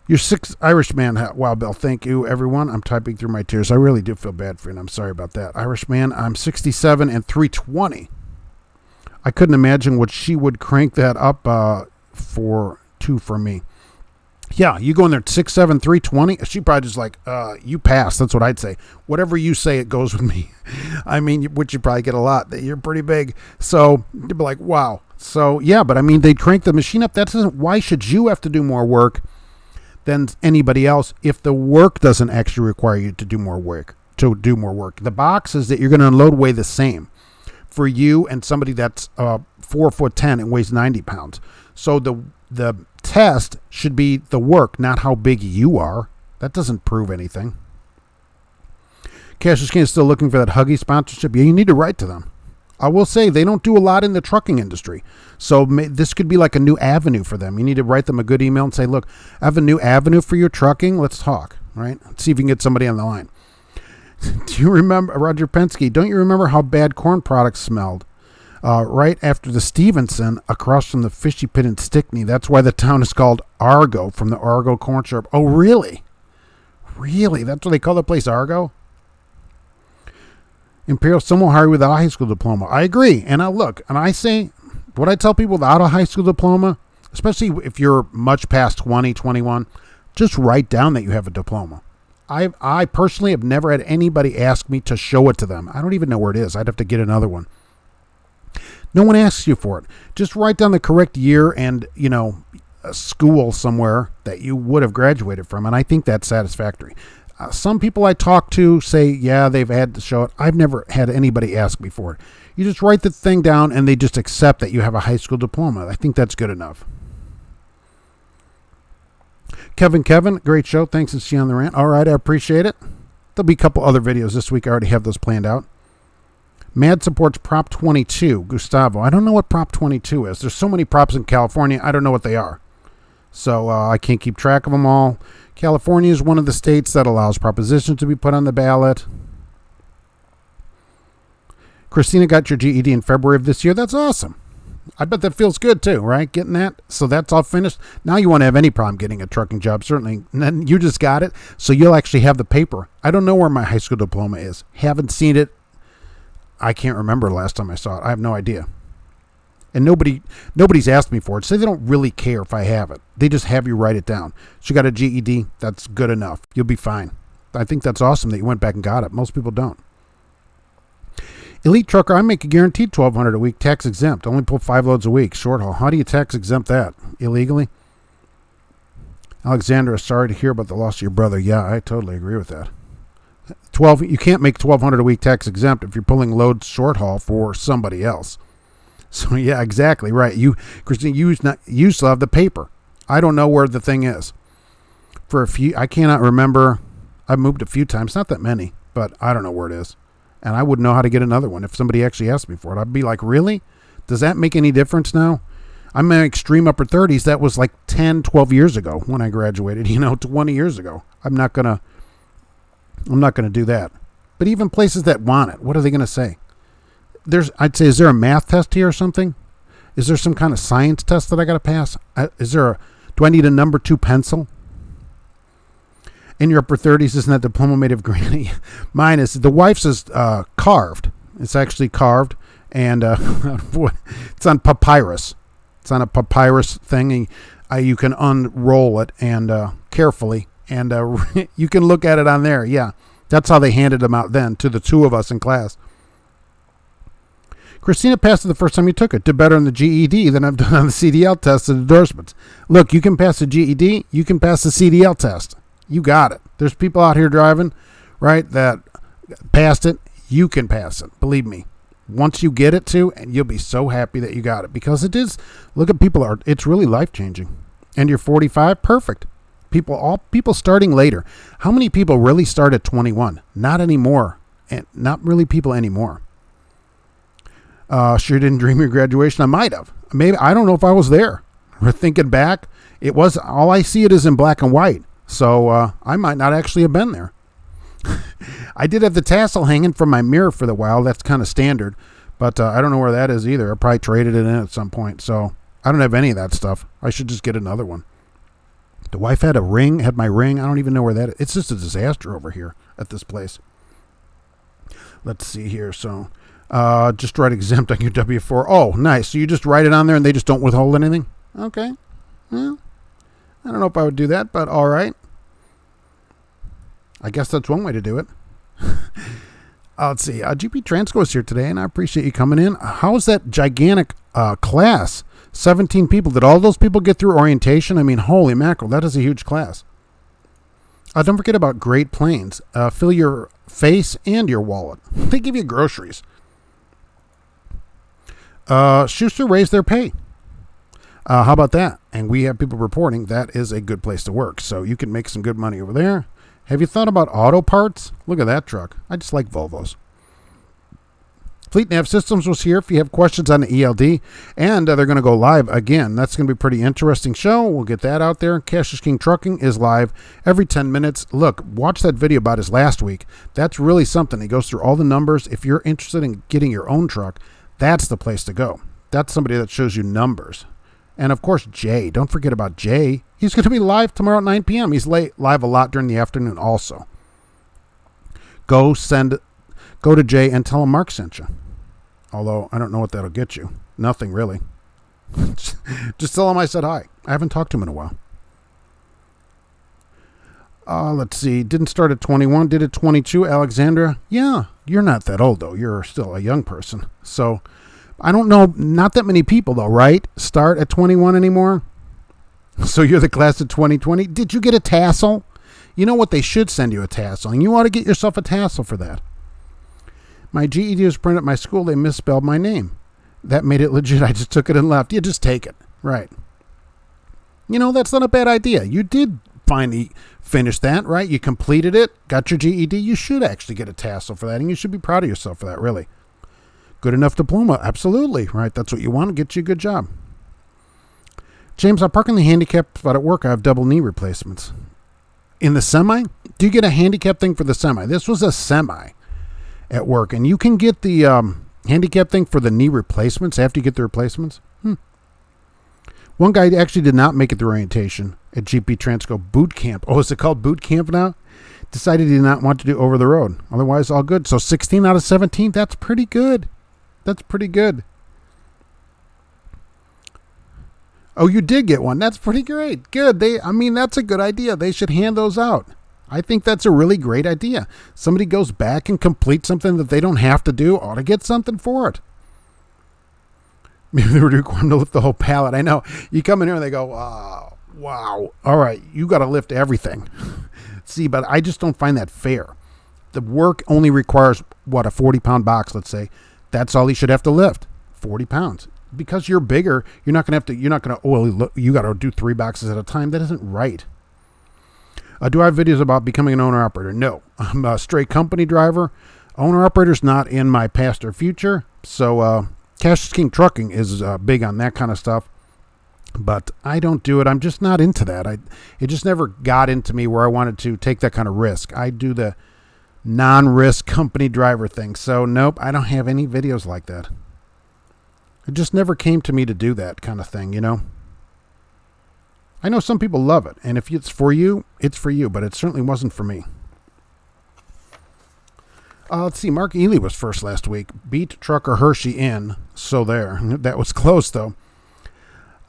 You're 6 Irishman. Wow, Bill. Thank you, everyone. I'm typing through my tears. I really do feel bad for you, and I'm sorry about that. Irishman, I'm 67 and 320. I couldn't imagine what she would crank that up for me. Yeah, you go in there at 6'7", 320. She probably just like, you pass. That's what I'd say. Whatever you say, it goes with me. I mean, which you probably get a lot. You're pretty big. So you'd be like, wow. So yeah, but I mean, they'd crank the machine up. Why should you have to do more work than anybody else if the work doesn't actually require you to do more work? The boxes that you're going to unload weigh the same for you and somebody that's 4'10" and weighs 90 pounds. So the test should be the work, not how big you are. That doesn't prove anything. Cassius King is still looking for that Huggy sponsorship. Yeah, you need to write to them. I will say they don't do a lot in the trucking industry. So this could be like a new avenue for them. You need to write them a good email and say, look, I have a new avenue for your trucking. Let's talk, right? Let's see if you can get somebody on the line. Do you remember, Roger Penske, don't you remember how bad corn products smelled? Right after the Stevenson, across from the Fishy Pit in Stickney. That's why the town is called Argo, from the Argo corn syrup. Oh, really? Really? That's what they call the place, Argo? Imperial, someone will hire you without a high school diploma. I agree. And I say, what I tell people without a high school diploma, especially if you're much past 20, 21, just write down that you have a diploma. I personally have never had anybody ask me to show it to them. I don't even know where it is. I'd have to get another one. No one asks you for it. Just write down the correct year and, a school somewhere that you would have graduated from, and I think that's satisfactory. Some people I talk to say, yeah, they've had to show it. I've never had anybody ask me for it. You just write the thing down, and they just accept that you have a high school diploma. I think that's good enough. Kevin, great show. Thanks to see you on the rant. All right, I appreciate it. There'll be a couple other videos this week. I already have those planned out. Mad supports Prop 22. Gustavo, I don't know what Prop 22 is. There's so many props in California, I don't know what they are. So I can't keep track of them all. California is one of the states that allows propositions to be put on the ballot. Christina got your GED in February of this year. That's awesome. I bet that feels good too, right? Getting that. So that's all finished. Now you won't have any problem getting a trucking job, certainly. And then you just got it. So you'll actually have the paper. I don't know where my high school diploma is. Haven't seen it. I can't remember the last time I saw it. I have no idea. And nobody's asked me for it. So they don't really care if I have it. They just have you write it down. So you got a GED. That's good enough. You'll be fine. I think that's awesome that you went back and got it. Most people don't. Elite trucker, I make a guaranteed $1,200 a week, tax exempt. Only pull 5 loads a week. Short haul. How do you tax exempt that? Illegally? Alexandra, sorry to hear about the loss of your brother. Yeah, I totally agree with that. You can't make $1,200 a week tax exempt if you're pulling loads short haul for somebody else. So yeah, exactly right. Christine, you still have the paper. I don't know where the thing is. I cannot remember. I've moved a few times, not that many, but I don't know where it is. And I wouldn't know how to get another one if somebody actually asked me for it. I'd be like, really? Does that make any difference now? I'm in extreme upper 30s. That was like 10, 12 years ago when I graduated, 20 years ago. I'm not going to do that. But even places that want it, what are they going to say? I'd say, is there a math test here or something? Is there some kind of science test that I got to pass? Do I need a number 2 pencil? In your upper 30s, isn't that diploma made of granny? Mine is. The wife's is carved. It's actually carved, and it's on papyrus. It's on a papyrus thing, and you can unroll it and carefully, and you can look at it on there. Yeah, that's how they handed them out then to the 2 of us in class. Christina passed it the first time you took it. Did better on the GED than I've done on the CDL test and endorsements. Look, you can pass the GED. You can pass the CDL test. You got it. There's people out here driving, right, that passed it. You can pass it. Believe me. Once you get it to, and you'll be so happy that you got it, because it is. Look at people. It's really life-changing. And you're 45, perfect. All people starting later. How many people really start at 21? Not anymore. And not really people anymore. Sure didn't dream your graduation. I might have. Maybe. I don't know if I was there. We're thinking back. It was, all I see it is in black and white. So I might not actually have been there. I did have the tassel hanging from my mirror for the while. That's kind of standard. But I don't know where that is either. I probably traded it in at some point. So I don't have any of that stuff. I should just get another one. The wife had my ring. I don't even know where that is. It's just a disaster over here at this place. Let's see here. So just write exempt on your W-4. Oh, nice. So you just write it on there and they just don't withhold anything? Okay. Well, I don't know if I would do that, but all right. I guess that's one way to do it. Let's see. GP Transco is here today, and I appreciate you coming in. How's that gigantic class? 17 people. Did all those people get through orientation? I mean, holy mackerel, that is a huge class. Don't forget about Great Plains. Fill your face and your wallet. They give you groceries. Schuster raised their pay. How about that? And we have people reporting that is a good place to work. So you can make some good money over there. Have you thought about auto parts? Look at that truck. I just like Volvos. Fleet Nav Systems was here if you have questions on the ELD. And they're going to go live again. That's going to be a pretty interesting show. We'll get that out there. Cash is King Trucking is live every 10 minutes. Look, watch that video about his last week. That's really something. He goes through all the numbers. If you're interested in getting your own truck, that's the place to go. That's somebody that shows you numbers. And, of course, Jay. Don't forget about Jay. He's going to be live tomorrow at 9 p.m. He's live a lot during the afternoon also. Go to Jay and tell him Mark sent you. Although, I don't know what that'll get you. Nothing, really. Just tell him I said hi. I haven't talked to him in a while. Let's see. Didn't start at 21. Did at 22. Alexandra. Yeah, you're not that old, though. You're still a young person. So, I don't know. Not that many people, though, right? Start at 21 anymore? So you're the class of 2020. Did you get a tassel? You know what? They should send you a tassel, and you ought to get yourself a tassel for that. My GED was printed at my school. They misspelled my name. That made it legit. I just took it and left. You just take it. Right. That's not a bad idea. You did finally finish that, right? You completed it, got your GED. You should actually get a tassel for that, and you should be proud of yourself for that, really. Good enough diploma. Absolutely. Right. That's what you want to get you a good job. James, I park in the handicap spot at work. I have double knee replacements. In the semi? Do you get a handicap thing for the semi? This was a semi at work. And you can get the handicap thing for the knee replacements after you get the replacements. One guy actually did not make it through orientation at GP Transco boot camp. Oh, is it called boot camp now? Decided he did not want to do over the road. Otherwise, all good. So 16 out of 17, that's pretty good. That's pretty good. Oh, you did get one. That's pretty great. Good. That's a good idea. They should hand those out. I think that's a really great idea. Somebody goes back and completes something that they don't have to do, ought to get something for it. Maybe they were required to lift the whole pallet. I know. You come in here and they go, wow. All right, you got to lift everything. See, but I just don't find that fair. The work only requires, a 40-pound box, let's say. That's all you should have to lift, 40 pounds. Because you're bigger, you got to do 3 boxes at a time. That isn't right. Do I have videos about becoming an owner-operator? No. I'm a straight company driver. Owner-operator's not in my past or future. So Cash is King Trucking is big on that kind of stuff. But I don't do it. I'm just not into that. It just never got into me where I wanted to take that kind of risk. I do the non-risk company driver thing. So nope, I don't have any videos like that. It just never came to me to do that kind of thing, I know some people love it, and if it's for you, it's for you, but it certainly wasn't for me. Let's see, Mark Ely was first last week. Beat Trucker Hershey in, so there. That was close, though.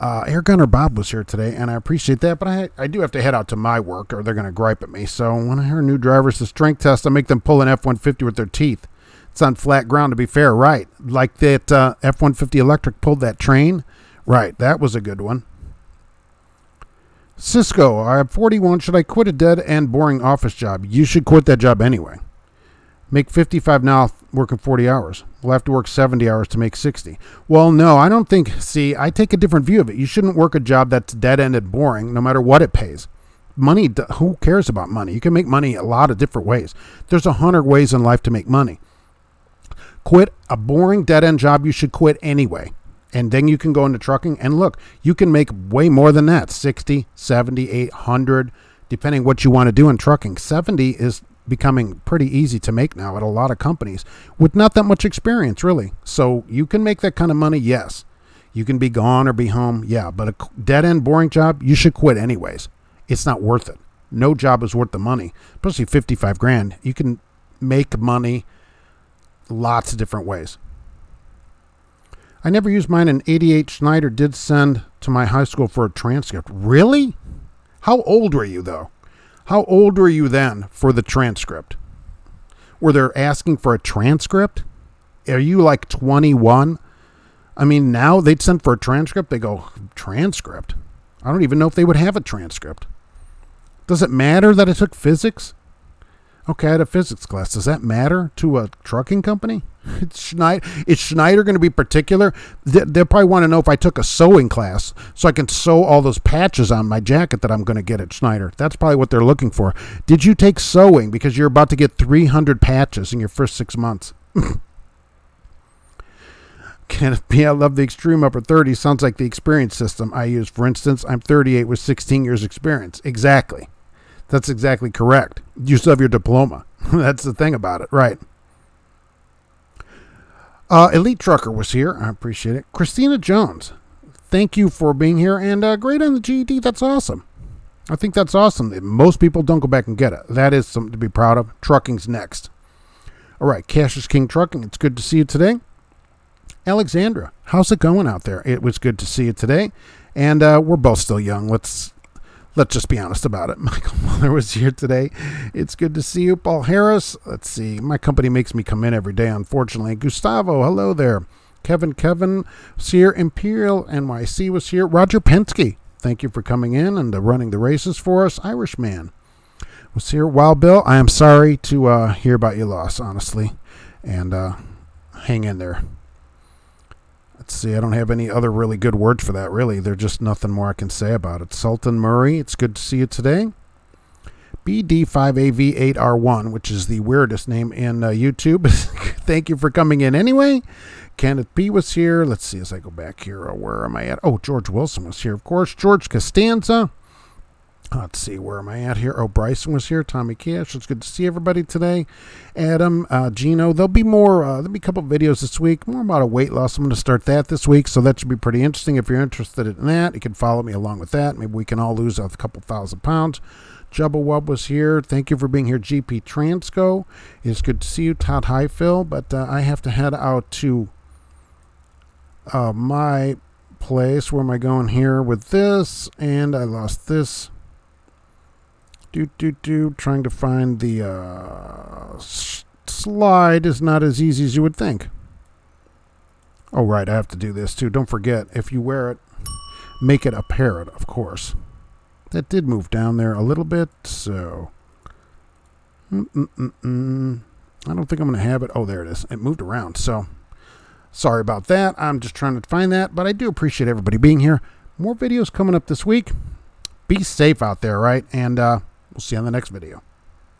Air Gunner Bob was here today, and I appreciate that, but I do have to head out to my work, or they're going to gripe at me. So when I hear new drivers to strength test, I make them pull an F-150 with their teeth. It's on flat ground, to be fair, right? Like that F-150 electric pulled that train. Right, that was a good one. Cisco, I have 41. Should I quit a dead and boring office job? You should quit that job anyway. Make 55 now, working 40 hours. We'll have to work 70 hours to make 60. Well, no, I don't think. See, I take a different view of it. You shouldn't work a job that's dead-end and boring, no matter what it pays. Money, who cares about money? You can make money a lot of different ways. There's 100 ways in life to make money. Quit a boring dead-end job you should quit anyway. And then you can go into trucking, and look, you can make way more than that, 60, 70, 800, depending what you want to do in trucking. 70 is becoming pretty easy to make now at a lot of companies with not that much experience, really. So you can make that kind of money, yes. You can be gone or be home, yeah. But a dead-end, boring job, you should quit anyways. It's not worth it. No job is worth the money, especially 55 grand. You can make money lots of different ways. I never used mine, and 88 Schneider did send to my high school for a transcript. Really? How old were you, though? How old were you then for the transcript? Were they asking for a transcript? Are you like 21? I mean, now they'd send for a transcript. They go, transcript? I don't even know if they would have a transcript. Does it matter that I took physics? Okay, I had a physics class. Does that matter to a trucking company? Is Schneider going to be particular? They'll probably want to know if I took a sewing class so I can sew all those patches on my jacket that I'm going to get at Schneider. That's probably what they're looking for. Did you take sewing because you're about to get 300 patches in your first 6 months? Kenneth P. I love the extreme upper 30. Sounds like the experience system I use. For instance, I'm 38 with 16 years experience. Exactly. That's exactly correct. You still have your diploma. That's the thing about it, right? Elite Trucker was here. I appreciate it. Christina Jones, thank you for being here. And great on the GED. That's awesome. I think that's awesome. Most people don't go back and get it. That is something to be proud of. Trucking's next. All right, Cash is King Trucking. It's good to see you today. Alexandra, how's it going out there? It was good to see you today. And we're both still young. Let's just be honest about it. Michael Muller was here today. It's good to see you. Paul Harris. Let's see. My company makes me come in every day, unfortunately. Gustavo, hello there. Kevin was here. Imperial NYC was here. Roger Penske, thank you for coming in and running the races for us. Irishman was here. Wild Bill, I am sorry to hear about your loss, honestly. And hang in there. Let's see, I don't have any other really good words for that, really. There's just nothing more I can say about it. Sultan Murray, it's good to see you today. BD5AV8R1, which is the weirdest name in YouTube. Thank you for coming in anyway. Kenneth P. was here. Let's see as I go back here. Where am I at? Oh, George Wilson was here, of course. George Costanza. Let's see, where am I at here? Oh, Bryson was here. Tommy Cash. It's good to see everybody today. Adam, Gino. There'll be a couple videos this week, more about a weight loss. I'm going to start that this week, so that should be pretty interesting. If you're interested in that, you can follow me along with that. Maybe we can all lose a couple thousand pounds. Jubba Wub was here. Thank you for being here. GP Transco. It's good to see you. Todd Highfill. But I have to head out to my place. Where am I going here with this? And I lost this. Trying to find the slide is not as easy as you would think. Oh, right, I have to do this too. Don't forget, if you wear it, make it a parrot, of course. That did move down there a little bit, so... I don't think I'm going to have it. Oh, there it is. It moved around, so... Sorry about that. I'm just trying to find that, but I do appreciate everybody being here. More videos coming up this week. Be safe out there, right? And we'll see you on the next video.